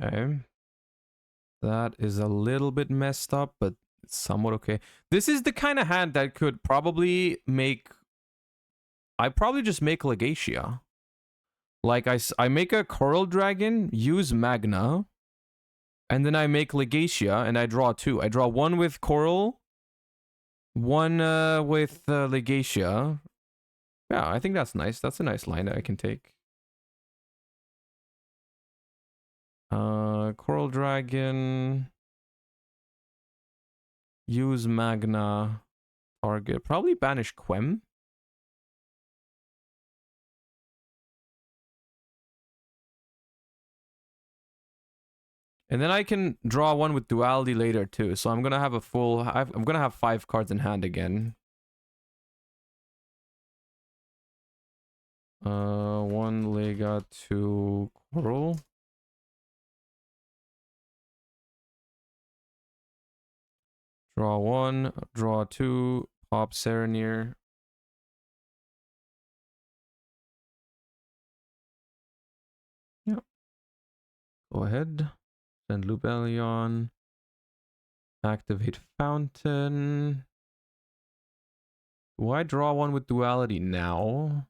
Okay. That is a little bit messed up, but it's somewhat okay. This is the kind of hand that could probably make... I probably just make Legacia. Like, I make a Coral Dragon, use Magna, and then I make Legacia, and I draw 2. I draw 1 with Coral, 1 with Legacia. Yeah, I think that's nice. That's a nice line that I can take. Coral Dragon... Use Magna. Target. Probably banish Quem. And then I can draw 1 with duality later too. So I'm gonna have a full... I'm gonna have 5 cards in hand again. 1 Lega, 2 Coral. Draw 1, draw 2, pop Serenir. Yep. Go ahead. Send Lubellion. Activate Fountain. Do I draw 1 with duality now?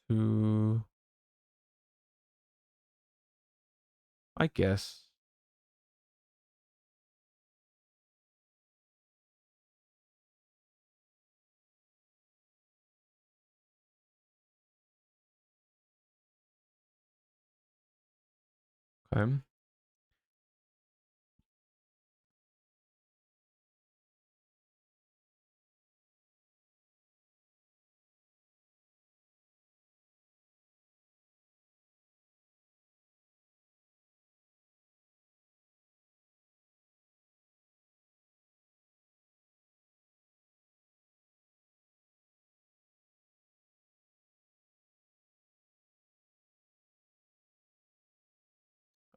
Two. I guess. Okay.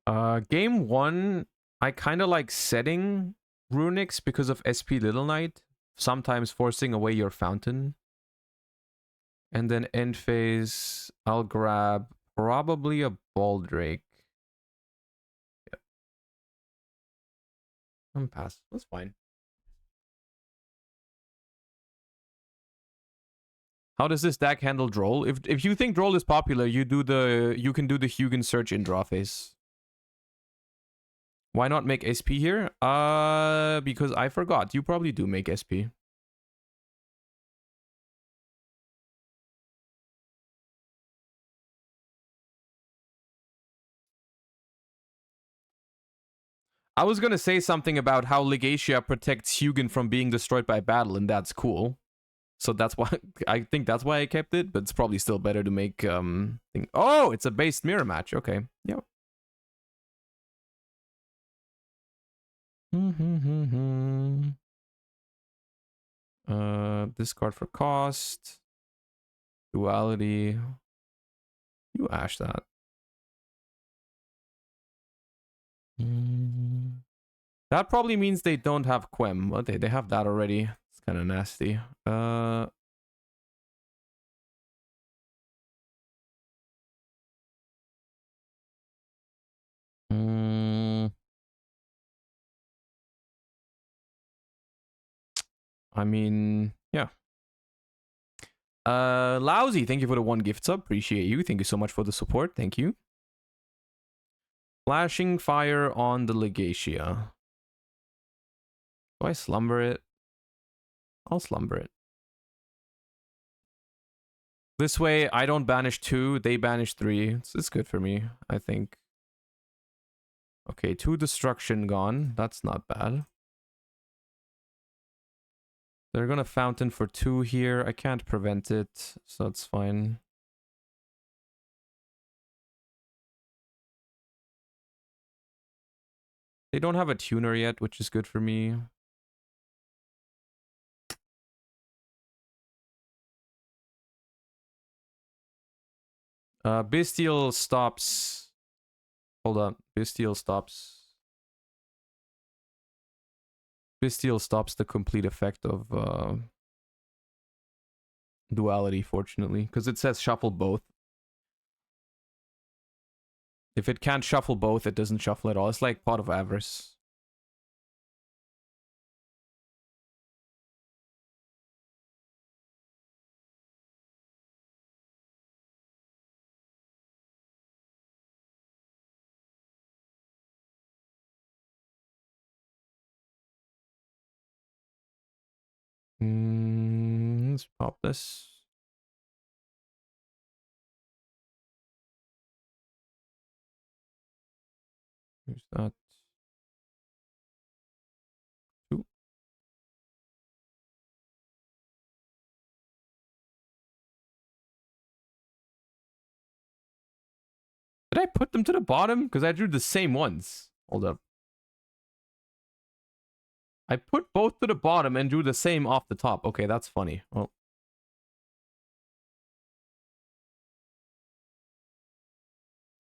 Game 1, I kind of like setting runics because of SP Little Knight, sometimes forcing away your fountain. And then end phase, I'll grab probably a Baldrake. Yep. I'm pass. That's fine. How does this deck handle Droll? If you think Droll is popular, you can do the Hugin search in draw phase. Why not make SP here? Because I forgot. You probably do make SP. I was gonna say something about how Legacia protects Hugin from being destroyed by battle, and that's cool. So that's why I think that's why I kept it, but it's probably still better to make Oh, it's a based mirror match. Okay. Yep. Discard for cost. Duality. You ash that. That probably means they don't have Quem. Well, they have that already. It's kind of nasty. I mean, yeah. Lousy, thank you for the 1 gift sub. Appreciate you. Thank you so much for the support. Thank you. Flashing fire on the Legacia. Do I slumber it? I'll slumber it. This way, I don't banish 2, they banish 3. It's good for me, I think. Okay, 2 destruction gone. That's not bad. They're gonna fountain for 2 here. I can't prevent it, so it's fine. They don't have a tuner yet, which is good for me. Bestial stops. Hold on. Bestial stops. Bestial stops the complete effect of duality, fortunately, because it says shuffle both. If it can't shuffle both, it doesn't shuffle at all. It's like Pot of Avarice. Let's pop this. Here's that. Ooh. Did I put them to the bottom? Because I drew the same ones. Hold up. I put both to the bottom and drew the same off the top. Okay, that's funny. Well.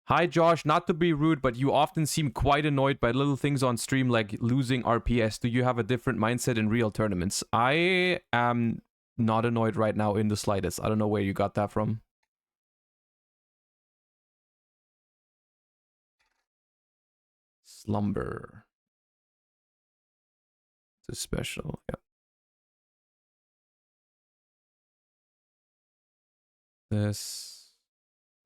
Hi, Josh. Not to be rude, but you often seem quite annoyed by little things on stream like losing RPS. Do you have a different mindset in real tournaments? I am not annoyed right now in the slightest. I don't know where you got that from. Slumber. It's a special. Yeah. This.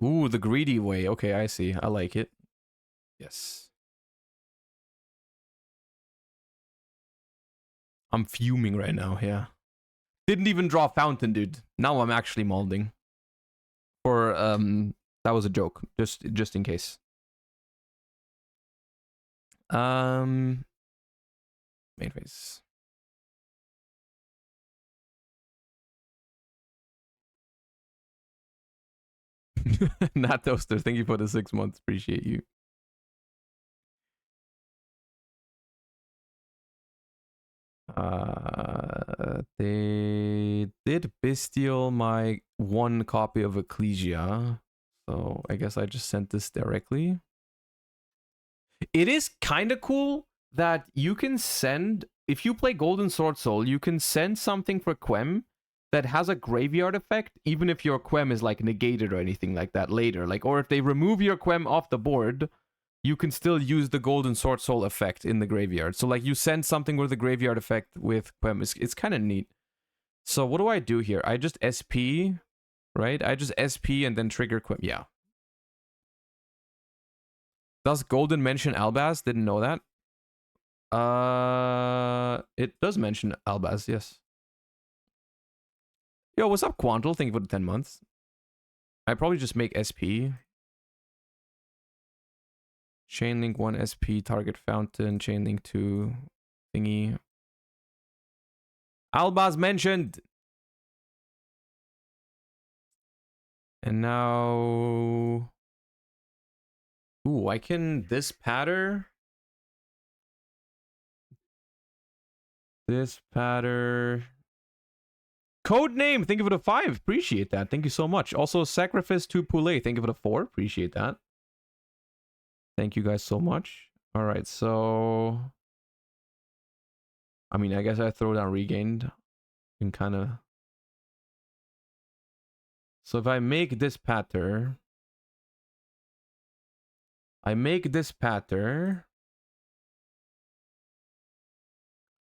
Ooh, the greedy way. Okay, I see. I like it. Yes. I'm fuming right now, yeah. Didn't even draw fountain, dude. Now I'm actually molding. Or, that was a joke. Just in case. Main phase. Not Toaster, thank you for the 6 months. Appreciate you. They did bestial my 1 copy of Ecclesia. So I guess I just sent this directly. It is kind of cool that you can send, if you play Golden Sword Soul, you can send something for Quem that has a graveyard effect, even if your Quem is like negated or anything like that later. Like, or if they remove your Quem off the board, you can still use the Golden Sword Soul effect in the graveyard. So like you send something with the graveyard effect with Quem. It's kind of neat. So what do I do here? I just SP, right? I just SP and then trigger Quem. Yeah. Does Golden mention Albaz? Didn't know that. It does mention Albaz, yes. Yo, what's up, Quantal? Thank you for the 10 months. I probably just make SP. Chainlink 1 SP, target fountain, chainlink 2 thingy. Albaz mentioned! And now... Ooh, I can this patter. This patter. Codename, thank you for the 5. Appreciate that. Thank you so much. Also, Sacrifice to Poulet, thank you for the 4. Appreciate that. Thank you guys so much. All right, so... I mean, I guess I throw down Regained. And kind of... So if I make this patter...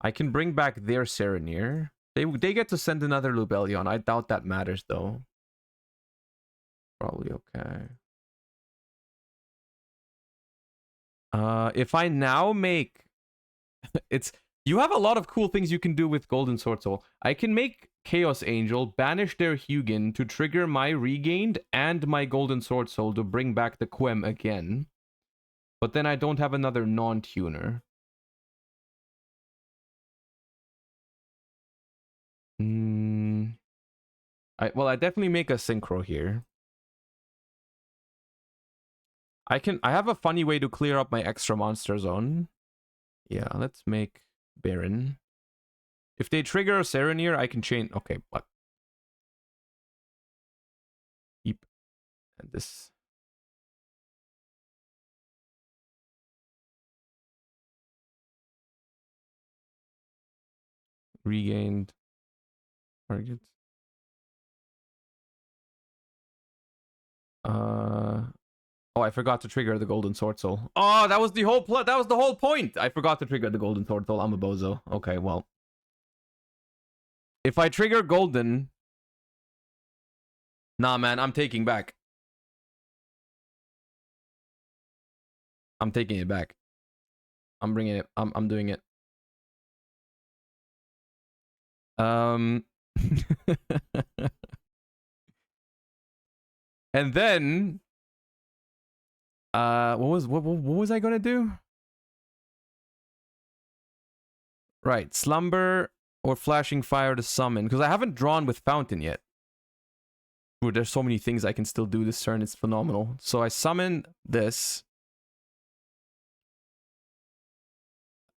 I can bring back their Serenir. They get to send another Lubellion. I doubt that matters, though. Probably okay. If I now make... it's... You have a lot of cool things you can do with Golden Sword Soul. I can make Chaos Angel banish their Hugin to trigger my Regained and my Golden Sword Soul to bring back the Quem again. But then I don't have another non-tuner. I definitely make a Synchro here. I have a funny way to clear up my extra monster zone. Yeah, let's make Baron. If they trigger a Serenir, I can chain... Okay, what? Keep. And this. Regained. Target. Oh, I forgot to trigger the Golden Sword Soul. Oh, that was the whole that was the whole point. I forgot to trigger the Golden Sword Soul. I'm a bozo. Okay, well. If I trigger Golden... Nah, man, I'm taking back. I'm taking it back. I'm bringing it. I'm doing it. And then what was I gonna do? Right, Slumber or Flashing Fire to summon, because I haven't drawn with Fountain yet. Ooh, there's so many things I can still do this turn. It's phenomenal. So I summon this.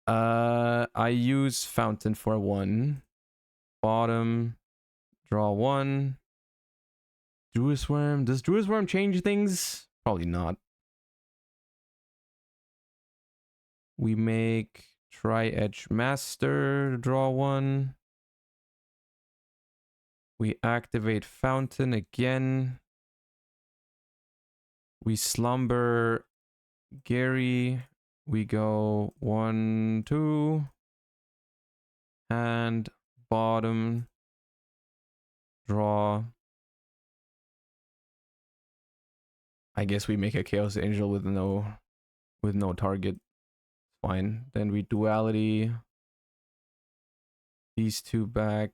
I use Fountain for 1. Bottom. Draw 1. Druid Worm. Does Druid Worm change things? Probably not. We make Tri-Edge Master. Draw 1. We activate Fountain again. We slumber Gary. We go 1, 2. And bottom. Draw. I guess we make a Chaos Angel with no target. Fine. Then we duality. These two back.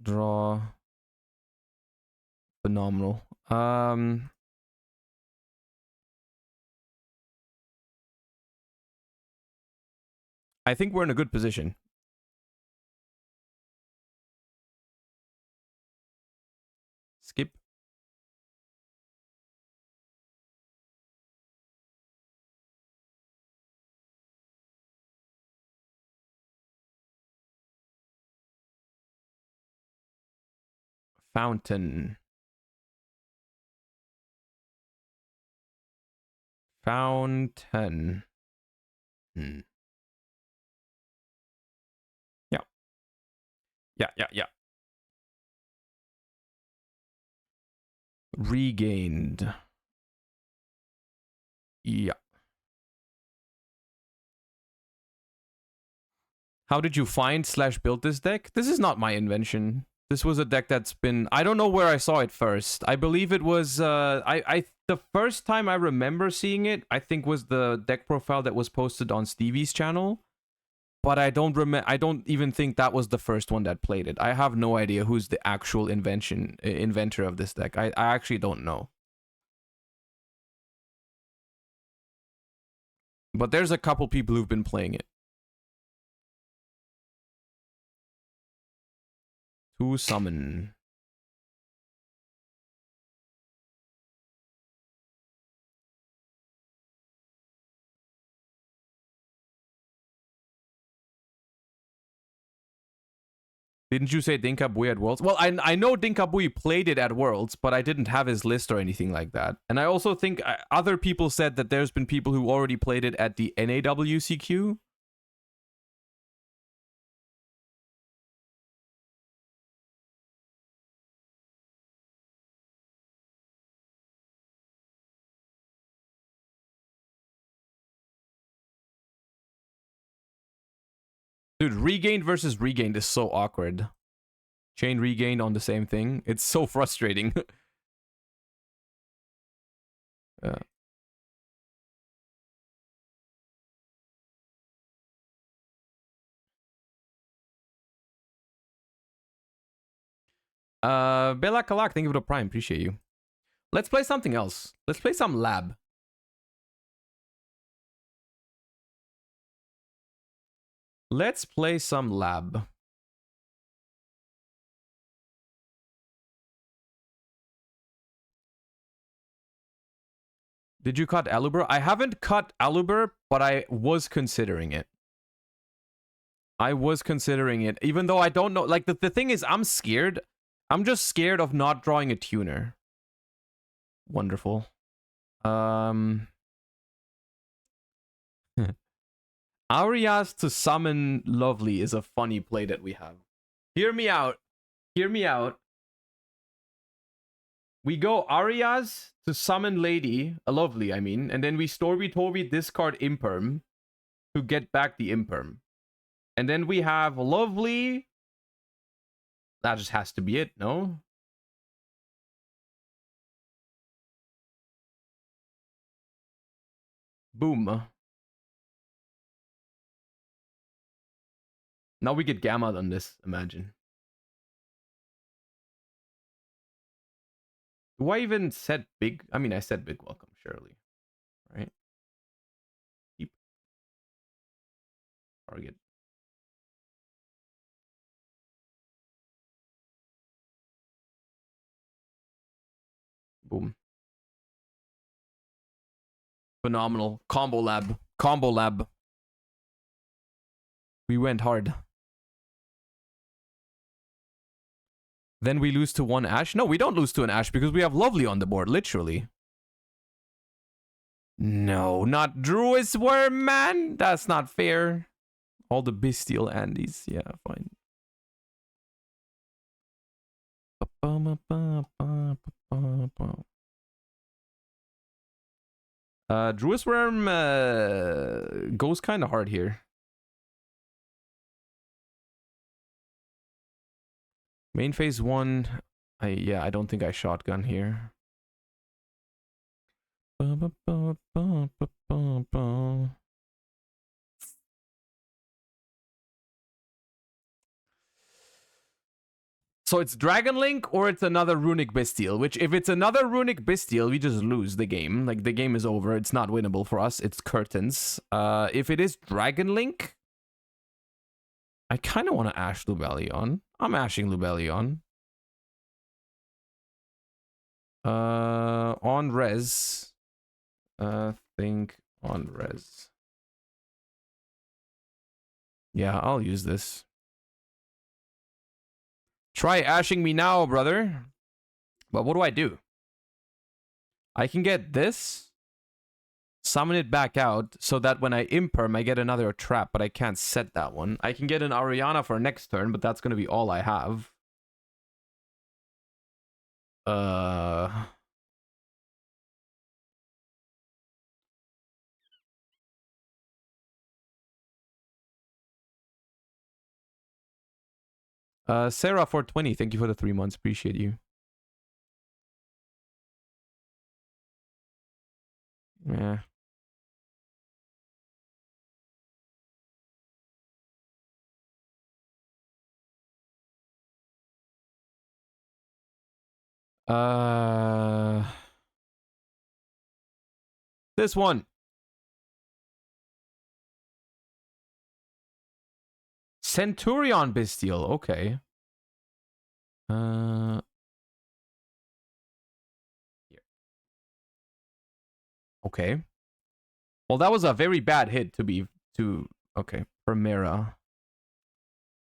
Draw. Phenomenal. I think we're in a good position. Skip. Fountain. Fountain. Yeah. Yeah. Regained. Yeah. How did you find / build this deck? This is not my invention. This was a deck that's been... I don't know where I saw it first. I believe it was... the first time I remember seeing it, I think was the deck profile that was posted on Stevie's channel. But I don't even think that was the first one that played it. I have no idea who's the actual inventor of this deck. I actually don't know. But there's a couple people who've been playing it. To summon. Didn't you say Dinkabui at Worlds? Well, I know Dinkabui played it at Worlds, but I didn't have his list or anything like that. And I also think other people said that there's been people who already played it at the NAWCQ. Dude, Regained versus Regained is so awkward. Chain Regained on the same thing. It's so frustrating. Yeah. Bella Kalak, thank you for the prime. Appreciate you. Let's play something else. Let's play some lab. Let's play some lab. Did you cut Aluber? I haven't cut Aluber, but I was considering it. I was considering it, even though I don't know. Like, the thing is, I'm scared. I'm just scared of not drawing a tuner. Wonderful. Arias to summon Lovely is a funny play that we have. Hear me out. Hear me out. We go Arias to summon Lady, a Lovely, I mean, and then we Storby discard Imperm to get back the Imperm. And then we have Lovely. That just has to be it, no? Boom. Now we get Gamma on this, imagine. Do I even set big? I mean, I said big welcome, surely. Right? Keep. Target. Boom. Phenomenal. Combo lab. Combo lab. We went hard. Then we lose to one Ash? No, we don't lose to an Ash because we have Lovely on the board, literally. No, not Druid's Worm, man. That's not fair. All the bestial Andes. Yeah, fine. Druid's Worm goes kind of hard here. Main phase 1. I don't think I shotgun here. So it's Dragon Link or it's another Runic Bestial, which if it's another Runic Bestial, we just lose the game. Like, the game is over. It's not winnable for us. It's curtains. If it is Dragon Link, I kind of want to Ash Lubellion. I'm ashing Lubellion. On res. Think on res. Yeah, I'll use this. Try ashing me now, brother. But what do? I can get this. summon it back out so that when I imperm, I get another trap, but I can't set that one. I can get an Ariana for next turn, but that's going to be all I have. Sarah 420, thank you for the 3 months. Appreciate you. Yeah. This one. Centurion Bestial. Okay. Here. Okay. Well, that was a very bad hit okay. Primera.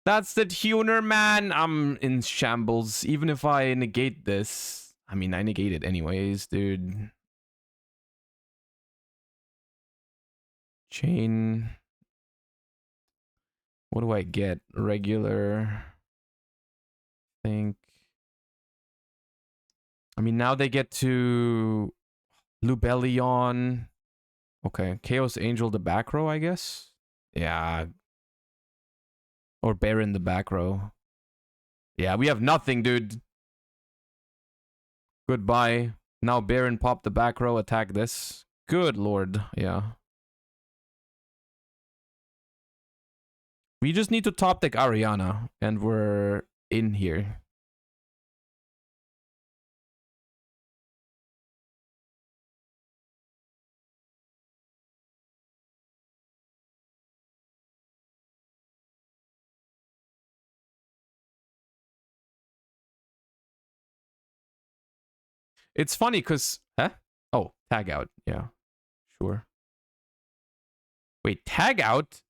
That's the tuner, man. I'm in shambles. Even if I negate this. I mean, I negate it anyways, dude. Chain. What do I get? Regular. Think. I mean, now they get to Lubellion. Okay. Chaos Angel the back row, I guess. Yeah. Or Baron the back row. Yeah, we have nothing, dude. Goodbye. Now Baron pop the back row, attack this. Good lord. Yeah. We just need to top deck Ariana, and we're in here. It's funny because... Huh? Oh, tag out. Yeah. Sure. Wait, tag out?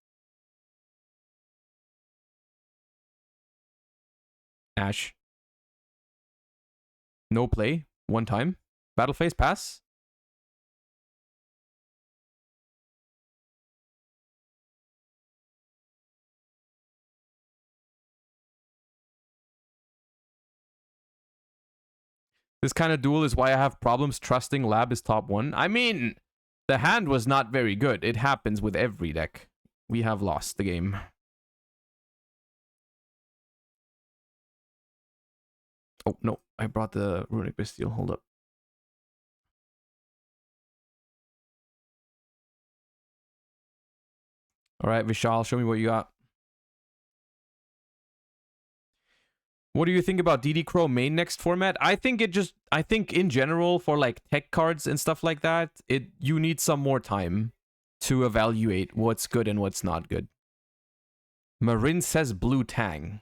Ash. No play. One time. Battle phase pass. This kind of duel is why I have problems trusting Lab is top 1. I mean, the hand was not very good. It happens with every deck. We have lost the game. Oh, no. I brought the Runic Bestial. Hold up. Alright, Vishal, show me what you got. What do you think about DD Crow main next format? I think in general for like tech cards and stuff like that, you need some more time to evaluate what's good and what's not good. Marin says Blue Tang.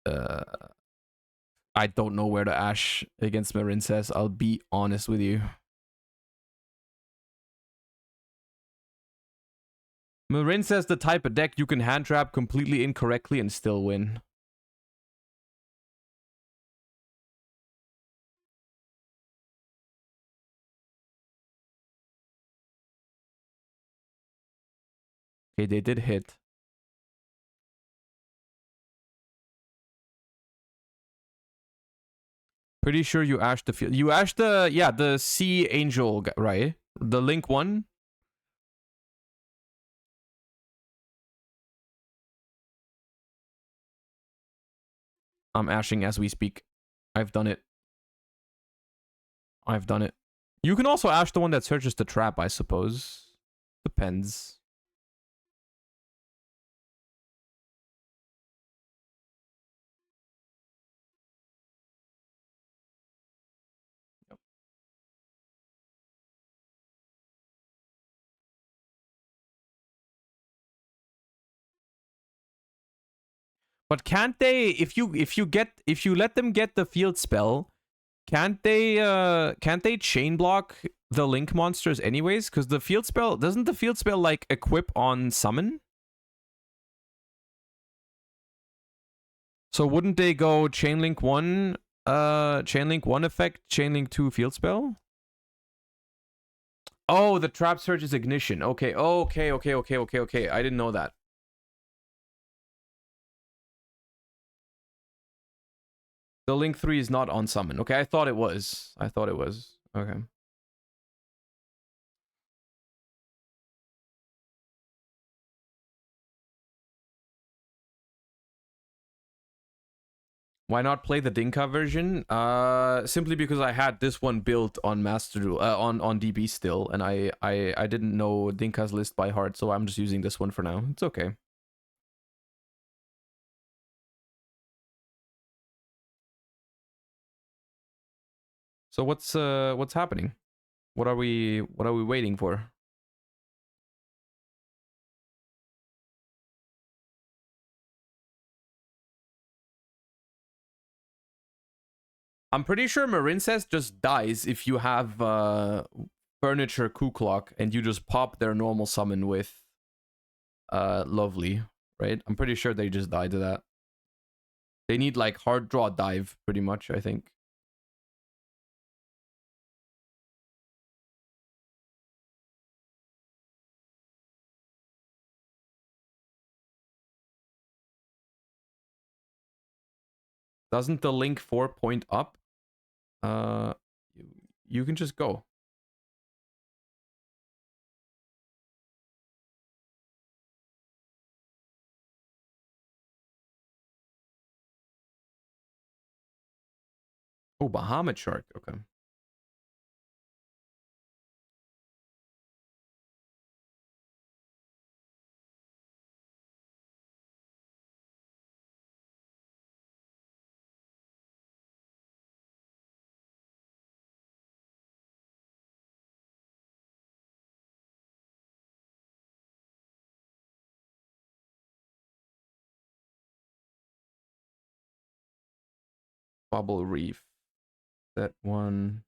I don't know where to Ash against Marin says. I'll be honest with you. Marin says the type of deck you can hand trap completely incorrectly and still win. Okay, they did hit. Pretty sure you ashed the field. You ashed the Sea Angel, right? The Link one? I'm ashing as we speak. I've done it. I've done it. You can also ash the one that searches the trap, I suppose. Depends. But can't they, if you let them get the field spell, can't they chain block the link monsters anyways? Because the field spell, doesn't the field spell like equip on summon? So wouldn't they go chain link 1 effect, chain link 2 field spell? Oh, the trap surge is ignition. Okay, okay. I didn't know that. The link 3 is not on summon. Okay, I thought it was. Okay. Why not play the Dinka version? Simply because I had this one built on Master Duel, on DB still, and I didn't know Dinka's list by heart, so I'm just using this one for now. It's okay. So what's happening? What are we waiting for? I'm pretty sure Marincess just dies if you have Furniture Kuklok and you just pop their normal summon with Lovely, right? I'm pretty sure they just die to that. They need like hard draw dive pretty much, I think. Doesn't the link 4 point up? Uh you can just go. Oh, Bahamut Shark. Okay. Bubble Reef. That one.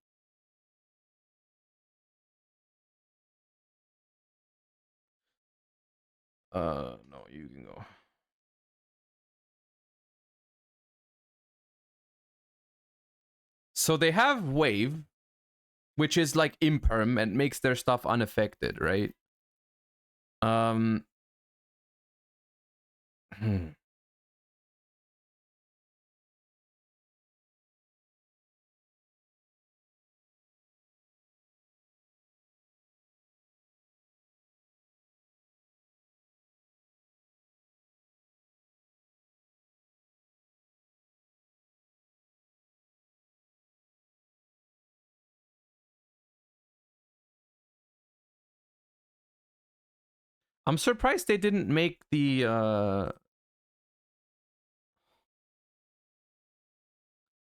No, you can go. So they have Wave, which is like imperm and makes their stuff unaffected, right? Hmm. I'm surprised they didn't make the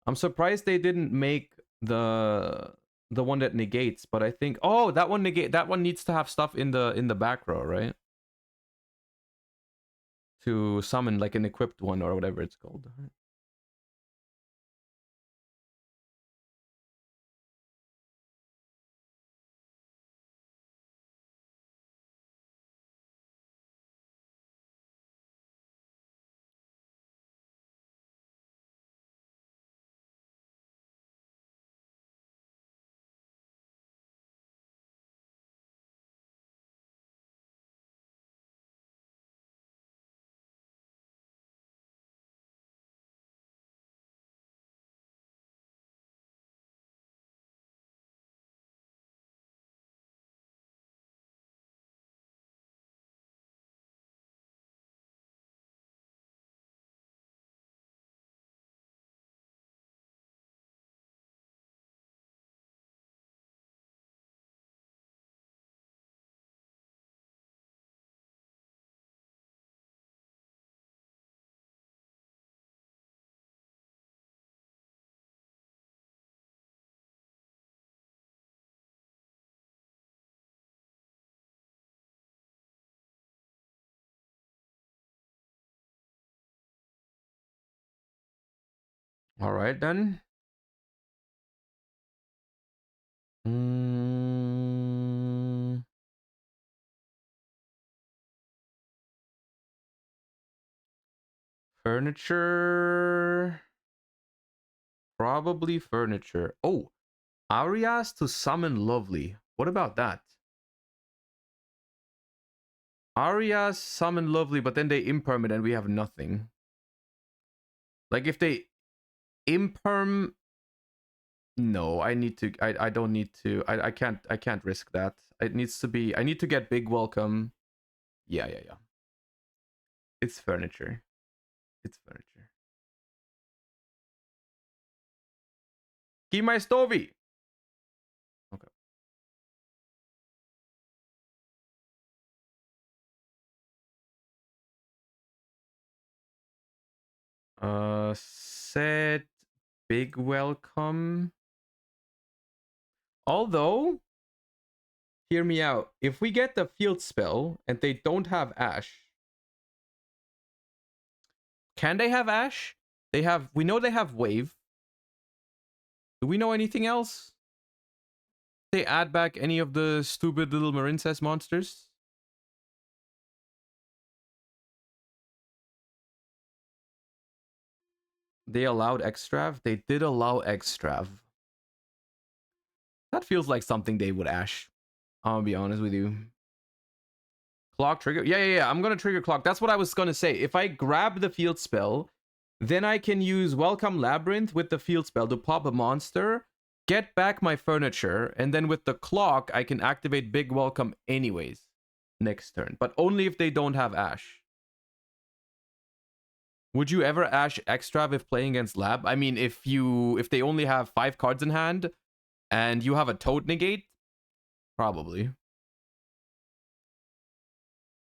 I'm surprised they didn't make the one that negates, but I think that one needs to have stuff in the back row, right? To summon like an equipped one or whatever it's called. All right then. Mm, furniture. Probably furniture. Oh, Arias to summon Lovely. What about that? Arya summon Lovely, but then they imperm it and we have nothing. Like if they imperm, no, I need to. I don't need to. I can't risk that. It needs to be. I need to get big welcome. Yeah. It's furniture. It's furniture. Keep my stovey. Okay. Set big welcome. Although, hear me out. If we get the field spell and they don't have Ash, can they have Ash? They have. We know they have Wave. Do we know anything else? They add back any of the stupid little Marincess monsters? They allowed Extrav? They did allow Extrav. That feels like something they would Ash. I'll be honest with you. Clock trigger? Yeah. I'm gonna trigger clock. That's what I was gonna say. If I grab the field spell, then I can use Welcome Labyrinth with the field spell to pop a monster, get back my furniture, and then with the clock, I can activate Big Welcome anyways next turn. But only if they don't have Ash. Would you ever Ash Extrav if playing against Lab? I mean, if they only have 5 cards in hand and you have a Toad negate, probably.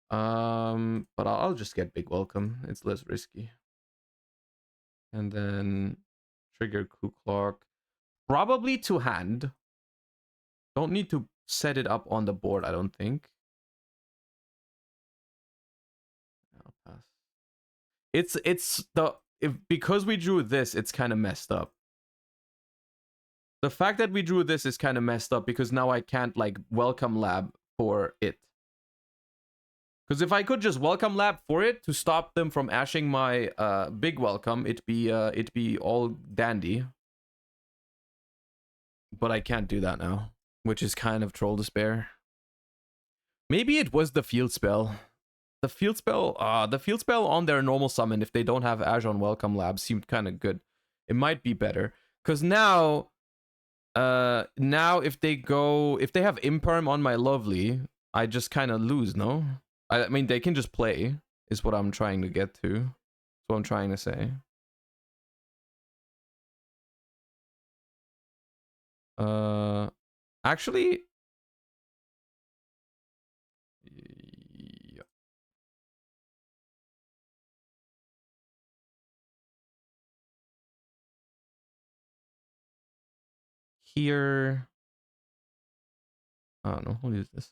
But I'll just get Big Welcome. It's less risky. And then trigger Coup Clock. Probably to hand. Don't need to set it up on the board, I don't think. I'll pass. Because we drew this, it's kind of messed up. The fact that we drew this is kind of messed up because now I can't like welcome Lab for it. Because if I could just welcome Lab for it to stop them from ashing my big welcome, it'd be all dandy. But I can't do that now, which is kind of troll despair. Maybe it was the field spell. The field spell on their normal summon, if they don't have Ash on Welcome Lab, seemed kind of good. It might be better. Because now if they have Imperm on my Lovely, I just kind of lose, no? I mean, they can just play, is what I'm trying to get to. That's what I'm trying to say. Actually... Yeah. Here... I don't know, what is this?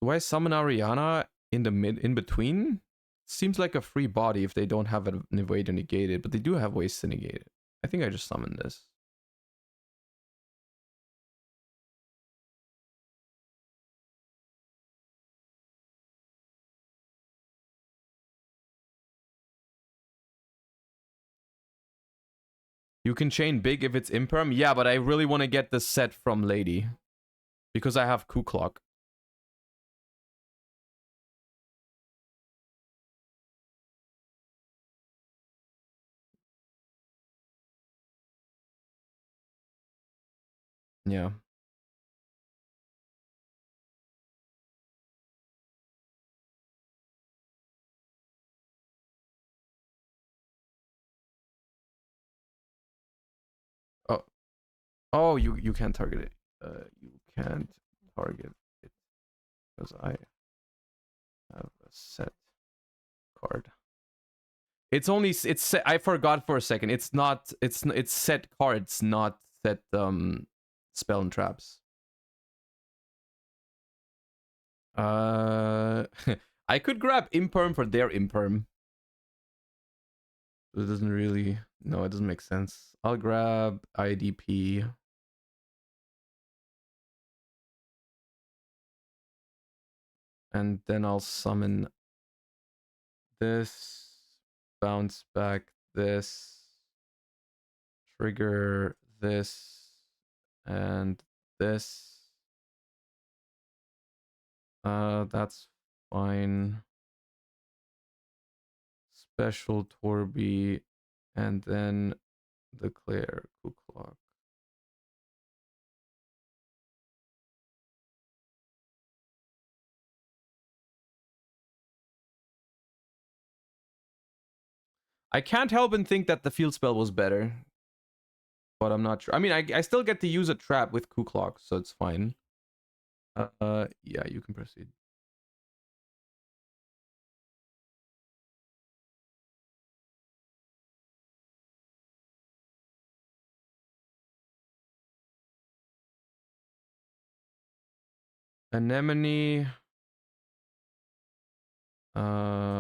Do I summon Ariana in between? Seems like a free body if they don't have an evade to negate it, but they do have ways to negate it. I think I just summoned this. You can chain big if it's imperm. Yeah, but I really want to get the set from Lady. Because I have Coup Clock. Yeah. Oh. Oh, you can't target it. You can't target it. Because I have a set card. It's only it's set, I forgot for a second. It's not it's set cards, not set spell and traps. I could grab imperm for their imperm. It doesn't really no, it doesn't make sense. I'll grab IDP. And then I'll summon this, bounce back this. trigger this and this. That's fine. Special Torby, and then declare Clock. I can't help and think that the field spell was better, but I'm not sure. I mean, I still get to use a trap with Clock, so it's fine. Yeah, you can proceed. Anemone.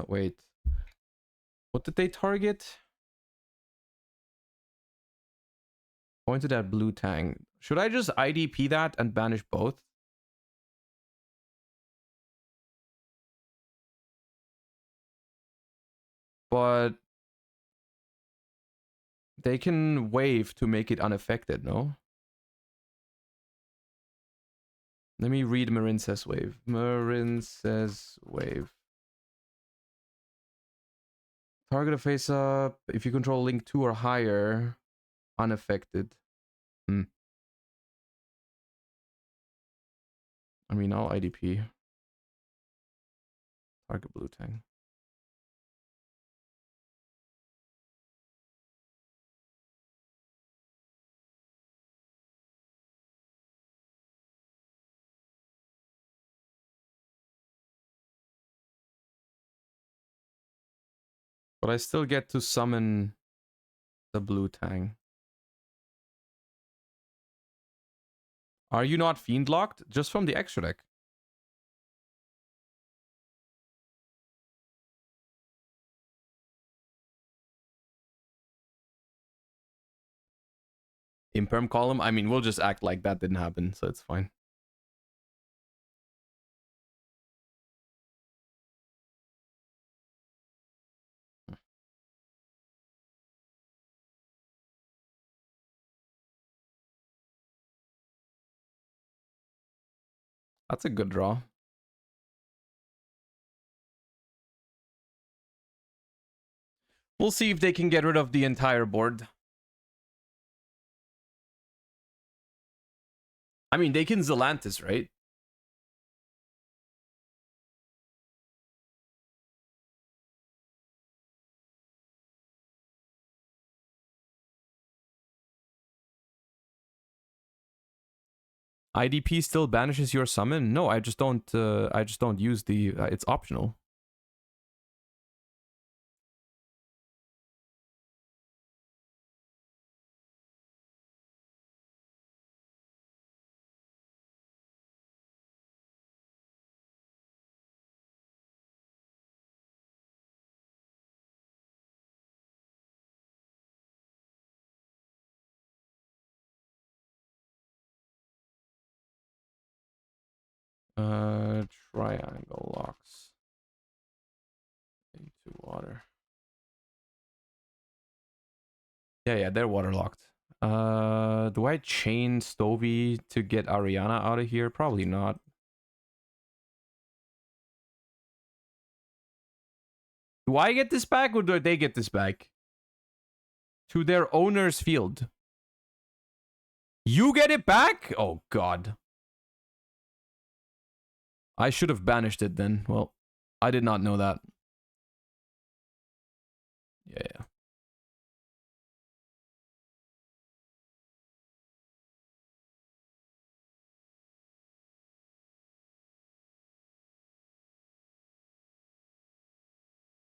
Wait. What did they target? Pointed at Blue Tang. Should I just IDP that and banish both? But they can wave to make it unaffected, no? Let me read Marin says wave. Marin says wave. Target a face up. If you control link 2 or higher, unaffected. I mean, I'll IDP. Target Blue Tang. But I still get to summon the Blue Tang. Are you not fiend locked? Just from the extra deck. Imperm column? I mean, we'll just act like that didn't happen, so it's fine. That's a good draw. We'll see if they can get rid of the entire board. I mean, they can Zelantis, right? IDP still banishes your summon? No, I just don't use the it's optional. Triangle locks. Into water. Yeah, they're waterlocked. Do I chain Stovey to get Ariana out of here? Probably not. Do I get this back or do they get this back? To their owner's field. You get it back? Oh, God. I should have banished it then. Well, I did not know that. Yeah.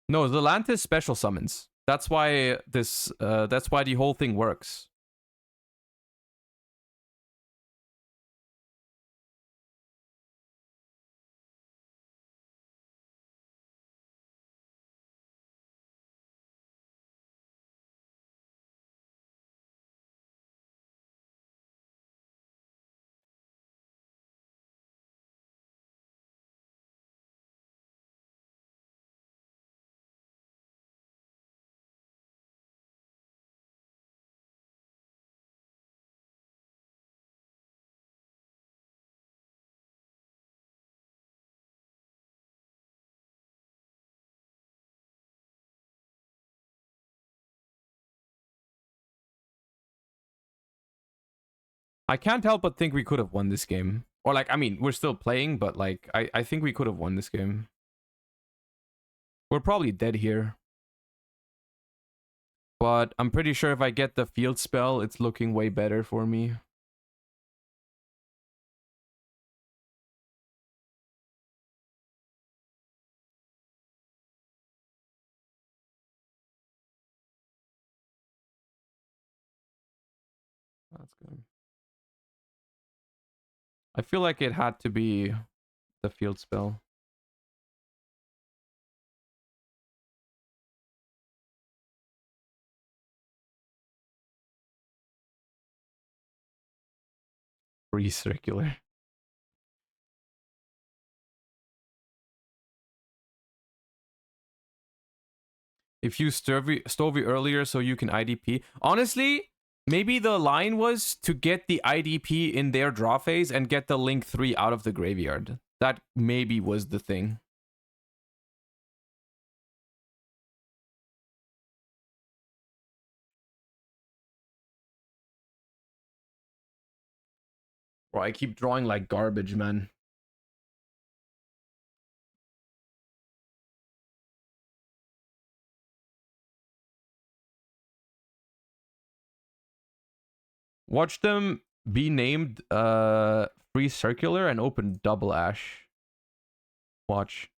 No, the Lantis special summons. That's why this. That's why the whole thing works. I can't help but think we could have won this game. Or like, I mean, we're still playing, but like, I think we could have won this game. We're probably dead here. But I'm pretty sure if I get the field spell, it's looking way better for me. That's good. I feel like it had to be the field spell. Free circular. If you Stovey earlier so you can IDP. Honestly, maybe the line was to get the IDP in their draw phase and get the Link 3 out of the graveyard. That maybe was the thing. Bro, I keep drawing like garbage, man. Watch them be named free circular and open double ash. Watch.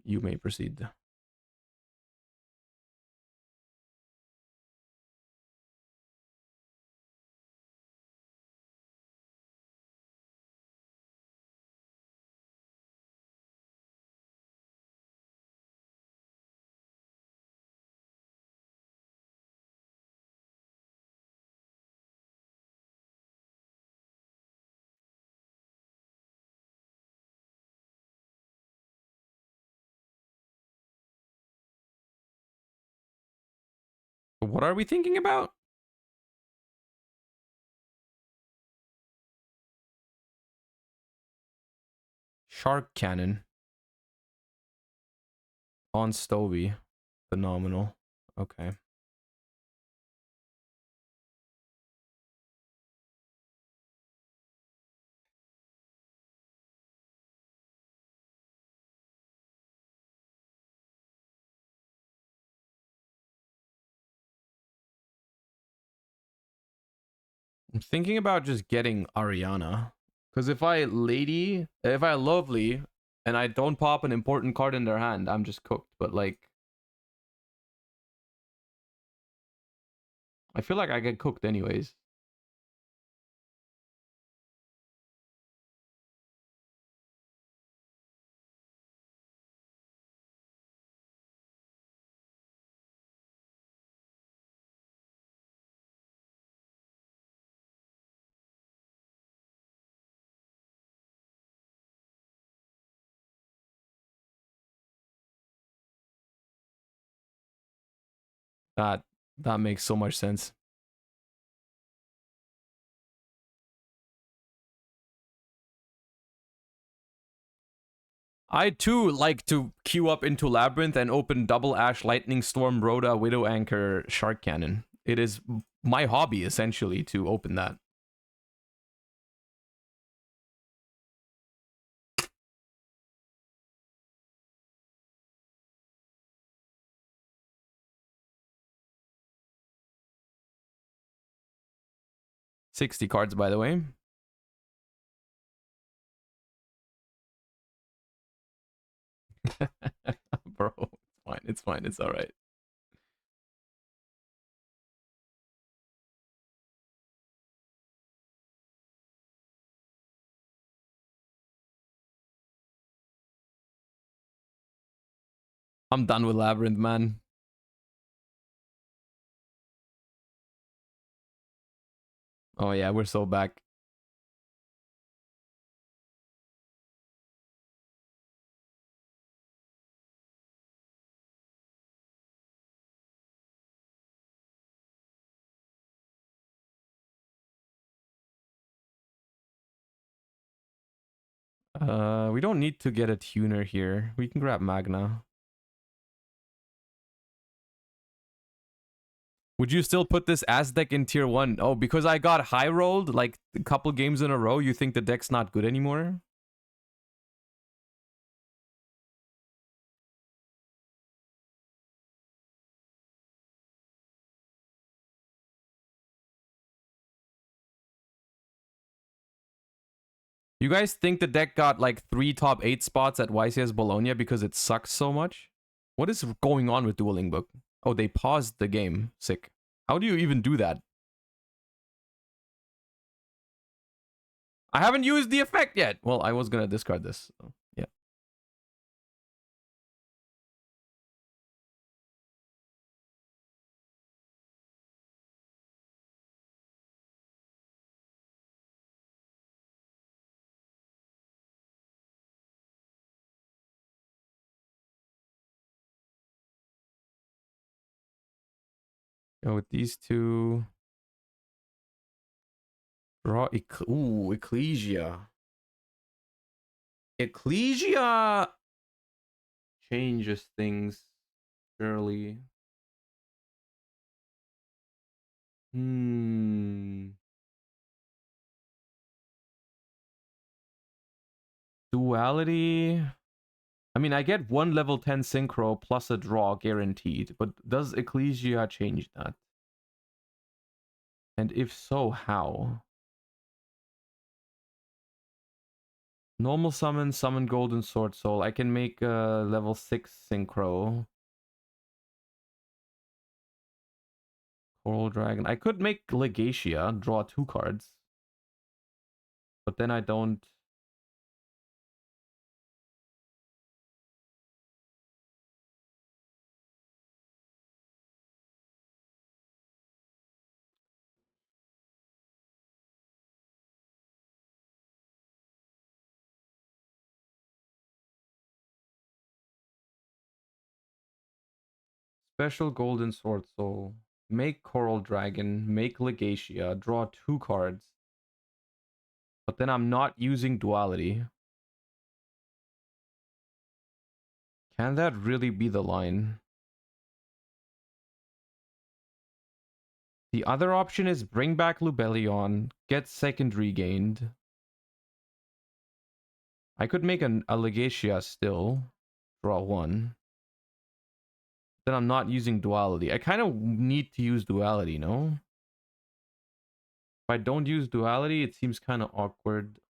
You may proceed. What are we thinking about? Shark Cannon. On Stovey. Phenomenal. Okay. I'm thinking about just getting Ariana. Because if I lovely, and I don't pop an important card in their hand, I'm just cooked. But like, I feel like I get cooked anyways. That that makes so much sense. I too like to queue up into Labyrinth and open Double Ash, Lightning Storm, Rhoda, Widow Anchor, Shark Cannon. It is my hobby, essentially, to open that. $60 cards, by the way. Bro, it's fine. It's fine. It's all right. I'm done with Labyrinth, man. Oh yeah, we're so back. We don't need to get a tuner here. We can grab Magna. Would you still put this as deck in tier 1? Oh, because I got high rolled like a couple games in a row, you think the deck's not good anymore? You guys think the deck got like 3 top 8 spots at YCS Bologna because it sucks so much? What is going on with Dueling Book? Oh, they paused the game. Sick. How do you even do that? I haven't used the effect yet. Well, I was gonna discard this. So, yeah. Go with these two. Draw. Ooh, Ecclesia. Ecclesia changes things surely. Duality. I mean, I get 1 level 10 synchro plus a draw guaranteed, but does Ecclesia change that? And if so, how? Normal summon, summon Golden Sword Soul. I can make a level 6 synchro. Coral Dragon. I could make Legacia, draw 2 cards. But then I don't... Special Golden Sword Soul. Make Coral Dragon, make Legacia, draw 2 cards. But then I'm not using Duality. Can that really be the line? The other option is bring back Lubellion, get second regained. I could make a Legacia still, draw 1. Then I'm not using Duality. I kind of need to use Duality, no? If I don't use Duality, it seems kind of awkward.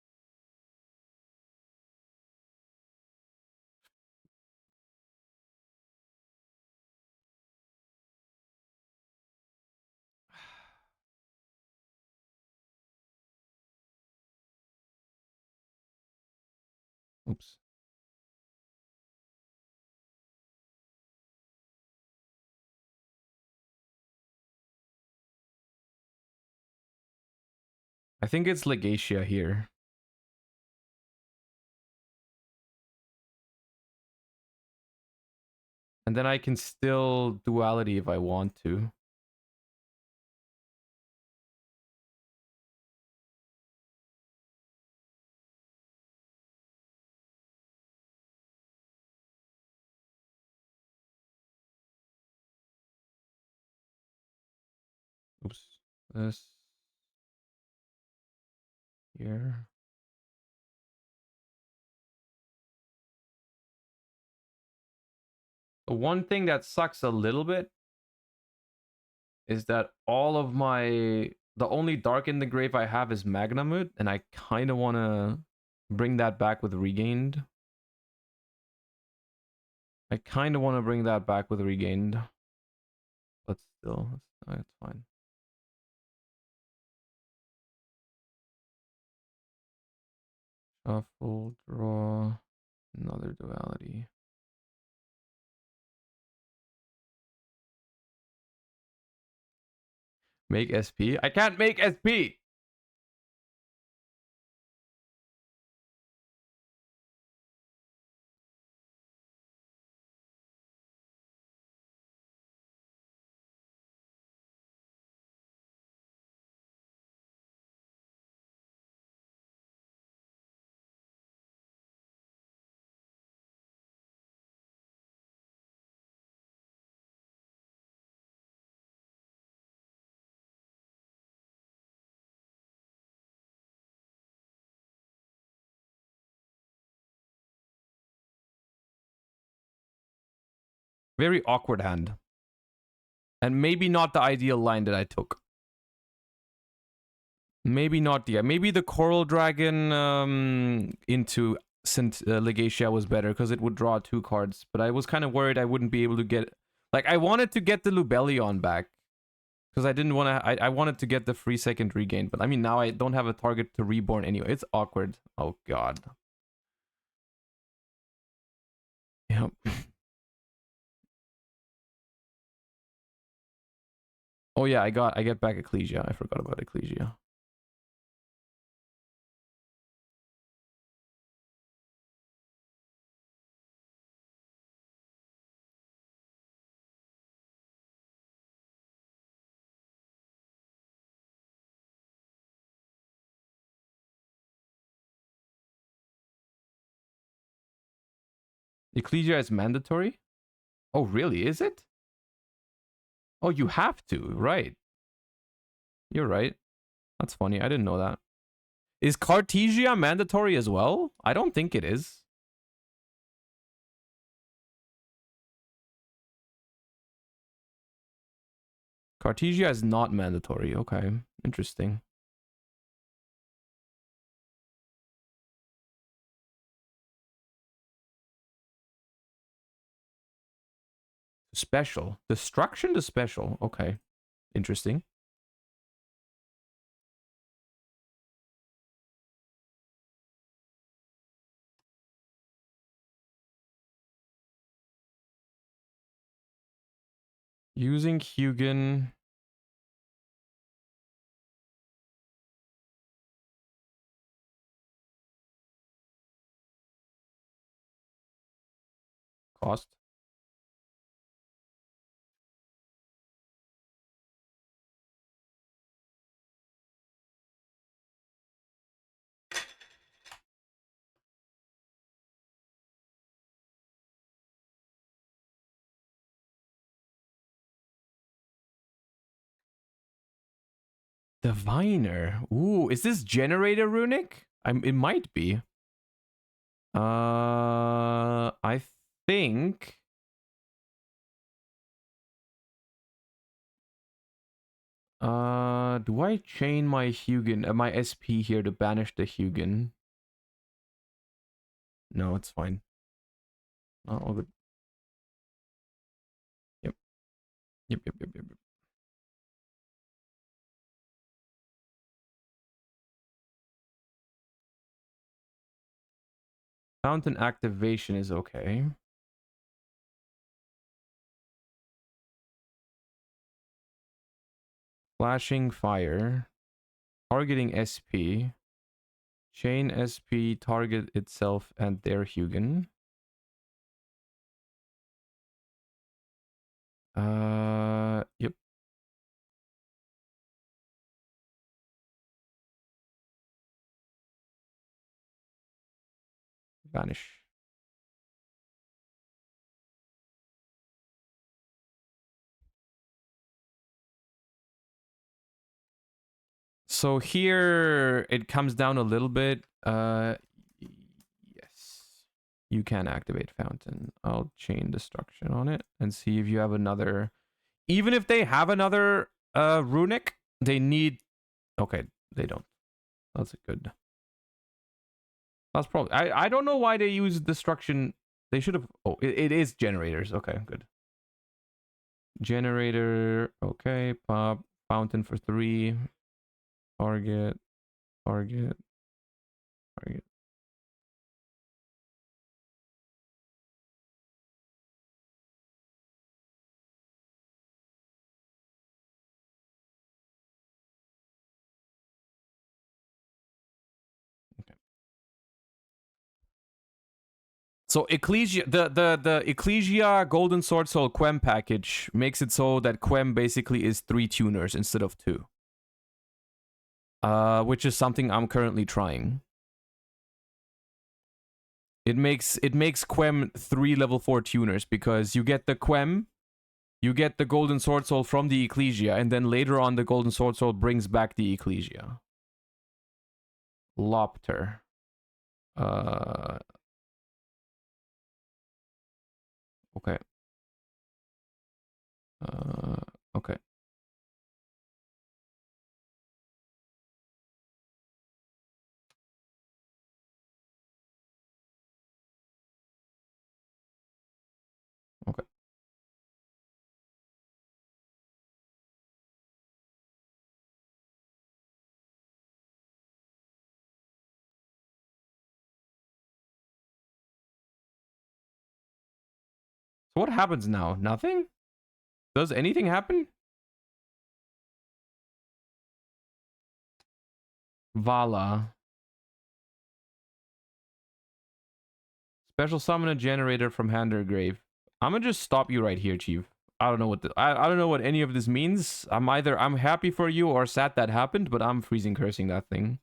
Oops. I think it's Legacia here. And then I can still Duality if I want to. Oops. This here. The one thing that sucks a little bit is that all of the only Dark in the Grave I have is Magnamut, and I kind of want to bring that back with Regained. I kind of want to bring that back with Regained. But still, it's fine. Shuffle, draw, another Duality. Make SP? I can't make SP! Very awkward hand. And maybe not the ideal line that I took. Maybe not the... Maybe the Coral Dragon into Legacia was better because it would draw 2 cards. But I was kind of worried I wouldn't be able to get... Like, I wanted to get the Lubellion back. Because I didn't want to... I wanted to get the free second regain. But I mean, now I don't have a target to reborn anyway. It's awkward. Oh, God. Yep. Oh, yeah, I get back Ecclesia. I forgot about Ecclesia. Ecclesia is mandatory? Oh, really? Is it? Oh, you have to. Right. You're right. That's funny. I didn't know that. Is Cartesia mandatory as well? I don't think it is. Cartesia is not mandatory. Okay. Interesting. Special. Destruction to special. Okay. Interesting. Using Hugin. Cost. Diviner. Ooh, is this generator runic? It might be. I think. Do I chain my Hugin, my SP here to banish the Hugin? No, it's fine. Oh, all good. Yep. Yep. Fountain activation is okay. Flashing fire. Targeting SP. Chain SP, target itself and their Hugin. Yep. Vanish. So here it comes down a little bit. Yes. You can activate Fountain. I'll chain Destruction on it and see if you have another. Even if they have another runic, they need... Okay, they don't. That's good. That's probably... I don't know why they use Destruction. They should have... Oh, it is generators. Okay, good. Generator. Okay, pop. Fountain for 3. Target. Target. Target. Okay. So Ecclesia, the Ecclesia Golden Sword Soul Quem package makes it so that Quem basically is 3 tuners instead of 2. Which is something I'm currently trying. It makes Quem 3 level 4 tuners because you get the Quem, you get the Golden Sword Soul from the Ecclesia, and then later on the Golden Sword Soul brings back the Ecclesia. Lopter. Okay. Okay. Okay. So what happens now? Nothing? Does anything happen? Vala. Special summon a generator from hand or grave. I'm gonna just stop you right here, Chief. I don't know what I don't know what any of this means. I'm happy for you or sad that happened, but I'm freezing cursing that thing.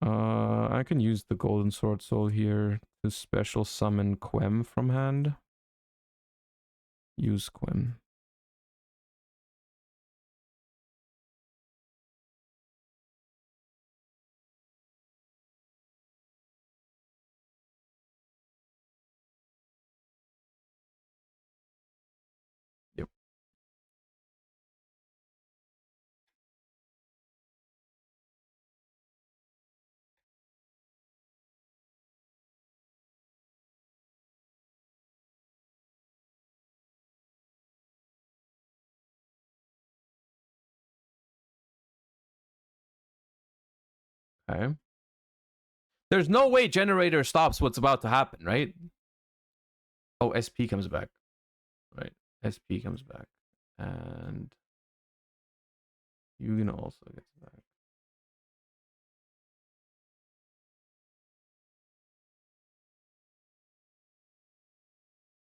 I can use the golden sword soul here to special summon Quem from hand. Use Quem. Yep. Okay. There's no way generator stops what's about to happen, right? Oh, SP comes back. Right. SP comes back. And Yugioh also gets back.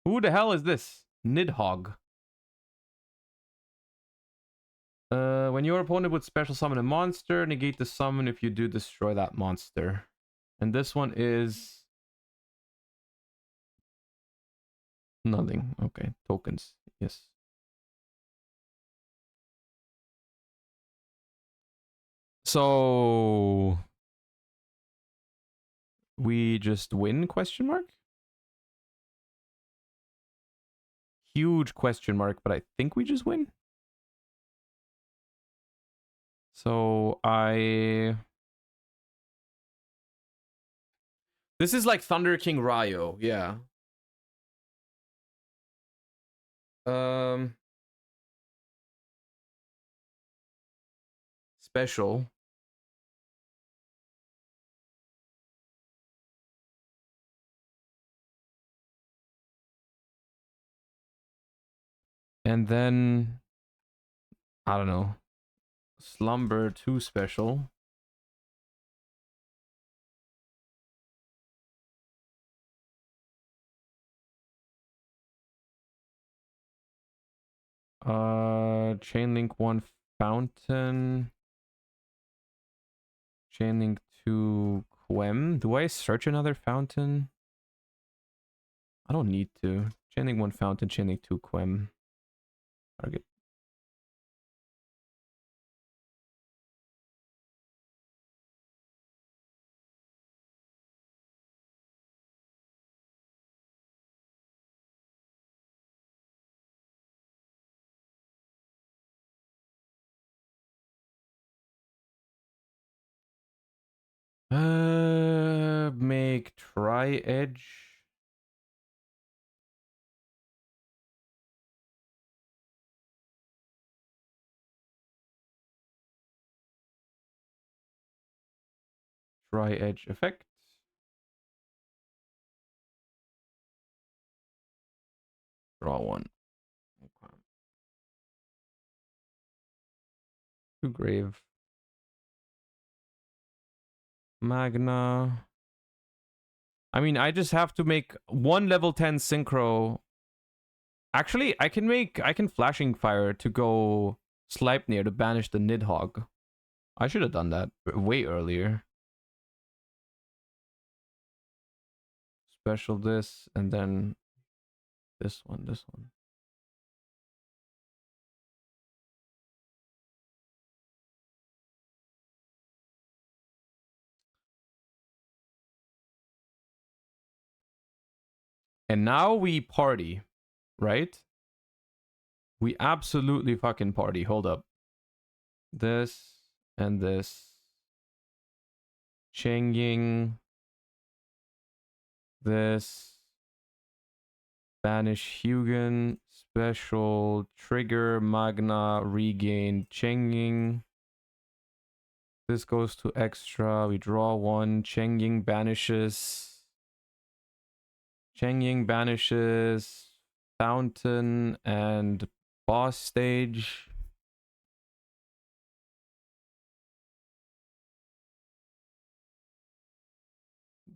Who the hell is this? Nidhogg. When your opponent would special summon a monster, negate the summon if you do destroy that monster. And this one is nothing. Okay, tokens. Yes. So we just win? Question mark. Huge question mark, but I think we just win. So this is like Thunder King Ryo, yeah. Special. And then I don't know. Slumber 2 special. Chainlink 1 fountain. Chainlink 2 Quem. Do I search another fountain? I don't need to. Chainlink 1 fountain, chainlink 2 Quem. Target. Make try edge. Try edge effect. Draw one. Okay. Two grave. Magna. I mean, I just have to make one level 10 synchro. Actually, I can flashing fire to go Sleipnir to banish the Nidhogg. I should have done that way earlier. Special this, and then this one. And now we party, right? We absolutely fucking party. Hold up. This and this. Changing. This. Banish Hugin. Special. Trigger. Magna. Regain. Changing. This goes to extra. We draw one. Chengying banishes. Chengying banishes. Fountain and boss stage.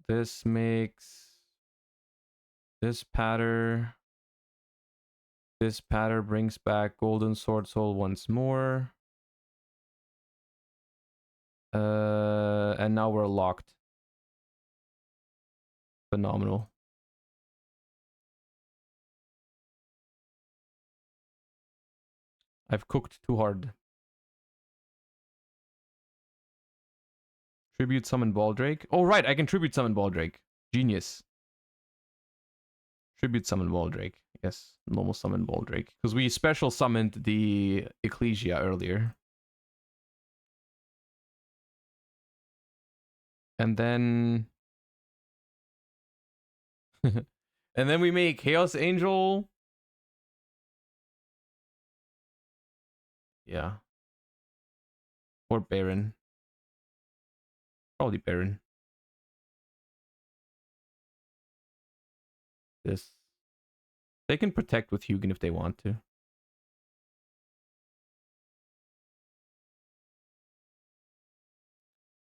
This makes this pattern. This pattern brings back Golden Sword Soul once more. And now we're locked. Phenomenal. I've cooked too hard. Tribute summon Baldrake. Oh, right, I can tribute summon Baldrake. Genius. Tribute summon Baldrake. Yes, normal summon Baldrake. Because we special summoned the Ecclesia earlier. And then... and then we make Chaos Angel. Yeah. Or Baron. Probably Baron. This. They can protect with Hugin if they want to.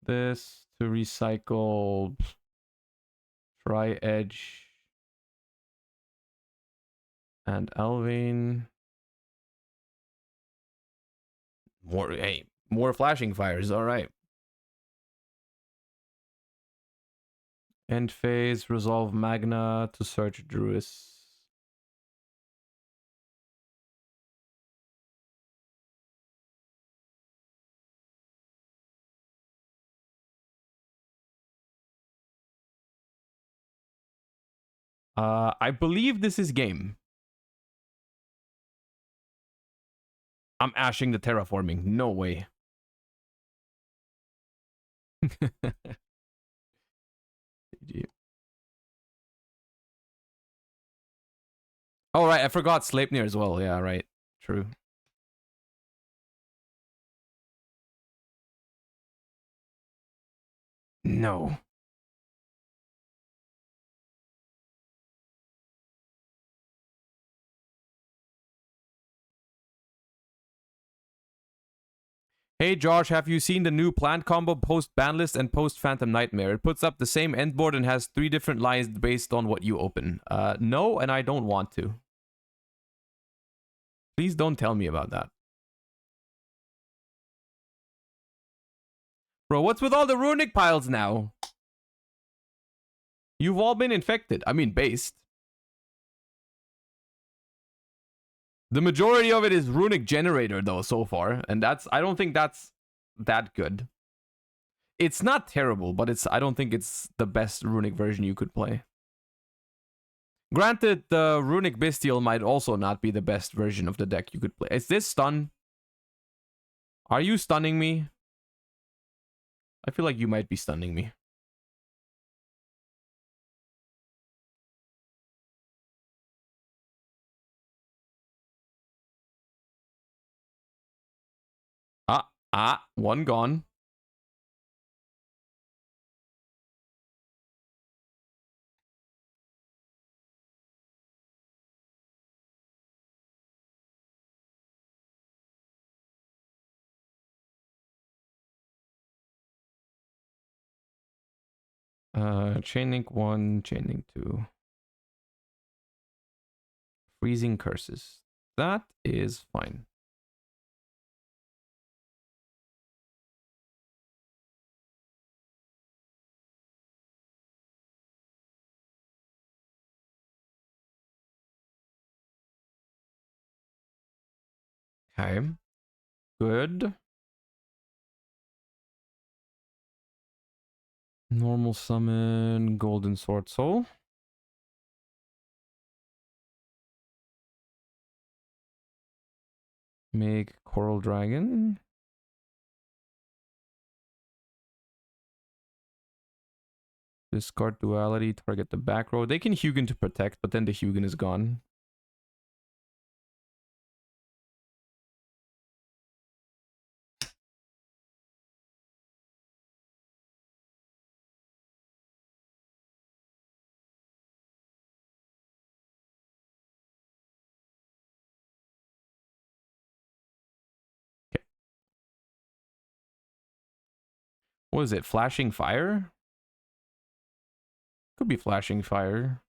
This to recycle. Try Edge. And Alvin. More flashing fires. All right. End phase. Resolve Magna to search Druis. I believe this is game. I'm ashing the terraforming. No way. Oh, right. I forgot Sleipnir as well. Yeah, right. True. No. Hey Josh, have you seen the new plant combo post Banlist and post Phantom Nightmare? It puts up the same endboard and has 3 different lines based on what you open. No, and I don't want to. Please don't tell me about that. Bro, what's with all the runic piles now? You've all been infected. I mean, based. The majority of it is runic generator though so far, and I don't think that's that good. It's not terrible, but I don't think it's the best runic version you could play. Granted, the runic bestial might also not be the best version of the deck you could play. Is this stun? Are you stunning me? I feel like you might be stunning me. One gone. Chain link 1, chain link 2. Freezing curses. That is fine. Okay. Good. Normal summon, Golden Sword Soul. Make Coral Dragon. Discard Duality, target the back row. They can Hugin to protect, but then the Hugin is gone. Okay. What is it? Flashing Fire? Could be Flashing Fire.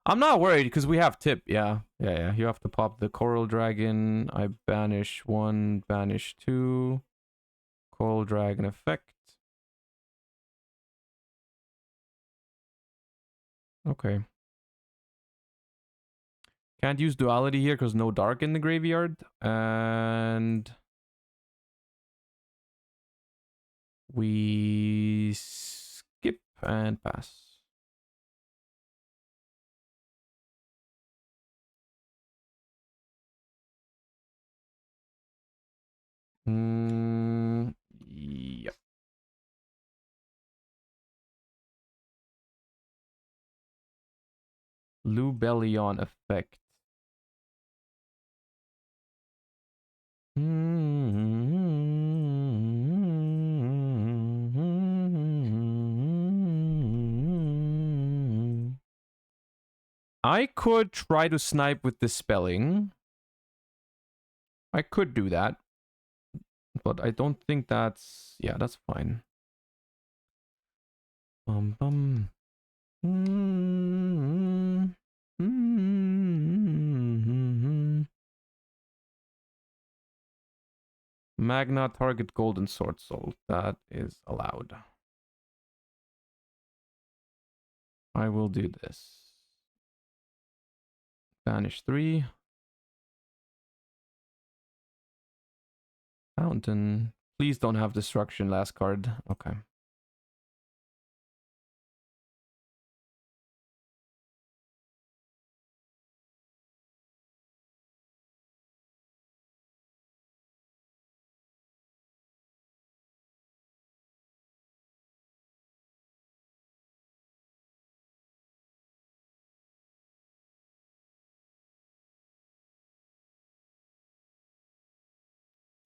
I'm not worried because we have Tip. Yeah. You have to pop the Coral Dragon. I banish 1, banish 2. Coral Dragon effect. Okay. Can't use Duality here because no Dark in the graveyard. And we skip and pass. Yep. Lubellion effect. I could try to snipe with Dispelling. I could do that. But I don't think that's... Yeah, that's fine. Magna target Golden Sword Soul. That is allowed. I will do this. Banish 3. Fountain. Please don't have Destruction last card. Okay.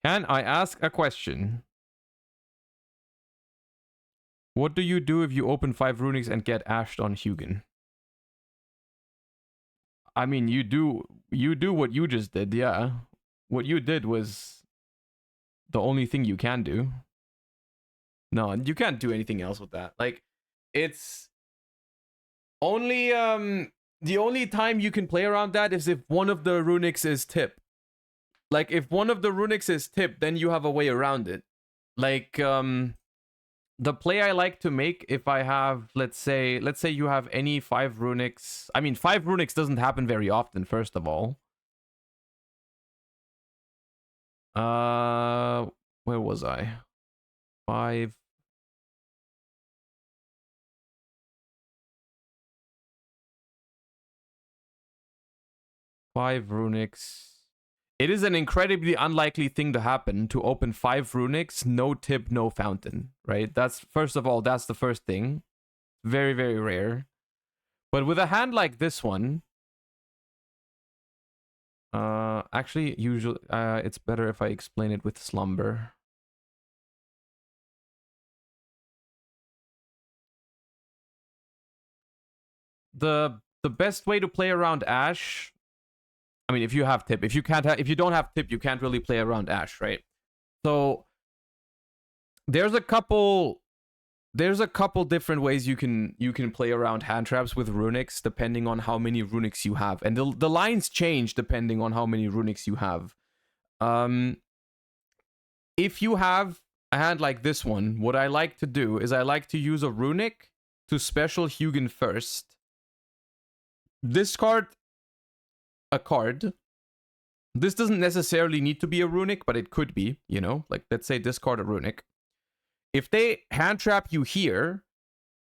Can I ask a question? What do you do if you open 5 runics and get ashed on Hugin? I mean, you do what you just did, yeah. What you did was the only thing you can do. No, you can't do anything else with that. Like, it's only the only time you can play around that is if one of the runics is tip. Like, if one of the runics is tip, then you have a way around it. Like, the play I like to make if I have, let's say you have any 5 runics. I mean, 5 runics doesn't happen very often, first of all. Where was I? 5 runics. It is an incredibly unlikely thing to happen to open 5 runics, no tip, no fountain, right? That's, first of all, that's the first thing. Very, very rare. But with a hand like this one, actually, usually, it's better if I explain it with Slumber. The best way to play around Ash, I mean, if you have tip, if you don't have tip, you can't really play around Ash, right? So there's a couple different ways you can play around hand traps with runics depending on how many runics you have, and the lines change depending on how many runics you have. If you have a hand like this one, what I like to do is I like to use a runic to special Hugin first, discard a card. This doesn't necessarily need to be a runic, but it could be, you know, like let's say discard a runic. If they hand trap you here,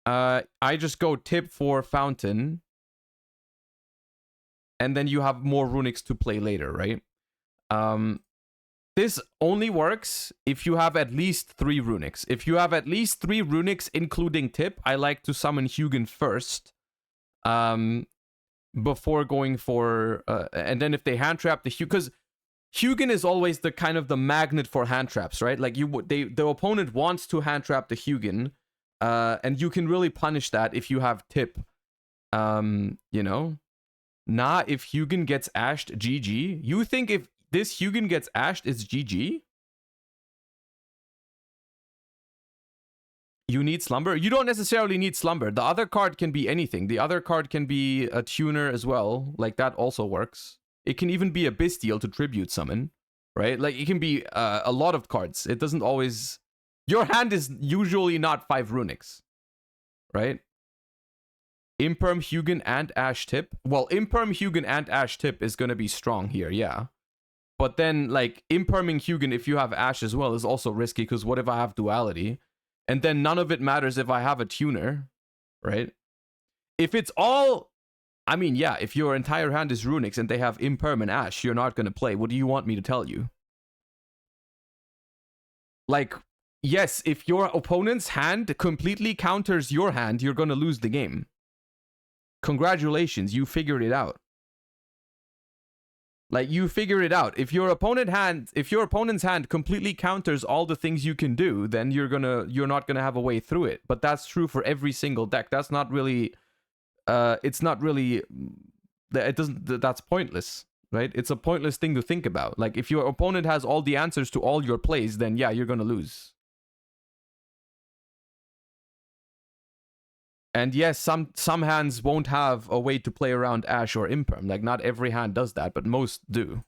I just go tip for fountain, and then you have more runics to play later, right? This only works if you have at least 3 runics. If you have at least 3 runics, including tip, I like to summon Hugin first. Before going for and then if they hand trap the because Hugin is always the kind of the magnet for hand traps, right? Like the opponent wants to hand trap the Hugin, and you can really punish that if you have tip. You know, if Hugin gets ashed, GG. You think if this Hugin gets ashed, it's GG? You need Slumber? You don't necessarily need Slumber. The other card can be anything. The other card can be a tuner as well. Like, that also works. It can even be a Bestial to tribute summon, right? Like, it can be a lot of cards. It doesn't always... Your hand is usually not 5 runics, right? Imperm Hugin and Ash Tip. Well, Imperm Hugin and Ash Tip is going to be strong here, yeah. But then, like, Imperming Hugin if you have Ash as well is also risky, because what if I have Duality? And then none of it matters if I have a tuner, right? If it's all... I mean, yeah, if your entire hand is runics and they have Imperm and Ash, you're not going to play. What do you want me to tell you? Like, yes, if your opponent's hand completely counters your hand, you're going to lose the game. Congratulations, you figured it out. Like, you figured it out. If your opponent's hand completely counters all the things you can do, then you're not gonna have a way through it. But that's true for every single deck. That's not really it's not really that's pointless, right? It's a pointless thing to think about. Like, if your opponent has all the answers to all your plays, then yeah, you're gonna lose. And yes, some hands won't have a way to play around Ash or Imperm. Like, not every hand does that, but most do.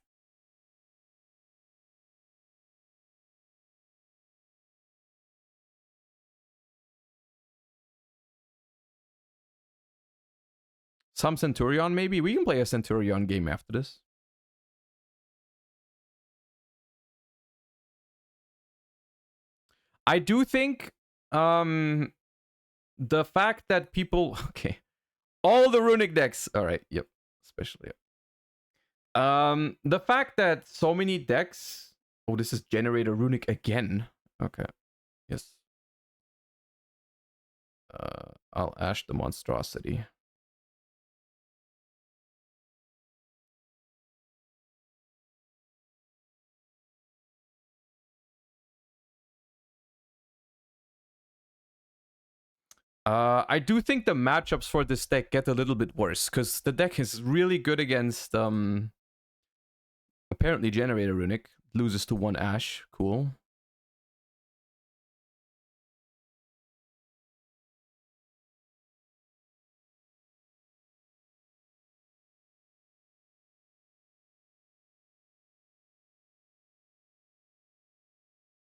Some Centurion, maybe? We can play a Centurion game after this. I do think the fact that people... Okay. All the runic decks... Alright, yep. Especially... The fact that so many decks... Oh, this is Generator Runic again. Okay. Yes. I'll Ash the Monstrosity. I do think the matchups for this deck get a little bit worse, because the deck is really good against apparently Generator Runic. Loses to 1 Ash. Cool.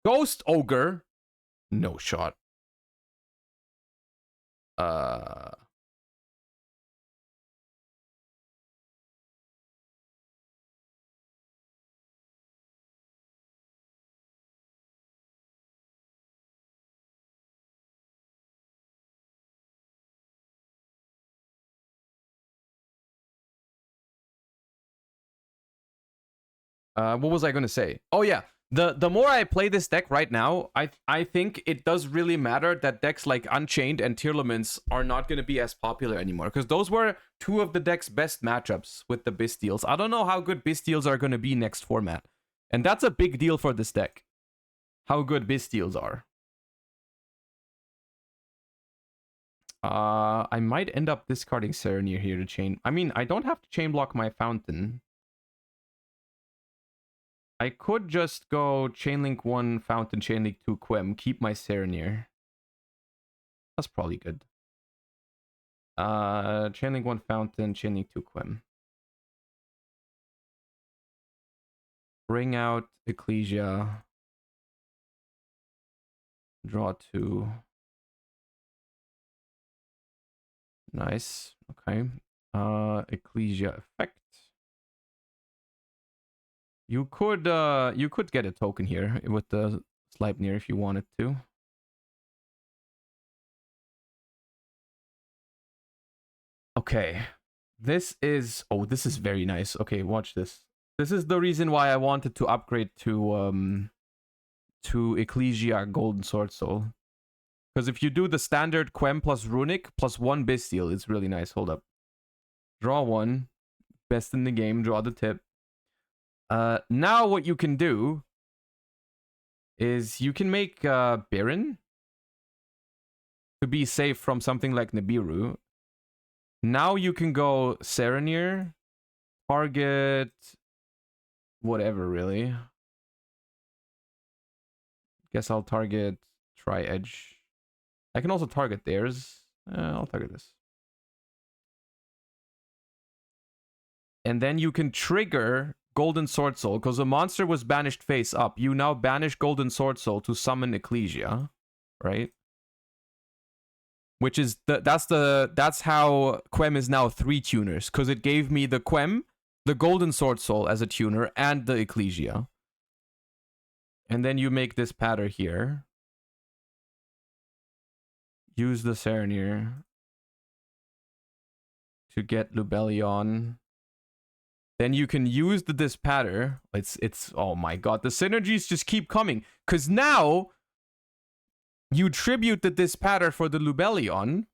Ghost Ogre? No shot. What was I going to say? Oh, yeah. The more I play this deck right now, I think it does really matter that decks like Unchained and Tearlaments are not going to be as popular anymore, because those were 2 of the deck's best matchups with the Bestials. I don't know how good Bestials are going to be next format, and that's a big deal for this deck. How good Bestials are. I might end up discarding Serenir here to chain. I mean, I don't have to chain block my Fountain. I could just go Chainlink 1, Fountain, Chainlink 2, Quem, keep my Serenir. That's probably good. Chainlink 1, Fountain, Chainlink 2, Quem. Bring out Ecclesia. Draw 2. Nice. Okay. Ecclesia effect. You could get a token here with the Sleipnir if you wanted to. Okay. This is... Oh, this is very nice. Okay, watch this. This is the reason why I wanted to upgrade to Ecclesia Golden Sword Soul. Because if you do the standard Quem plus Runic plus 1 Bestial, it's really nice. Hold up. Draw 1. Best in the game. Draw the tip. Now what you can do is you can make Baron to be safe from something like Nibiru. Now you can go Serenir, target whatever, really. Guess I'll target Tri-Edge. I can also target theirs. I'll target this. And then you can trigger Golden Sword Soul, because the monster was banished face up. You now banish Golden Sword Soul to summon Ecclesia, right? Which is that's how Quem is now 3 tuners, because it gave me the Quem, the Golden Sword Soul as a tuner, and the Ecclesia. And then you make this pattern here. Use the Serenir to get Lubellion. Then you can use the Dispatter. It's oh my god, the synergies just keep coming. Cause now you tribute the Dispatter for the Lubellion.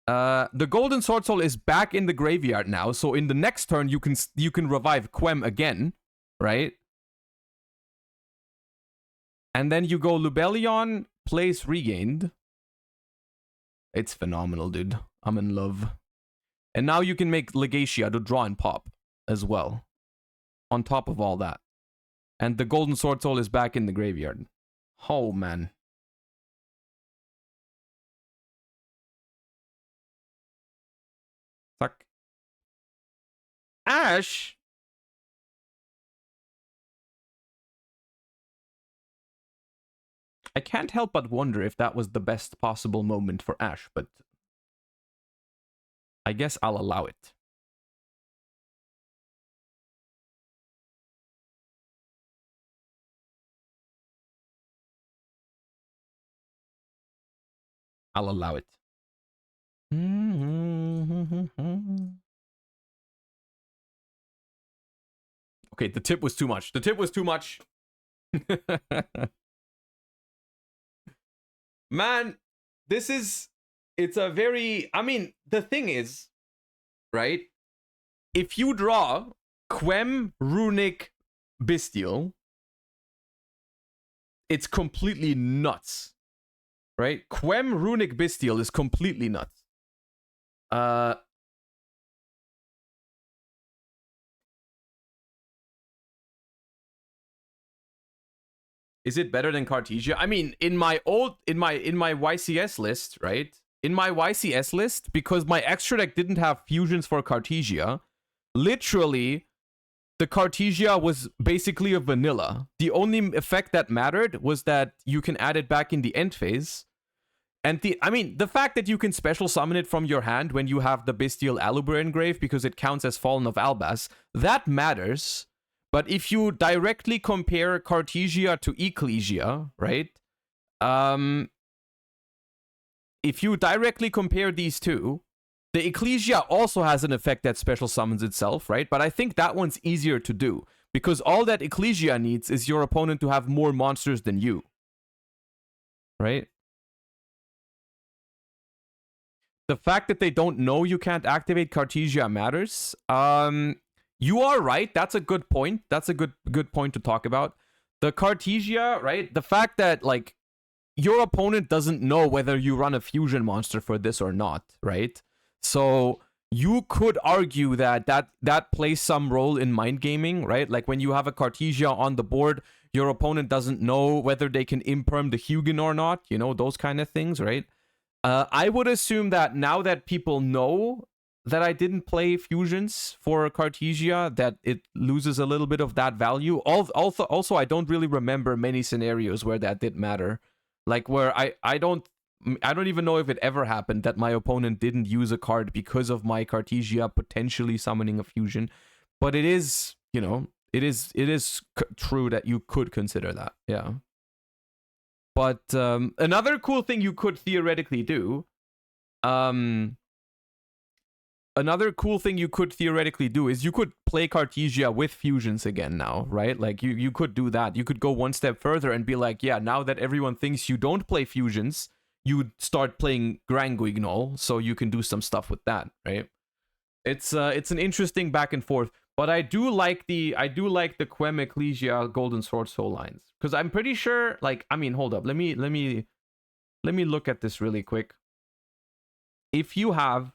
The Golden Sword Soul is back in the graveyard now, so in the next turn you can revive Quem again, right? And then you go Lubellion, place regained. It's phenomenal, dude. I'm in love. And now you can make Legacia to draw and pop as well. On top of all that. And the Golden Sword Soul is back in the graveyard. Oh, man. Suck. Ash? I can't help but wonder if that was the best possible moment for Ash, but I guess I'll allow it. I'll allow it. Okay, the tip was too much. The tip was too much. Man, it's a very, I mean, the thing is, right? If you draw Quem, Runic, Bestial, it's completely nuts, right? Quem, Runic, Bestial is completely nuts. Is it better than Cartesia? I mean, in my YCS list, right? In my YCS list, because my extra deck didn't have fusions for Cartesia, literally, the Cartesia was basically a vanilla. The only effect that mattered was that you can add it back in the end phase. And the fact that you can special summon it from your hand when you have the Bestial Aluber engrave because it counts as Fallen of Albas, that matters. But if you directly compare Cartesia to Ecclesia, right? If you directly compare these two, the Ecclesia also has an effect that special summons itself, right? But I think that one's easier to do because all that Ecclesia needs is your opponent to have more monsters than you, right? The fact that they don't know you can't activate Cartesia matters. You are right. That's a good point. That's a good point to talk about. The Cartesia, right? The fact that, like, your opponent doesn't know whether you run a fusion monster for this or not, right? So you could argue that plays some role in mind gaming, right? Like when you have a Cartesia on the board, your opponent doesn't know whether they can imperm the Hugin or not, you know, those kind of things, right? I would assume that now that people know that I didn't play fusions for Cartesia, that it loses a little bit of that value. Also, I don't really remember many scenarios where that did matter. Like where I don't even know if it ever happened that my opponent didn't use a card because of my Cartesia potentially summoning a fusion. But it is, you know, it is true that you could consider that. Yeah. But another cool thing you could theoretically do, another cool thing you could theoretically do is you could play Cartesia with fusions again now, right? Like you could do that. You could go one step further and be like, yeah, now that everyone thinks you don't play fusions, you start playing Grand Guignol, so you can do some stuff with that, right? It's an interesting back and forth, but I do like the Quem Ecclesia Golden Sword Soul lines, because I'm pretty sure, like, I mean, hold up, let me look at this really quick. If you have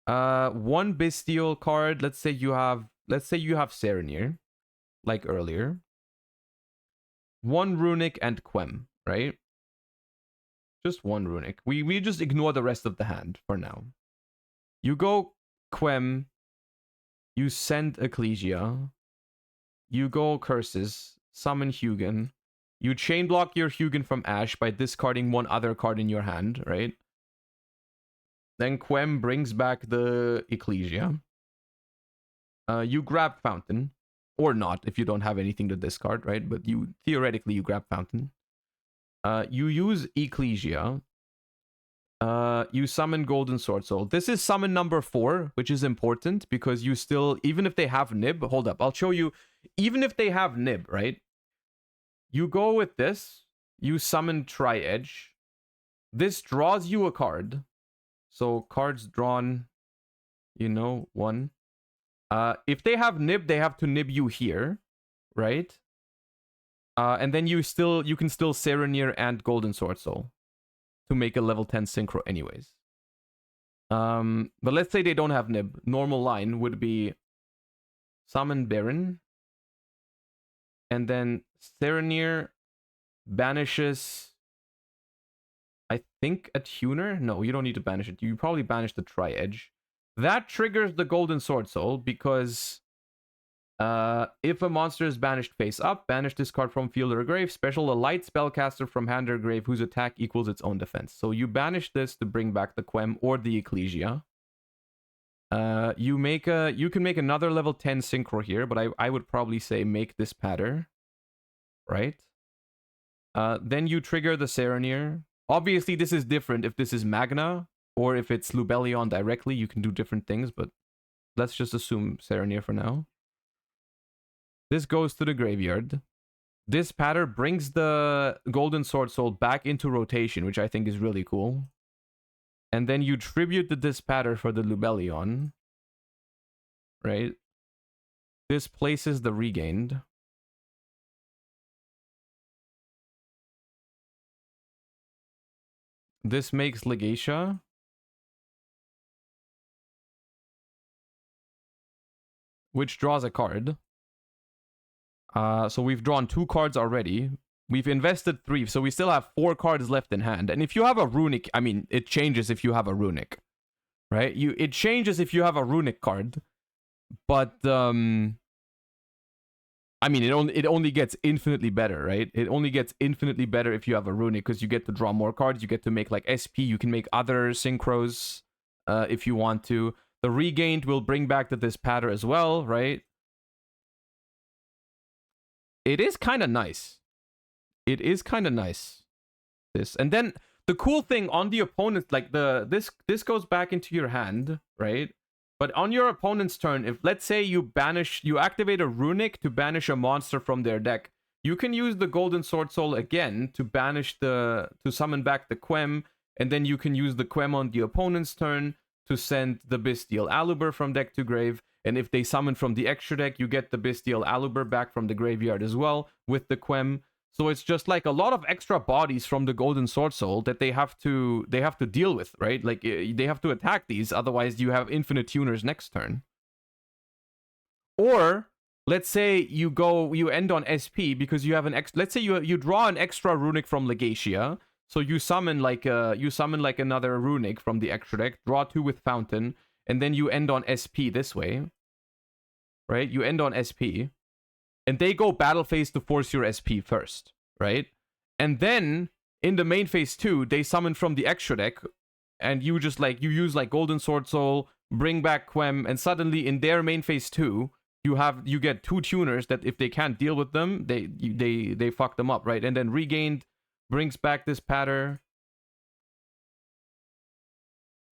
one bestial card, let's say you have Serenir, like earlier, one runic and Quem, right? Just one runic. We just ignore the rest of the hand for now. You go Quem, you send Ecclesia, you go Curses, summon Hugin, you chain block your Hugin from Ash by discarding one other card in your hand, right? Then Quem brings back the Ecclesia. You grab Fountain, or not if you don't have anything to discard, right? But theoretically you grab Fountain. You use Ecclesia. You summon Golden Sword Soul. This is summon number 4, which is important because you still, even if they have Nib, hold up, I'll show you. Even if they have Nib, right? You go with this. You summon Tri-Edge. This draws you a card. So cards drawn, you know, 1. If they have Nib, they have to Nib you here, right? And then you can still Serenir and Golden Sword Soul to make a level 10 synchro anyways. But let's say they don't have Nib. Normal line would be summon Baron, and then Serenir banishes, I think, a tuner? No, you don't need to banish it. You probably banish the Tri-Edge. That triggers the Golden Sword Soul because if a monster is banished face up, banish this card from field or grave. Special a light spellcaster from hand or grave whose attack equals its own defense. So you banish this to bring back the Quem or the Ecclesia. You can make another level 10 synchro here, but I would probably say make this pattern, right? Then you trigger the Serenir. Obviously, this is different if this is Magna or if it's Lubellion directly. You can do different things, but let's just assume Serenir for now. This goes to the graveyard. This pattern brings the Golden Sword Soul back into rotation, which I think is really cool. And then you tribute the Dispatter for the Lubellion. Right? This places the Regained. This makes Legatia. Which draws a card. So we've drawn 2 cards already. We've invested 3, so we still have 4 cards left in hand. And if you have a runic, I mean, it changes if you have a runic, right? It changes if you have a runic card, but I mean, it only gets infinitely better, right? It only gets infinitely better if you have a runic because you get to draw more cards. You get to make like SP. You can make other synchros if you want to. The Regained will bring back the Dispatter as well, right? It is kind of nice. It is kind of nice. This. And then the cool thing on the opponent, like this goes back into your hand, right? But on your opponent's turn, if let's say you activate a runic to banish a monster from their deck, you can use the Golden Sword Soul again to summon back the Quem, and then you can use the Quem on the opponent's turn to send the Bestial Aluber from deck to grave. And if they summon from the extra deck, you get the Bestial Aluber back from the graveyard as well with the Quem. So it's just like a lot of extra bodies from the Golden Sword Soul that they have to deal with, right? Like they have to attack these, otherwise you have infinite tuners next turn. Or let's say you end on SP because you have let's say you draw an extra runic from Legatia. So you summon like another runic from the extra deck, draw 2 with Fountain, and then you end on SP this way. Right? You end on SP. And they go battle phase to force your SP first, right? And then in the main phase 2, they summon from the extra deck, and you just you use Golden Sword Soul, bring back Quem, and suddenly in their main phase 2, you get 2 tuners that if they can't deal with them, they fuck them up, right? And then Regained brings back this pattern.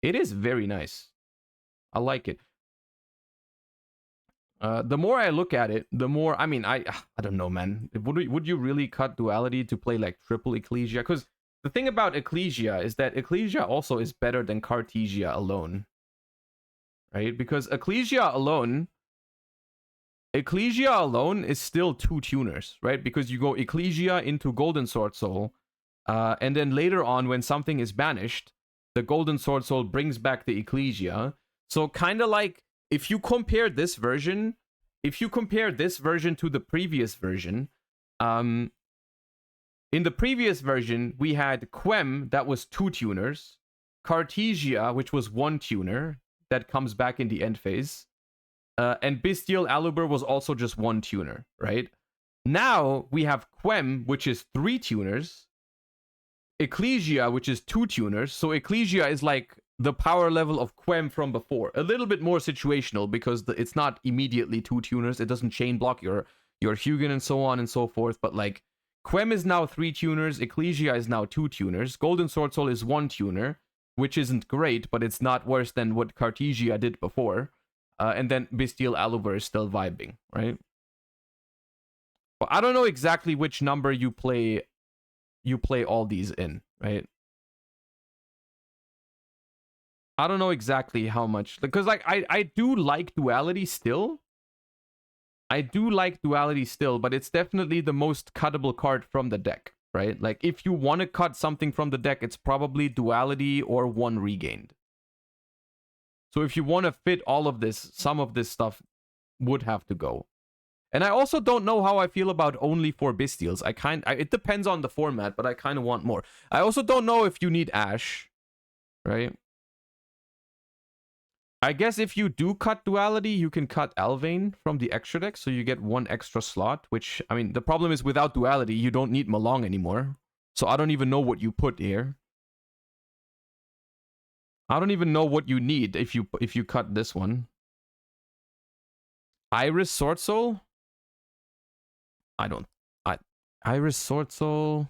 It is very nice. I like it. The more I look at it, the more, I mean, I don't know, man. Would you really cut duality to play like triple Ecclesia? Because the thing about Ecclesia is that Ecclesia also is better than Cartesia alone, right? Because Ecclesia alone is still 2 tuners, right? Because you go Ecclesia into Golden Sword Soul, and then later on, when something is banished, the Golden Sword Soul brings back the Ecclesia. So kind of like, if you compare this version to the previous version, in the previous version, we had Quem, that was 2 tuners, Cartesia, which was 1 tuner, that comes back in the end phase, and Bestial Aluber was also just 1 tuner, right? Now we have Quem, which is 3 tuners, Ecclesia, which is 2 tuners, so Ecclesia is like the power level of Quem from before. A little bit more situational, because it's not immediately 2 tuners, it doesn't chain block your Hugin and so on and so forth, but like, Quem is now 3 tuners, Ecclesia is now 2 tuners, Golden Sword Soul is 1 tuner, which isn't great, but it's not worse than what Cartesia did before. And then Bestial Aluber is still vibing, right? But I don't know exactly which number you play all these in, right? I don't know exactly how much, because like I do like duality still. I do like duality still, but it's definitely the most cuttable card from the deck, right? Like if you want to cut something from the deck, it's probably duality or 1 regained. So if you want to fit all of this, some of this stuff would have to go. And I also don't know how I feel about only 4 Bestials. It depends on the format, but I kind of want more. I also don't know if you need Ash, right? I guess if you do cut duality, you can cut Alvain from the extra deck, so you get 1 extra slot, which, I mean, the problem is without duality, you don't need Malong anymore. So I don't even know what you put here. I don't even know what you need if you cut this one. Iris Sword Soul? Iris Sword Soul?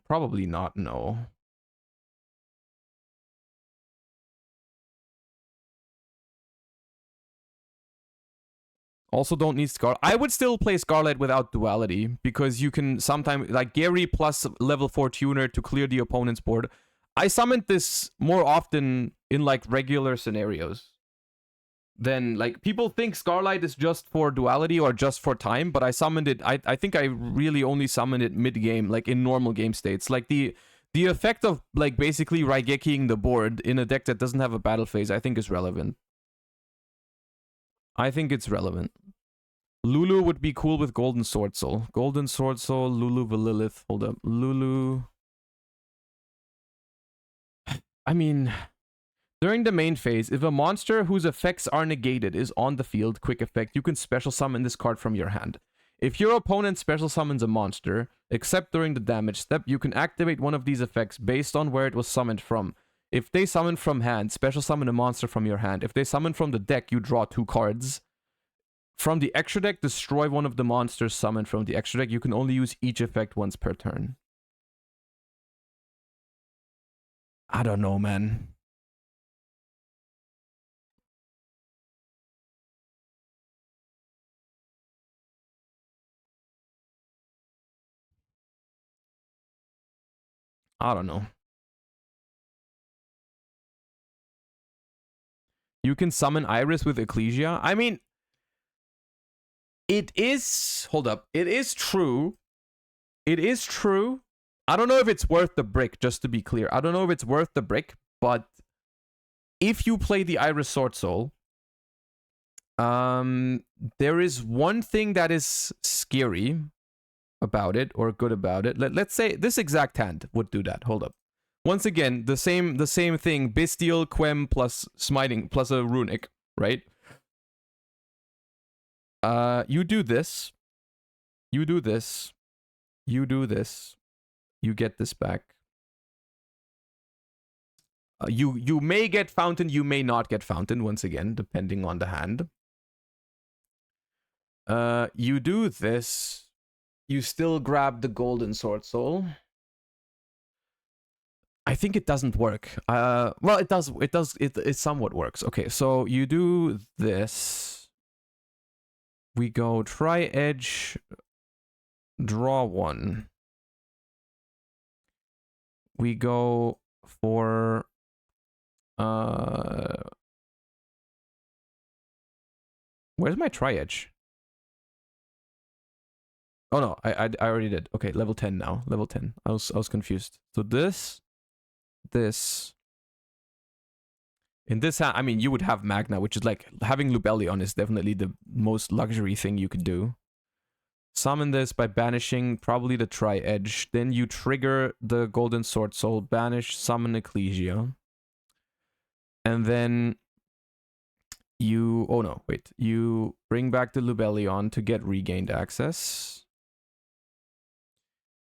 Probably not, no. Also don't need Scarlet. I would still play Scarlet without duality, because you can sometimes, like Gary plus level 4 tuner to clear the opponent's board. I summoned this more often in like regular scenarios. Then like people think Scarlet is just for duality or just for time, but I summoned it. I think I really only summoned it mid-game, like in normal game states. Like the effect of like basically Raigekiing the board in a deck that doesn't have a battle phase, I think is relevant. I think it's relevant. Lulu would be cool with Golden Sword Soul. Golden Sword Soul, Lulu Valilith. Hold up. Lulu. I mean, during the main phase, if a monster whose effects are negated is on the field, quick effect, you can special summon this card from your hand. If your opponent special summons a monster, except during the damage step, you can activate one of these effects based on where it was summoned from. If they summon from hand, special summon a monster from your hand. If they summon from the deck, you draw 2 cards. From the extra deck, destroy one of the monsters summoned from the extra deck. You can only use each effect once per turn. I don't know, man. I don't know. You can summon Iris with Ecclesia. I mean, it is... Hold up. It is true. It is true. I don't know if it's worth the brick, just to be clear. I don't know if it's worth the brick, but if you play the Iris Sword Soul, there is one thing that is scary about it, or good about it. Let's say this exact hand would do that. Hold up. Once again, the same thing. Bestial, Quem plus Smiting plus a Runic, right? You do this. You do this. You do this. You get this back. You may get Fountain, you may not get Fountain, once again, depending on the hand. You do this. You still grab the Golden Sword Soul. I think it doesn't work. Well, it does. It somewhat works. Okay, so you do this. We go try edge, draw one. We go for where's my try edge? Oh no, I already did. Okay, level 10 now. Level 10. I was confused. So this. In this, I mean, you would have Magna, which is like having Lubellion is definitely the most luxury thing you could do. Summon this by banishing probably the Tri-Edge. Then you trigger the Golden Sword Soul, banish, summon Ecclesia. And then you... Oh no, wait. You bring back the Lubellion to get regained access.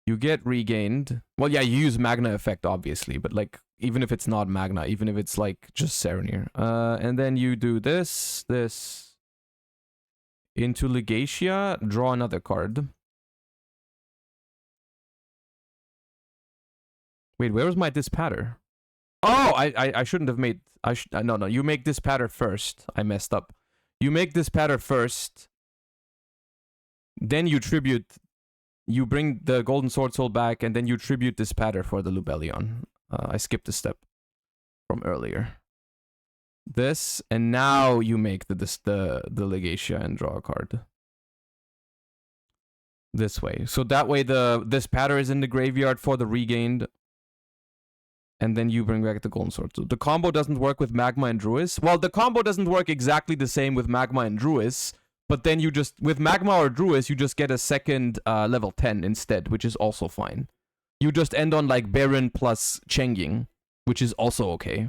You get regained. Well, yeah, you use Magna effect, obviously. But like, even if it's not Magna, even if it's like just Serenir. And then you do this. Into Legacia, draw another card. Wait, where was my Dispatter? Oh, I shouldn't have made... No, you make Dispatter first. I messed up. You make Dispatter first. Then you tribute... You bring the Golden Sword Soul back, and then you tribute Dispatter for the Lubellion. I skipped a step from earlier. This, and now you make the Legacia and draw a card. This way. So that way this pattern is in the graveyard for the regained. And then you bring back the Golden Sword. So the combo doesn't work with Magma and Druis. Well, the combo doesn't work exactly the same with Magma and Druis. But then you just, with Magma or Druis, you just get a second level 10 instead, which is also fine. You just end on like Baron plus Chengying, which is also okay.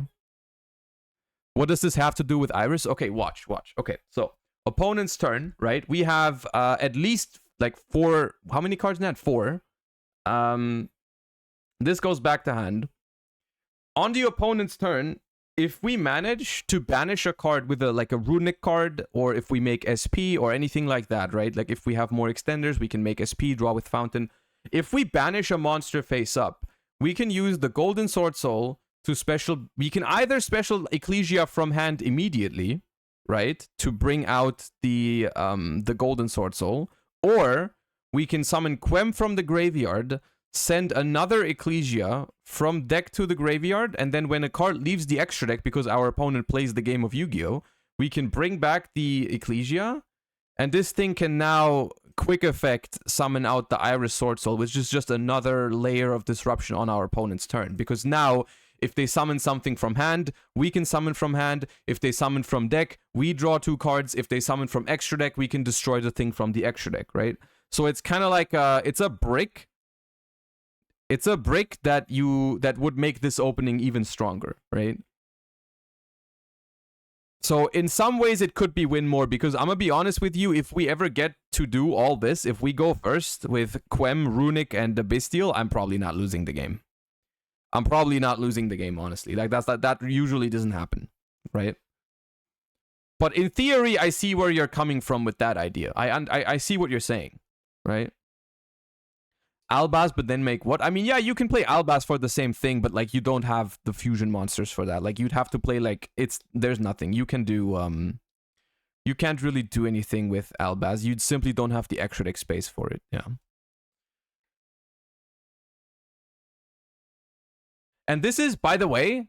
What does this have to do with Iris? Okay, watch. Okay, so opponent's turn, right? We have at least like 4. How many cards in that? 4. This goes back to hand. On the opponent's turn, if we manage to banish a card with a runic card, or if we make SP or anything like that, right? Like if we have more extenders, we can make SP, draw with Fountain. If we banish a monster face up, we can use the Golden Sword Soul to special... We can either special Ecclesia from hand immediately, right? To bring out the Golden Sword Soul. Or we can summon Quem from the graveyard, send another Ecclesia from deck to the graveyard, and then when a card leaves the extra deck, because our opponent plays the game of Yu-Gi-Oh!, we can bring back the Ecclesia, and this thing can now quick effect summon out the Iris Sword Soul, which is just another layer of disruption on our opponent's turn. Because now, if they summon something from hand, we can summon from hand. If they summon from deck, we draw 2 cards. If they summon from extra deck, we can destroy the thing from the extra deck, right? So it's kind of like it's a brick. It's a brick that would make this opening even stronger, right? So in some ways it could be win more, because I'm gonna be honest with you, if we ever get to do all this, if we go first with Quem, Runic, and the Bestial, I'm probably not losing the game. I'm probably not losing the game, honestly. Like that usually doesn't happen, right? But in theory, I see where you're coming from with that idea. I see what you're saying, right? Albaz, but then make what? I mean, yeah, you can play Albaz for the same thing, but like you don't have the fusion monsters for that. Like you'd have to play like there's nothing. You can do you can't really do anything with Albaz. You simply don't have the extra deck space for it. Yeah. And this is, by the way,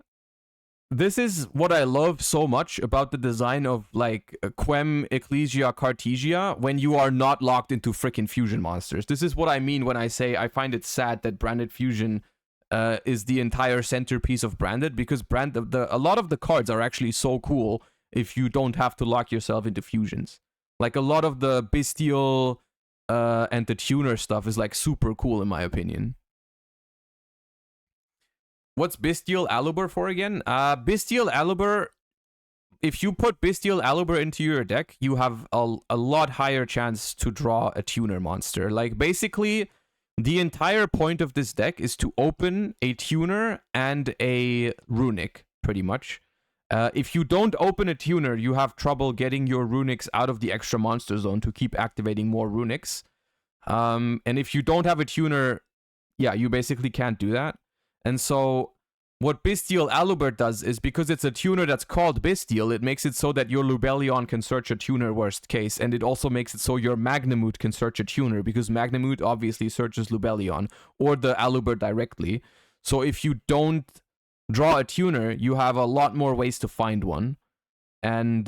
this is what I love so much about the design of like Quem, Ecclesia, Cartesia, when you are not locked into freaking fusion monsters. This is what I mean when I say I find it sad that Branded Fusion is the entire centerpiece of Branded, because a lot of the cards are actually so cool if you don't have to lock yourself into fusions. Like a lot of the Bestial and the Tuner stuff is like super cool in my opinion. What's Bestial Aluber for again? Bestial Aluber, if you put Bestial Aluber into your deck, you have a lot higher chance to draw a tuner monster. Like, basically, the entire point of this deck is to open a tuner and a runic, pretty much. If you don't open a tuner, you have trouble getting your runics out of the extra monster zone to keep activating more runics. And if you don't have a tuner, yeah, you basically can't do that. And so what Bestial Alubert does is, because it's a tuner that's called Bestial, it makes it so that your Lubellion can search a tuner worst case, and it also makes it so your Magnamute can search a tuner, because Magnamute obviously searches Lubellion, or the Alubert directly. So if you don't draw a tuner, you have a lot more ways to find one. And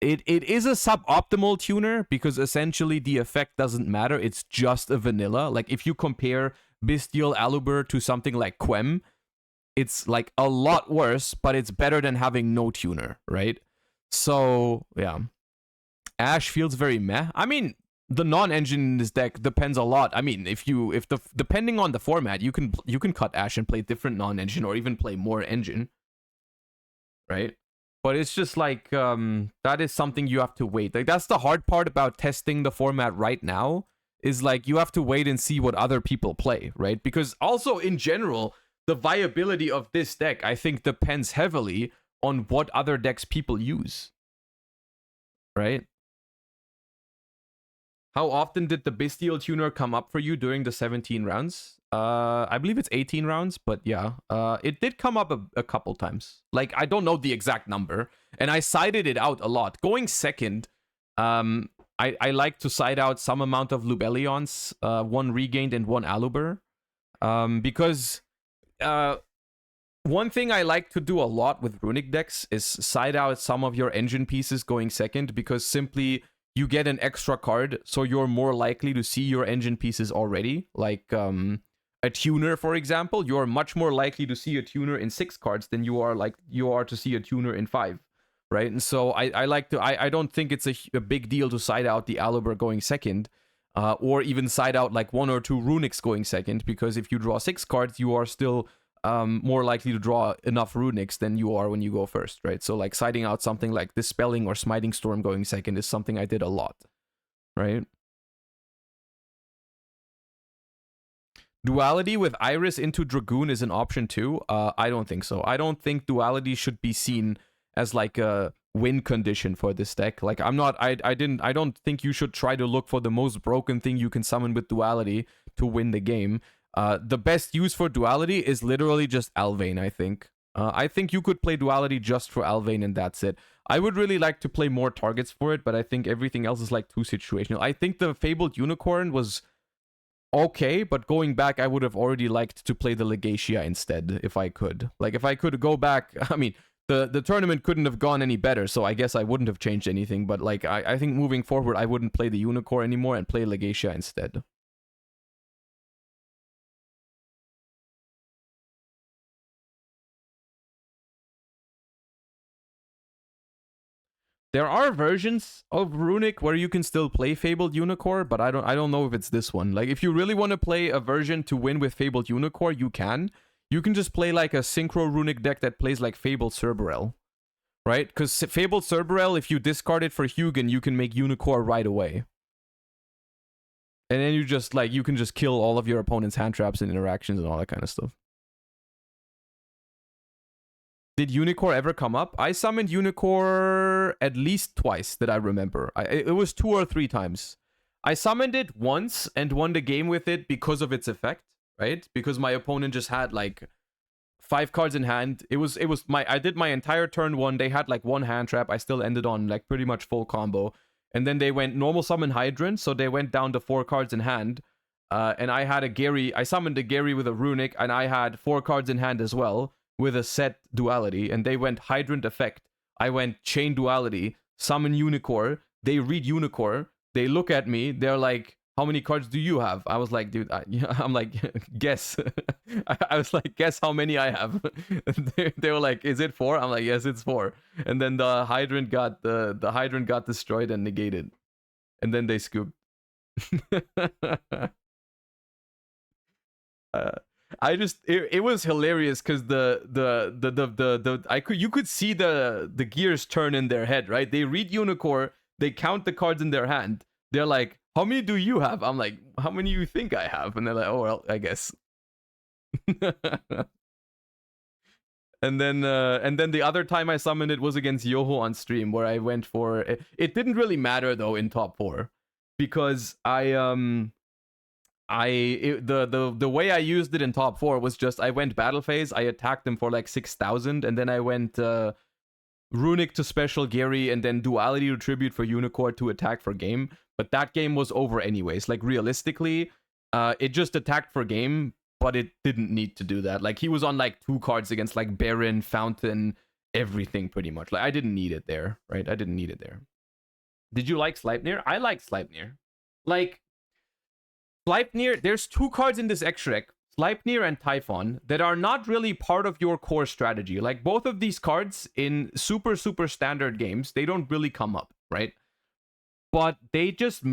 it is a suboptimal tuner, because essentially the effect doesn't matter, it's just a vanilla. Like, if you compare Bestial Alubert to something like Quem, it's like a lot worse, but it's better than having no tuner, right? So, yeah. Ash feels very meh. I mean, the non-engine in this deck depends a lot. I mean, depending on the format, you can cut Ash and play different non-engine, or even play more engine, right? But it's just like, that is something you have to wait. Like, that's the hard part about testing the format right now, is like, you have to wait and see what other people play, right? Because also, in general, the viability of this deck, I think, depends heavily on what other decks people use, right? How often did the Bestial Tuner come up for you during the 17 rounds? I believe it's 18 rounds, but yeah. It did come up a couple times. Like, I don't know the exact number, and I sided it out a lot. Going second, I like to side out some amount of Lubellions, one Regained and one Aluber, because one thing I like to do a lot with Runic decks is side out some of your engine pieces going second, because simply you get an extra card, so you're more likely to see your engine pieces already. Like a tuner, for example, you're much more likely to see a tuner in 6 cards than you are to see a tuner in 5, right? And so I don't think it's a big deal to side out the Aluber going second. Or even side out like 1 or 2 Runics going second, because if you draw 6 cards, you are still more likely to draw enough Runics than you are when you go first, right? So like siding out something like Dispelling or Smiting Storm going second is something I did a lot, right? Duality with Iris into Dragoon is an option too. I don't think so. I don't think Duality should be seen as like a win condition for this deck. Like, I don't think you should try to look for the most broken thing you can summon with Duality to win the game. The best use for Duality is literally just Alvain, I think. I think you could play Duality just for Alvain and that's it. I would really like to play more targets for it, but I think everything else is like too situational. I think the Fabled Unicorn was okay, but going back, I would have already liked to play the Legacia instead, if I could. Like, if I could go back, I mean, the tournament couldn't have gone any better, so I guess I wouldn't have changed anything, but like, I think moving forward, I wouldn't play the Unicorn anymore and play Legacia instead. There are versions of Runic where you can still play Fabled Unicorn, but I don't know if it's this one. Like, if you really want to play a version to win with Fabled Unicorn, you can. You can just play like a Synchro Runic deck that plays like Fabled Cerberell, right? Because Fabled Cerberell, if you discard it for Hugin, you can make Unicorn right away. And then you just, like, you can just kill all of your opponent's hand traps and interactions and all that kind of stuff. Did Unicorn ever come up? I summoned Unicorn at least twice that I remember. It was 2 or 3 times. I summoned it once and won the game with it because of its effect, right? Because my opponent just had like 5 cards in hand. I did my entire turn 1. They had like 1 hand trap. I still ended on like pretty much full combo. And then they went normal summon Hydrant, so they went down to 4 cards in hand. And I had a Gary. I summoned a Gary with a Runic, and I had 4 cards in hand as well, with a set Duality, and they went Hydrant effect. I went Chain Duality, summon Unicorn. They read Unicorn. They look at me. They're like, "How many cards do you have?" I was like, "Dude," I'm like, "Guess." I was like, "Guess how many I have." They were like, "Is it 4?" I'm like, "Yes, it's 4." And then the Hydrant got the Hydrant got destroyed and negated, and then they scooped. It was hilarious because you could see the gears turn in their head, right? They read Unicorn, they count the cards in their hand. They're like, "How many do you have?" I'm like, "How many do you think I have?" And they're like, "Oh well, I guess." And then the other time I summoned it was against Yoho on stream, where I went for it. It didn't really matter though in top 4, because The way I used it in top 4 was just I went battle phase, I attacked them for like 6,000, and then I went runic to special Gary, and then duality to tribute for Unicorn to attack for game. But that game was over anyways. Like realistically, it just attacked for game, but it didn't need to do that. Like he was on like 2 cards against like Baron, Fountain, everything pretty much. Like I didn't need it there, right? I didn't need it there. Did you like Sleipnir? I like Sleipnir. Like Sleipnir, there's 2 cards in this extra deck, Sleipnir and Typhon, that are not really part of your core strategy. Like both of these cards in super standard games, they don't really come up, right? But they just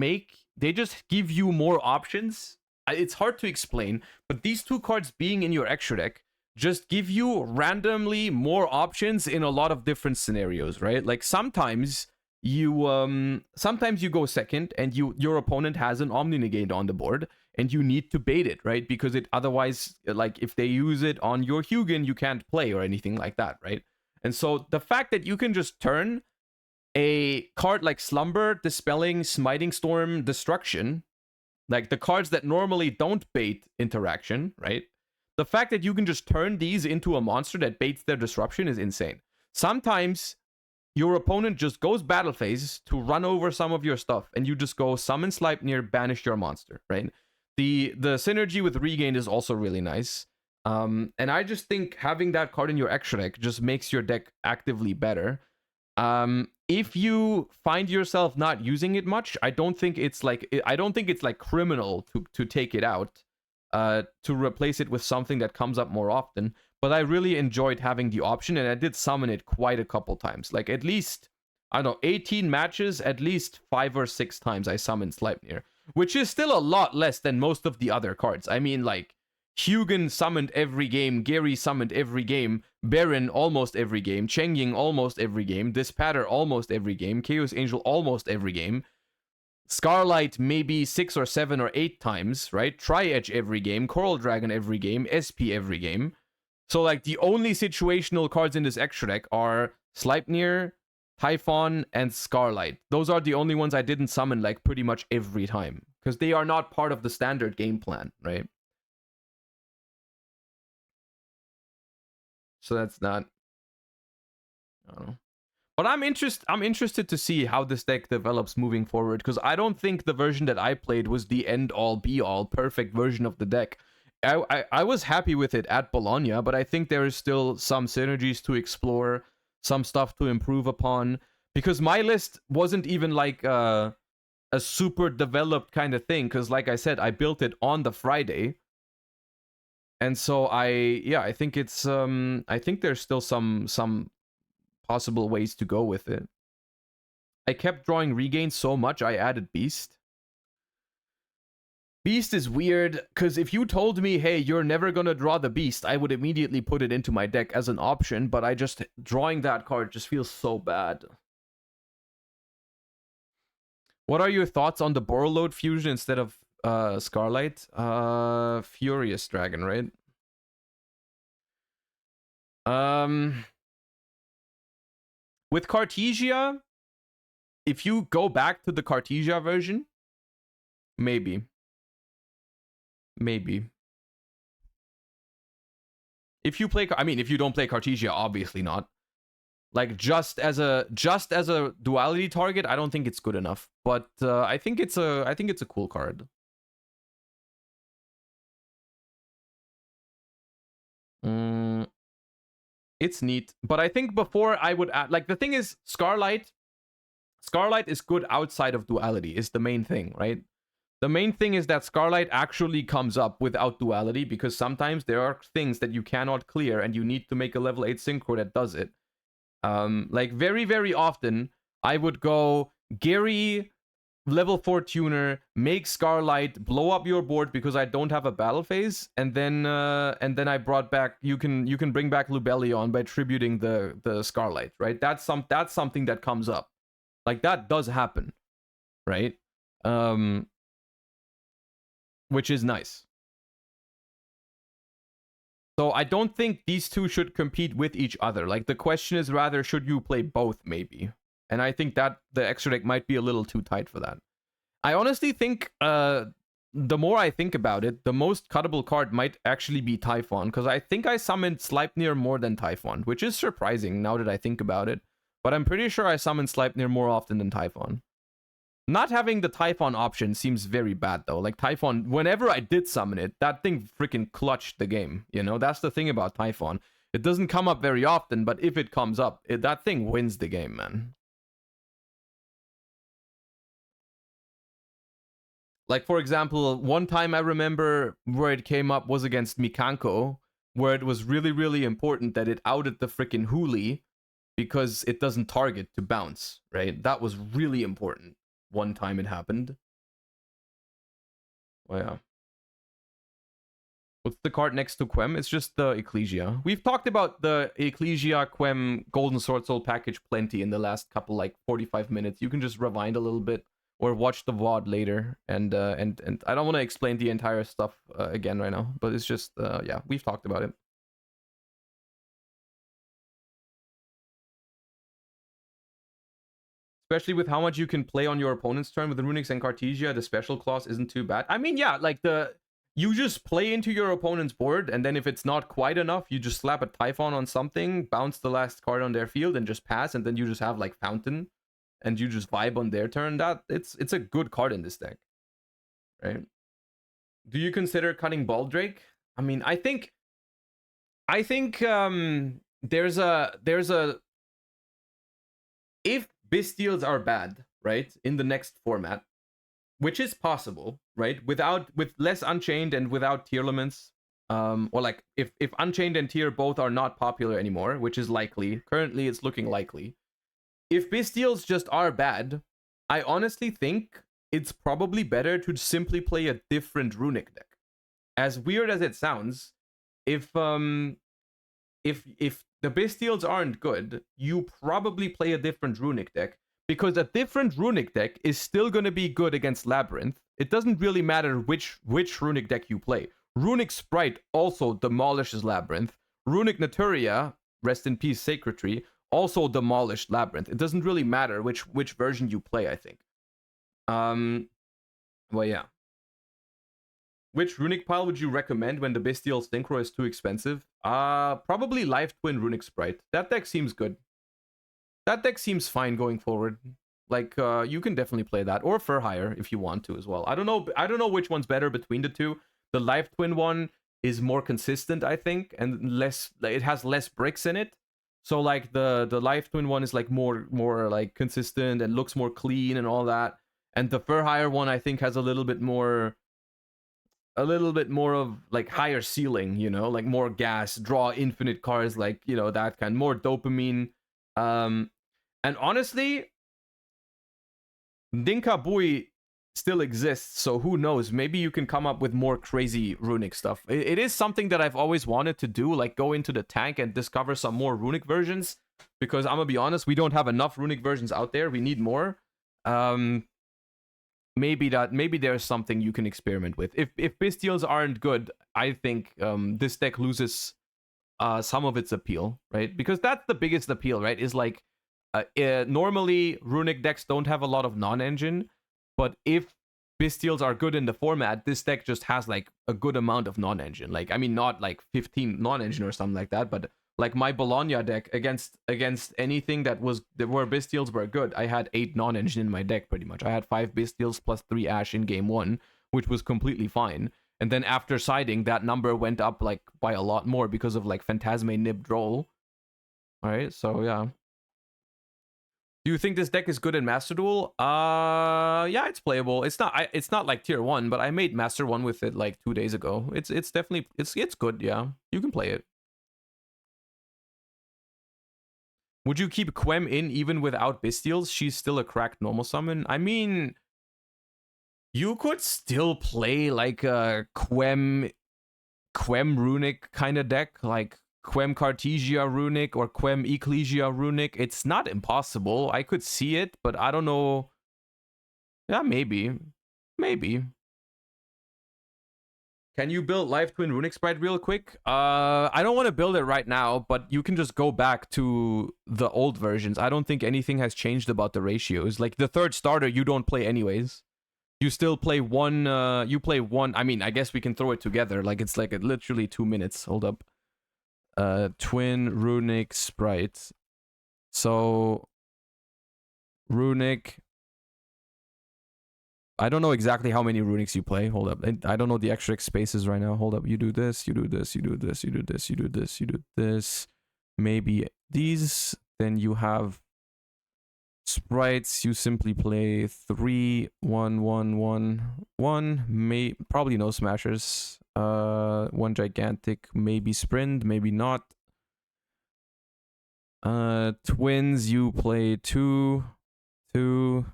give you more options. It's hard to explain, but these 2 cards being in your extra deck just give you randomly more options in a lot of different scenarios, right? Like sometimes you go second and your opponent has an Omni Negate on the board and you need to bait it, right? Because it otherwise, like if they use it on your Hugin, you can't play or anything like that, right? And so the fact that you can just turn a card like Slumber, Dispelling, Smiting Storm, Destruction, like the cards that normally don't bait interaction, right? The fact that you can just turn these into a monster that baits their disruption is insane. Sometimes your opponent just goes battle phase to run over some of your stuff, and you just go summon Sleipnir, banish your monster, right? The synergy with Regain is also really nice. And I just think having that card in your extra deck just makes your deck actively better. If you find yourself not using it much, I don't think it's like criminal to take it out, to replace it with something that comes up more often. But I really enjoyed having the option, and I did summon it quite a couple times. Like at least, I don't know, 18 matches, at least 5 or 6 times I summoned Sleipnir, which is still a lot less than most of the other cards. I mean, like, Hugin summoned every game, Gary summoned every game, Baron almost every game, Chengying almost every game, Dispatter almost every game, Chaos Angel almost every game, Scarlight maybe 6 or 7 or 8 times, right? Tri-Edge every game, Coral Dragon every game, SP every game. So, like, the only situational cards in this extra deck are Sleipnir, Typhon, and Scarlight. Those are the only ones I didn't summon, like, pretty much every time. Because they are not part of the standard game plan, right? So that's not... I don't know. But I'm interested to see how this deck develops moving forward, because I don't think the version that I played was the end-all, be-all, perfect version of the deck. I was happy with it at Bologna, but I think there is still some synergies to explore, some stuff to improve upon, because my list wasn't even like a super developed kind of thing, because like I said, I built it on the Friday. And so I think it's I think there's still some possible ways to go with it. I kept drawing Regain so much I added Beast. Beast is weird, because if you told me, hey, you're never gonna draw the Beast, I would immediately put it into my deck as an option, but drawing that card just feels so bad. What are your thoughts on the Borreload fusion instead of Scarlight? Furious Dragon, right? With Cartesia, if you go back to the Cartesia version, maybe. If you don't play Cartesia, obviously not. Like just as a duality target, I don't think it's good enough. But I think it's a cool card. It's neat, but I think before I would add, like, the thing is, Scarlight is good outside of duality, is the main thing, right? The main thing is that Scarlight actually comes up without duality, because sometimes there are things that you cannot clear and you need to make a level 8 synchro that does it. Like very, very often, I would go Gary, level 4 tuner, make Scarlight, blow up your board because I don't have a battle phase, and then I brought back, you can bring back Lubellion by tributing the Scarlight, right? That's something that comes up. Like, that does happen, right? Which is nice. So I don't think these two should compete with each other. Like, the question is rather, should you play both, maybe? And I think that the extra deck might be a little too tight for that. I honestly think the more I think about it, the most cuttable card might actually be Typhon, because I think I summoned Sleipnir more than Typhon, which is surprising now that I think about it. But I'm pretty sure I summoned Sleipnir more often than Typhon. Not having the Typhon option seems very bad, though. Like, Typhon, whenever I did summon it, that thing freaking clutched the game, you know? That's the thing about Typhon. It doesn't come up very often, but if it comes up, that thing wins the game, man. Like, for example, one time I remember where it came up was against Mikanko, where it was really, really important that it outed the freaking Huli because it doesn't target to bounce, right? That was really important. One time it happened. Oh, yeah. What's the card next to Quem? It's just the Ecclesia. We've talked about the Ecclesia, Quem, Golden Sword Soul package plenty in the last couple, like, 45 minutes. You can just rewind a little bit or watch the VOD later. And I don't want to explain the entire stuff again right now, but it's just, yeah, we've talked about it. Especially with how much you can play on your opponent's turn with the Runics and Cartesia, the special clause isn't too bad. I mean, yeah, like you just play into your opponent's board, and then if it's not quite enough, you just slap a Typhon on something, bounce the last card on their field, and just pass, and then you just have like Fountain, and you just vibe on their turn. That it's a good card in this deck, right? Do you consider cutting Baldrake? I mean, I think there's a if Bystials are bad, right, in the next format, which is possible, right, with less Unchained and without Tearlaments, or like if Unchained and Tear both are not popular anymore, which is likely. Currently, it's looking likely. If Bystials just are bad, I honestly think it's probably better to simply play a different Runic deck. As weird as it sounds, if the Bystials aren't good, you probably play a different Runic deck, because a different Runic deck is still going to be good against Labyrinth. It doesn't really matter which Runic deck you play. Runic Sprite also demolishes Labyrinth. Runic Naturia, rest in peace Sacred Tree, also demolished Labyrinth. It doesn't really matter which version you play, I think. Well, yeah. Which Runic pile would you recommend when the Bystial Synchro is too expensive? Probably Life Twin Runic Sprite. That deck seems good. That deck seems fine going forward. Like, you can definitely play that, or Furhire if you want to as well. I don't know which one's better between the two. The Life Twin one is more consistent, I think, and it has less bricks in it. So like the Life Twin one is like more like consistent and looks more clean and all that. And the Furhire one, I think, has a little bit more of like higher ceiling, you know, like more gas, draw infinite cards, like, you know, that kind, more dopamine. And honestly, Dinkabui still exists, so who knows, maybe you can come up with more crazy Runic stuff. It is something that I've always wanted to do, like go into the tank and discover some more Runic versions, because I'm gonna be honest, we don't have enough Runic versions out there. We need more. Maybe there's something you can experiment with. If Bystials aren't good, I think this deck loses some of its appeal, right? Because that's the biggest appeal, right? Is like normally Runic decks don't have a lot of non-engine, but if Bystials are good in the format, this deck just has like a good amount of non-engine. Like, I mean, not like 15 non-engine or something like that, but like my Bologna deck against anything where Bystials were good, I had 8 non-engine in my deck pretty much. I had 5 Bystials plus 3 Ash in game 1, which was completely fine. And then after siding, that number went up like by a lot more because of like Phantasme Nib Droll. Alright, so yeah. Do you think this deck is good in Master Duel? Yeah, it's playable. It's not like tier 1, but I made Master 1 with it like 2 days ago. It's definitely it's good, yeah. You can play it. Would you keep Quem in even without Bystials? She's still a cracked normal summon. I mean, you could still play like a Quem Runic kind of deck, like Quem Cartesia Runic or Quem Ecclesia Runic. It's not impossible. I could see it, but I don't know. Yeah, maybe. Can you build Life Twin Runic Sprite real quick? I don't want to build it right now, but you can just go back to the old versions. I don't think anything has changed about the ratios. Like the third starter, you don't play anyways. You still play one, you play one, I mean, I guess we can throw it together, like it's like literally 2 minutes, hold up. Twin Runic Sprite. So, Runic, I don't know exactly how many Runics you play, hold up. I don't know the extra spaces right now, hold up. You do this, you do this, you do this, you do this, you do this, you do this. Maybe these, then you have sprites, you simply play 3 1 1 1 1, probably no smashers, one gigantic, maybe sprint, maybe not. Twins, you play 2 2,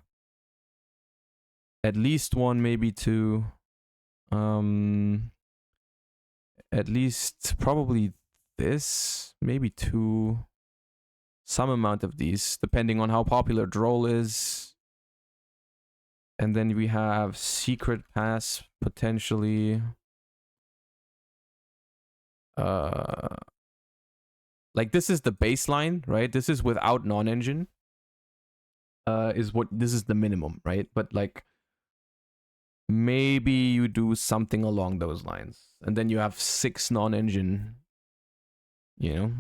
at least 1, maybe 2, at least probably this, maybe 2, some amount of these, depending on how popular Droll is. And then we have Secret Pass, potentially. Like, this is the baseline, right? This is without non-engine. This is the minimum, right? But, like, maybe you do something along those lines. And then you have 6 non-engine, you know?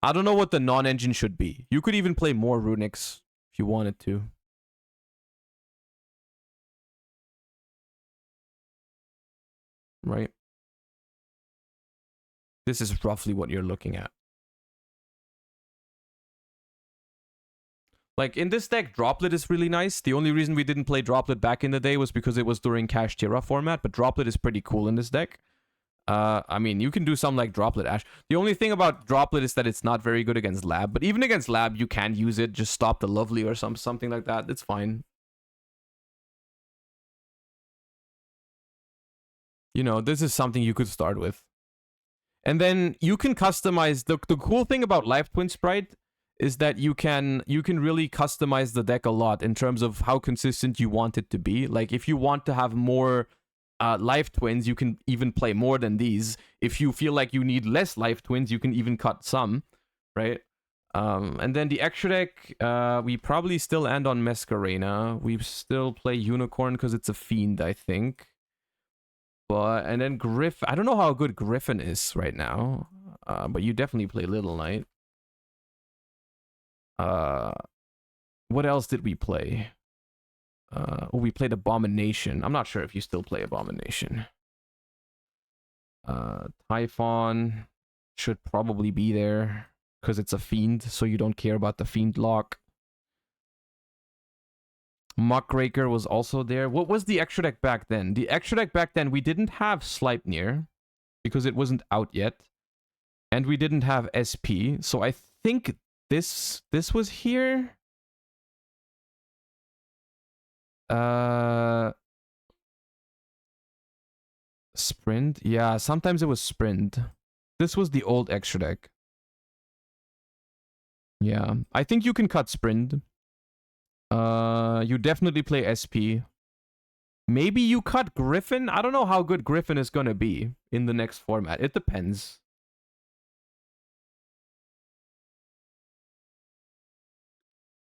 I don't know what the non-engine should be. You could even play more Runics if you wanted to. Right? This is roughly what you're looking at. Like, in this deck, Droplet is really nice. The only reason we didn't play Droplet back in the day was because it was during Cash Tira format, but Droplet is pretty cool in this deck. I mean, you can do something like Droplet Ash. The only thing about Droplet is that it's not very good against Lab, but even against Lab, you can use it. Just stop the Lovely or something like that. It's fine. You know, this is something you could start with. And then you can customize. The cool thing about Life Twin Sprite is that you can really customize the deck a lot in terms of how consistent you want it to be. Like, if you want to have more life twins, you can even play more than these. If you feel like you need less life twins, you can even cut some, right? And then the extra deck, we probably still end on Masquerena. We still play Unicorn because it's a fiend, I think. And then I don't know how good Griffin is right now, but you definitely play Little Knight. What else did we play? We played Abomination. I'm not sure if you still play Abomination. Typhon should probably be there because it's a fiend, so you don't care about the fiend lock. Muckraker was also there. What was the extra deck back then? The extra deck back then, we didn't have Sleipnir because it wasn't out yet. And we didn't have SP. So I think this was here. Sprint? Yeah, sometimes it was Sprint. This was the old extra deck. Yeah, I think you can cut Sprint. You definitely play SP. Maybe you cut Griffin? I don't know how good Griffin is gonna be in the next format. It depends.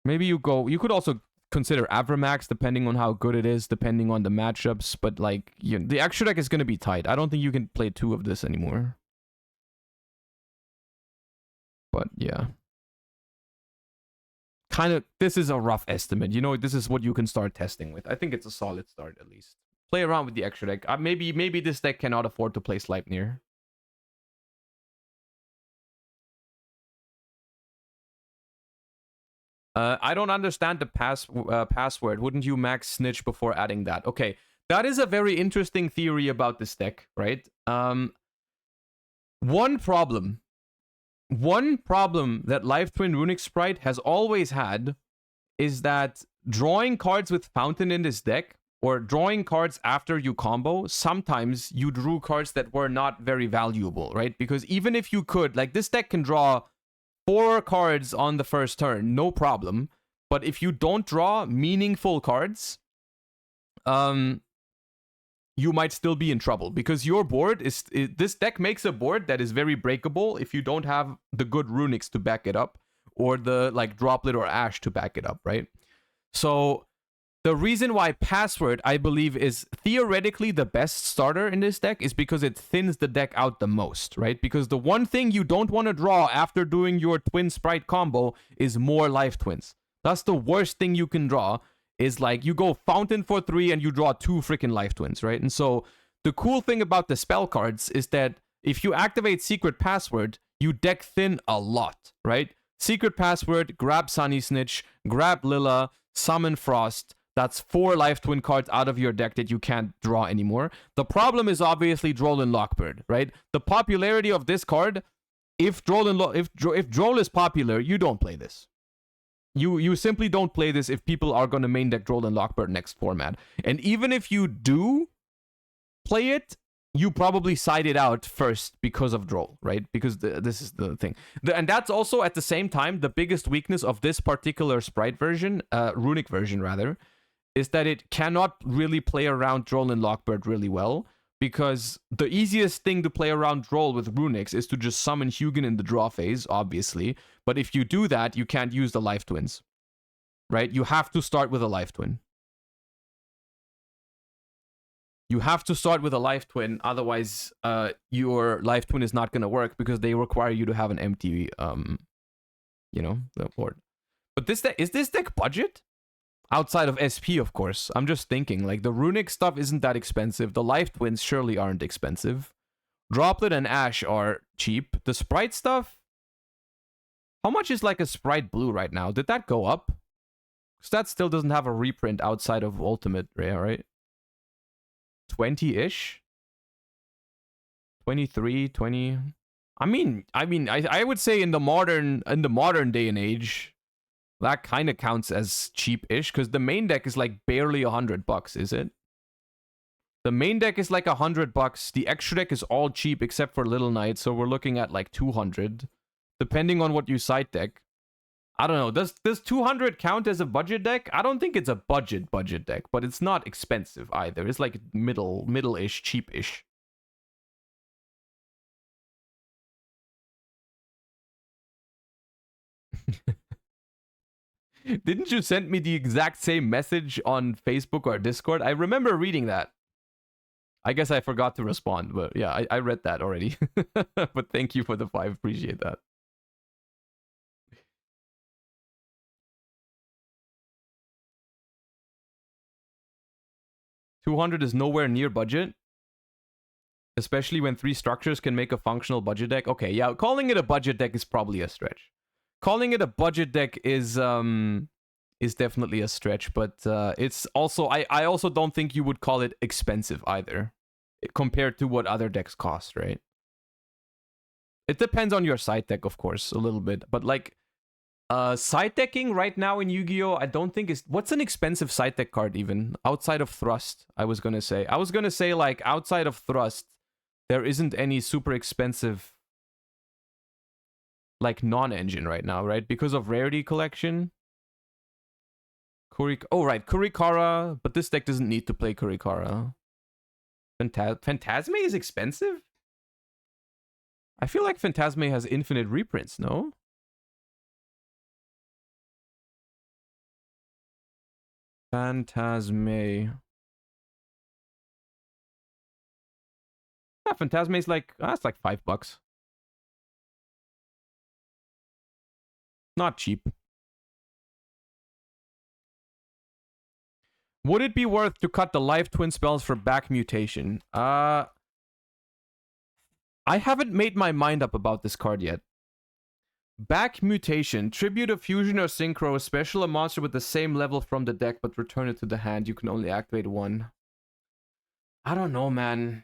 Maybe you could also consider Avramax depending on how good it is, depending on the matchups, but like, the extra deck is gonna be tight. I don't think you can play 2 of this anymore. But yeah. Kind of, this is a rough estimate. You know, this is what you can start testing with. I think it's a solid start, at least. Play around with the extra deck. Maybe this deck cannot afford to play Sleipnir. I don't understand the password. Wouldn't you max snitch before adding that? Okay, that is a very interesting theory about this deck, right? One problem that Life Twin Runic Sprite has always had is that drawing cards with Fountain in this deck, or drawing cards after you combo, sometimes you drew cards that were not very valuable, right? Because even if you could, like, this deck can draw 4 cards on the first turn, no problem. But if you don't draw meaningful cards, you might still be in trouble, because your board this deck makes a board that is very breakable if you don't have the good runics to back it up, or the like Droplet or Ash to back it up, right? So The reason why Password, I believe, is theoretically the best starter in this deck is because it thins the deck out the most, right? Because the one thing you don't want to draw after doing your Twin Sprite combo is more Life Twins. That's the worst thing you can draw, is like you go Fountain for 3 and you draw 2 freaking Life Twins, right? And so the cool thing about the spell cards is that if you activate Secret Password, you deck thin a lot, right? Secret Password, grab Sunny Snitch, grab Lila, summon Frost. That's 4 Life Twin cards out of your deck that you can't draw anymore. The problem is obviously Droll and Lockbird, right? The popularity of this card, if Droll is popular, you don't play this. You simply don't play this if people are going to main deck Droll and Lockbird next format. And even if you do play it, you probably side it out first because of Droll, right? Because this is the thing. And that's also, at the same time, the biggest weakness of this particular Sprite version, Runic version rather, is that it cannot really play around Droll and Lockbird really well, because the easiest thing to play around Droll with Runics is to just summon Hugin in the draw phase, obviously. But if you do that, you can't use the Life Twins, right? You have to start with a Life Twin. You have to start with a Life Twin, otherwise your Life Twin is not going to work because they require you to have an empty, the board. But is this deck budget? Outside of SP, of course. I'm just thinking, like, the Runic stuff isn't that expensive. The Life Twins surely aren't expensive. Droplet and Ash are cheap. The Sprite stuff? How much is, like, a Sprite Blue right now? Did that go up? Because that still doesn't have a reprint outside of Ultimate Rare, right? 20-ish? 23, 20... I would say in the modern day and age, that kind of counts as cheap-ish, because the main deck is like barely $100, is it? The main deck is like $100. The extra deck is all cheap except for Little Knight, so we're looking at like 200, depending on what you side deck. I don't know. Does 200 count as a budget deck? I don't think it's a budget deck, but it's not expensive either. It's like middle-ish, cheap-ish. Didn't you send me the exact same message on Facebook or Discord? I remember reading that. I guess I forgot to respond, but yeah, I read that already. But thank you for the 5. Appreciate that. $200 is nowhere near budget. Especially when 3 structures can make a functional budget deck. Okay, yeah, calling it a budget deck is probably a stretch. Calling it a budget deck is definitely a stretch, but it's also I also don't think you would call it expensive either, compared to what other decks cost, right? It depends on your side deck, of course, a little bit, but like side decking right now in Yu-Gi-Oh, I don't think is what's an expensive side deck card even outside of Thrust. I was gonna say like outside of Thrust, there isn't any super expensive like non-engine right now, right? Because of Rarity Collection. Kurikara, but this deck doesn't need to play Kurikara. Phantasme is expensive? I feel like Phantasme has infinite reprints, no? Phantasme. Yeah, Phantasme is like, it's like $5. Not cheap. Would it be worth to cut the Life Twin spells for back mutation? I haven't made my mind up about this card yet. Back mutation. Tribute a fusion or synchro. Special a monster with the same level from the deck, but return it to the hand. You can only activate 1. I don't know, man.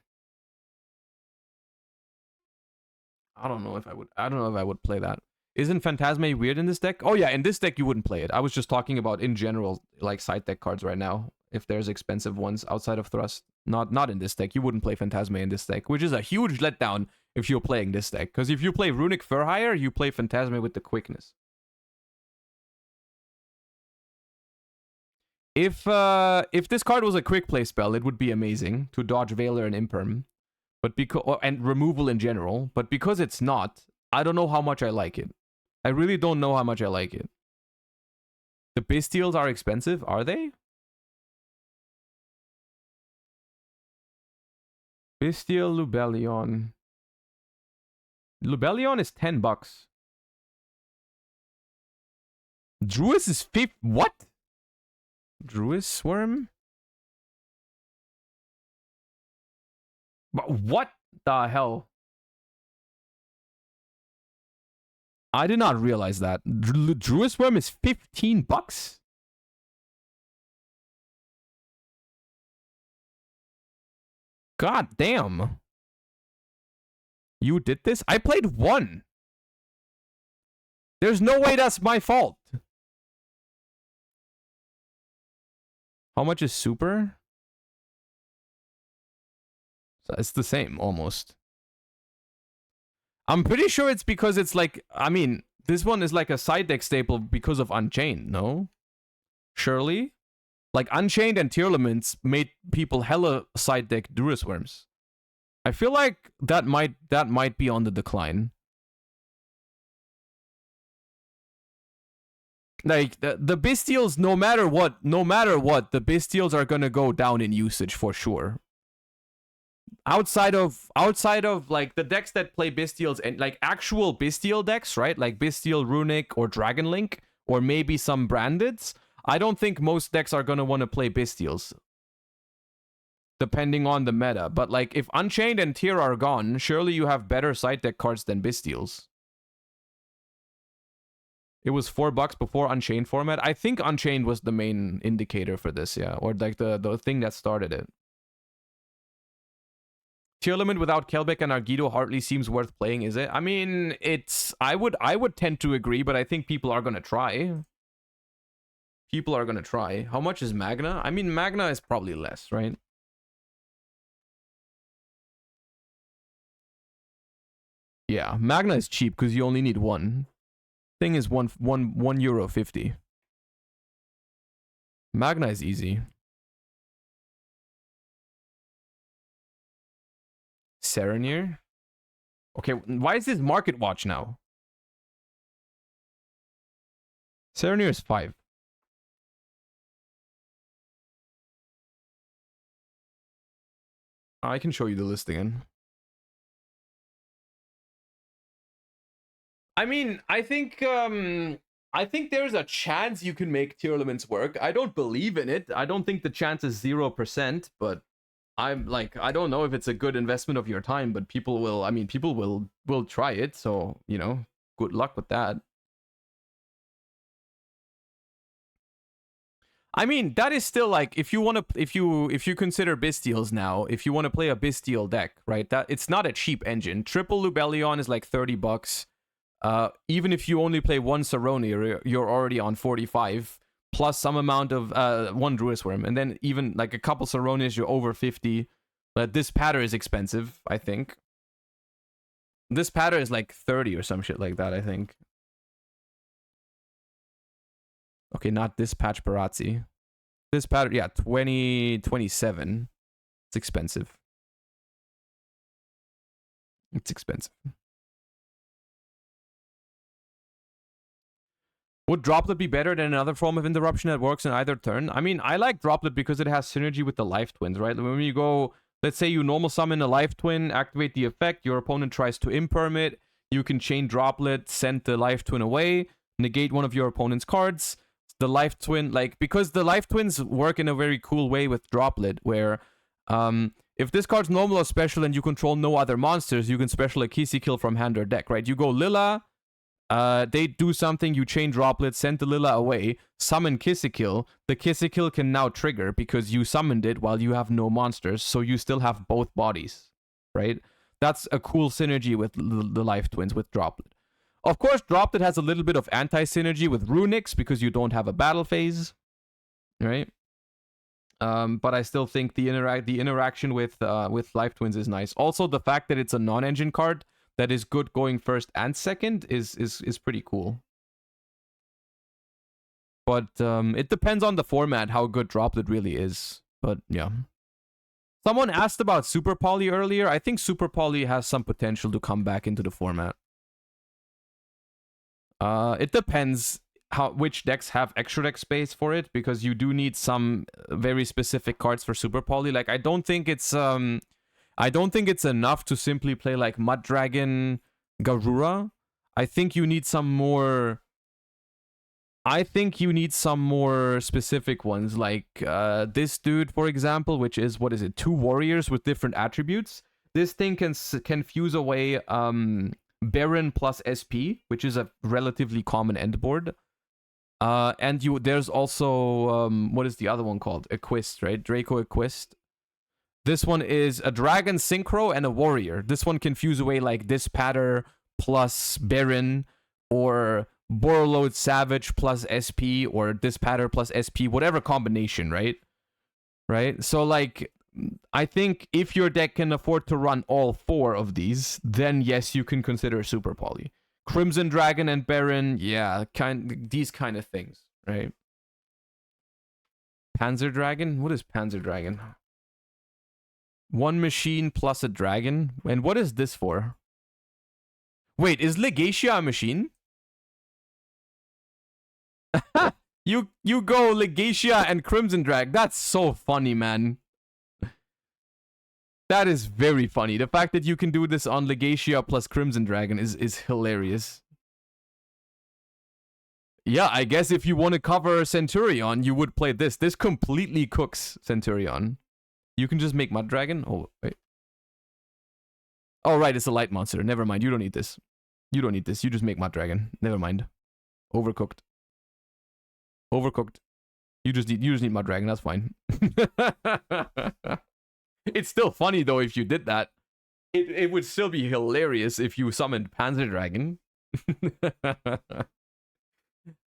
I don't know if I would play that. Isn't Phantasme weird in this deck? Oh yeah, in this deck you wouldn't play it. I was just talking about in general, like side deck cards right now. If there's expensive ones outside of Thrust. Not in this deck. You wouldn't play Phantasme in this deck, which is a huge letdown if you're playing this deck. Because if you play Runic Furhire, you play Phantasme with the quickness. If this card was a quick play spell, it would be amazing to dodge Veiler and Imperm. But and removal in general. But because it's not, I don't know how much I like it. I really don't know how much I like it. The Bestials are expensive, are they? Bestial Lubellion. Lubellion is $10. Druis is what? Druis Swarm? But what the hell? I did not realize that. Druis Worm is $15? God damn. You did this? I played one. There's no way that's my fault. How much is super? It's the same, almost. I'm pretty sure it's because it's like, I mean, this one is like a side deck staple because of Unchained, no? Surely? Like, Unchained and Tearlaments made people hella side deck Druis Worms. I feel like that might be on the decline. Like, the Bestials, no matter what, the Bestials are gonna go down in usage for sure. Outside of like the decks that play Bestials and like actual Bestial decks, right? Like Bestial Runic or Dragon Link, or maybe some brandeds, I don't think most decks are gonna want to play Bestials. Depending on the meta. But like if Unchained and Tier are gone, surely you have better side deck cards than Bestials. It was $4 before Unchained format. I think Unchained was the main indicator for this, yeah. Or like the thing that started it. Tearlament without Kelbeck and Argido hardly seems worth playing, is it? I mean, it's... I would tend to agree, but I think people are gonna try. People are gonna try. How much is Magna? I mean, Magna is probably less, right? Yeah, Magna is cheap because you only need one. Thing is €1.50. Magna is easy. Serenir? Okay, why is this Market Watch now? Serenir is 5. I can show you the list again. I mean, I think there's a chance you can make Tearlaments work. I don't believe in it. I don't think the chance is 0%, but I'm like, I don't know if it's a good investment of your time, but people will try it, so, you know, good luck with that. I mean, that is still like, if you want to, if you consider Bestials now, if you want to play a Bestial deck, right? That it's not a cheap engine. Triple Lubellion is like $30. Even if you only play one Saronir, you're already on 45, plus some amount of one Druis Worm, and then even like a couple Saronirs, you're over 50. But this pattern is expensive, I think. This pattern is like 30 or some shit like that, I think. Okay, not Dispatch Barazzi. This pattern, yeah, 27. It's expensive. It's expensive. Would Droplet be better than another form of interruption that works in either turn? I mean, I like Droplet because it has synergy with the Life Twins, right? When you go, let's say you normal summon a Life Twin, activate the effect, your opponent tries to imperm it, you can chain Droplet, send the Life Twin away, negate one of your opponent's cards. The Life Twin, like, because the Life Twins work in a very cool way with Droplet, where if this card's normal or special and you control no other monsters, you can special a Kissy Kill from hand or deck, right? You go Lila, they do something, you chain Droplet, send the Lila away, summon Kissy Kill. The Kissy Kill can now trigger because you summoned it while you have no monsters, so you still have both bodies, right? That's a cool synergy with the Life Twins with Droplet. Of course, Droplet has a little bit of anti-synergy with Runics because you don't have a battle phase, right? But I still think the interaction with Life Twins is nice. Also, the fact that it's a non-engine card that is good going first and second is pretty cool. But it depends on the format how good Droplet really is. But yeah. Someone asked about Super Poly earlier. I think Super Poly has some potential to come back into the format. It depends which decks have extra deck space for it, because you do need some very specific cards for Super Poly. Like, I don't think it's I don't think it's enough to simply play like Mud Dragon Garura. I think you need some more. I think you need some more specific ones, like this dude, for example, which is, what is it, 2 warriors with different attributes. This thing can fuse away Baron plus SP, which is a relatively common end board. And there's also what is the other one called? Equist, right? Draco Equist. This one is a dragon synchro and a warrior. This one can fuse away like Dispatter plus Baron, or Borreload Savage plus SP, or Dispatter plus SP, whatever combination, right? Right? So like, I think if your deck can afford to run all 4 of these, then yes, you can consider Super Poly. Crimson Dragon and Baron, yeah, these kind of things, right? Panzer Dragon? What is Panzer Dragon? 1 machine plus a dragon? And what is this for? Wait, is Legacia a machine? you go Legacia and Crimson Drag. That's so funny, man. That is very funny. The fact that you can do this on Legacia plus Crimson Dragon is hilarious. Yeah, I guess if you want to cover Centurion, you would play this. This completely cooks Centurion. You can just make Mud Dragon. Oh, wait. Oh, right, it's a light monster. Never mind, you don't need this. You don't need this. You just make Mud Dragon. Never mind. Overcooked. Overcooked. You just need Mud Dragon. That's fine. It's still funny though if you did that. It would still be hilarious if you summoned Panzer Dragon.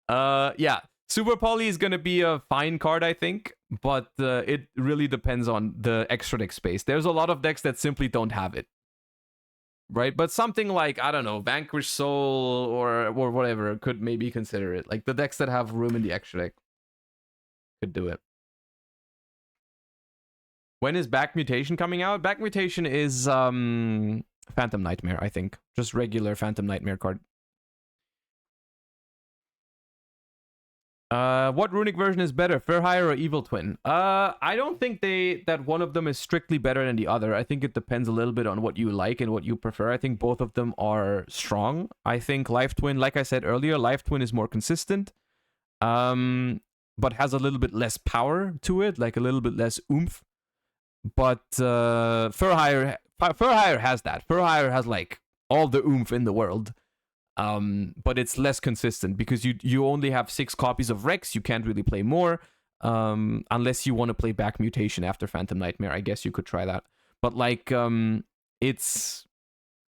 Yeah. Super Poly is gonna be a fine card, I think, but it really depends on the extra deck space. There's a lot of decks that simply don't have it. Right? But something like, I don't know, Vanquish Soul or whatever could maybe consider it. Like the decks that have room in the extra deck could do it. When is Back Mutation coming out? Back Mutation is Phantom Nightmare, I think. Just regular Phantom Nightmare card. What runic version is better, Fairhire or Evil Twin? I don't think that one of them is strictly better than the other. I think it depends a little bit on what you like and what you prefer. I think both of them are strong. I think Life Twin, like I said earlier, Life Twin is more consistent, but has a little bit less power to it, like a little bit less oomph. But Fairhire has that. Fairhire has like all the oomph in the world. But it's less consistent because you only have 6 copies of Rex. You can't really play more, unless you want to play Back Mutation after Phantom Nightmare. I guess you could try that. But like, it's,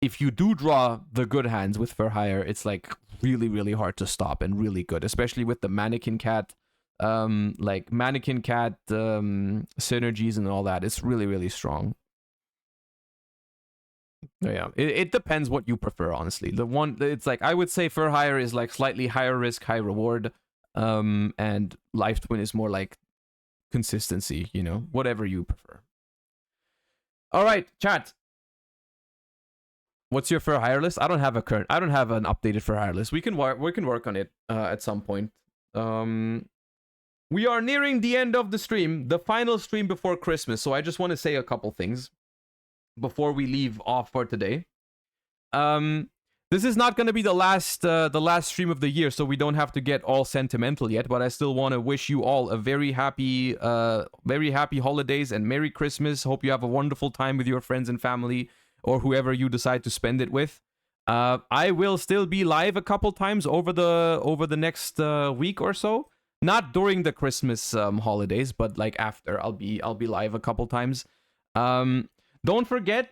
if you do draw the good hands with Fairhire, it's like really, really hard to stop and really good, especially with the Mannequin Cat, like Mannequin Cat synergies and all that. It's really, really strong. Yeah, it depends what you prefer, honestly. It's like, I would say Fairhire is like slightly higher risk, high reward, and Life Twin is more like consistency, you know, whatever you prefer. All right, chat. What's your Fairhire list? I don't have an updated Fairhire list. We can work on it at some point. We are nearing the end of the stream, the final stream before Christmas, so I just want to say a couple things before we leave off for today. This is not going to be the last stream of the year, so we don't have to get all sentimental yet, but I still want to wish you all a very happy holidays and Merry Christmas. Hope you have a wonderful time with your friends and family, or whoever you decide to spend it with. I will still be live a couple times over the next week or so. Not during the Christmas holidays, but like after, I'll be live a couple times. Don't forget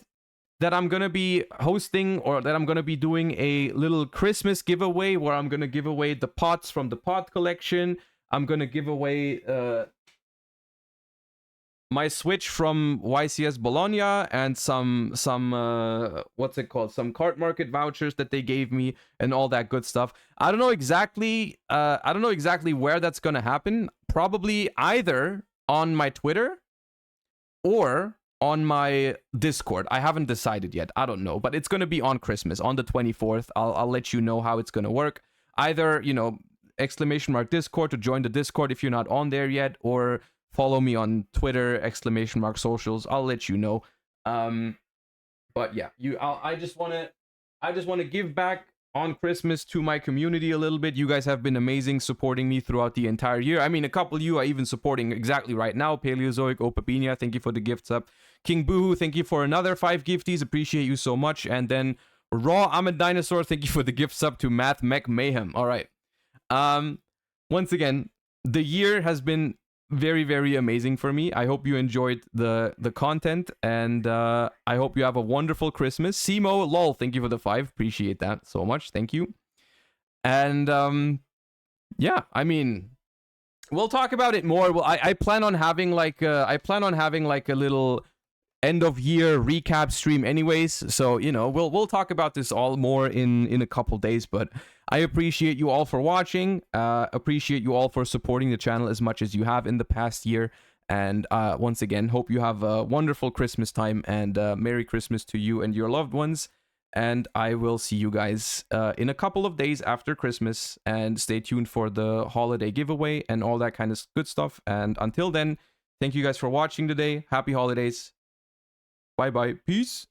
that I'm going to be hosting, or that I'm going to be doing a little Christmas giveaway where I'm going to give away the pots from the pot collection. I'm going to give away my Switch from YCS Bologna and some what's it called? Some cart market vouchers that they gave me and all that good stuff. I don't know exactly where that's going to happen. Probably either on my Twitter or on my Discord. I haven't decided yet. I don't know, but it's going to be on Christmas, on the 24th. I'll let you know how it's going to work. Either, you know, !Discord to join the Discord if you're not on there yet, or follow me on Twitter, !Socials. I'll let you know. But yeah, I just want to give back on Christmas to my community a little bit. You guys have been amazing, supporting me throughout the entire year. I mean, a couple of you are even supporting exactly right now. Paleozoic, Opabinia, thank you for the gifts up. King Boohoo, thank you for another 5 gifties. Appreciate you so much. And then Raw Ahmed Dinosaur, thank you for the gifts up to Math Mech Mayhem. All right. Once again, the year has been very, very amazing for me. I hope you enjoyed the content, and I hope you have a wonderful Christmas. Simo lol, thank you for the 5. Appreciate that so much. Thank you. And yeah, I mean, we'll talk about it more. Well, I plan on having like a little end of year recap stream anyways, so we'll talk about this all more in a couple days. But I appreciate you all for watching, appreciate you all for supporting the channel as much as you have in the past year, and once again, hope you have a wonderful Christmas time, and Merry Christmas to you and your loved ones. And I will see you guys in a couple of days after Christmas, and stay tuned for the holiday giveaway and all that kind of good stuff. And until then, thank you guys for watching today. Happy holidays. Bye bye. Peace.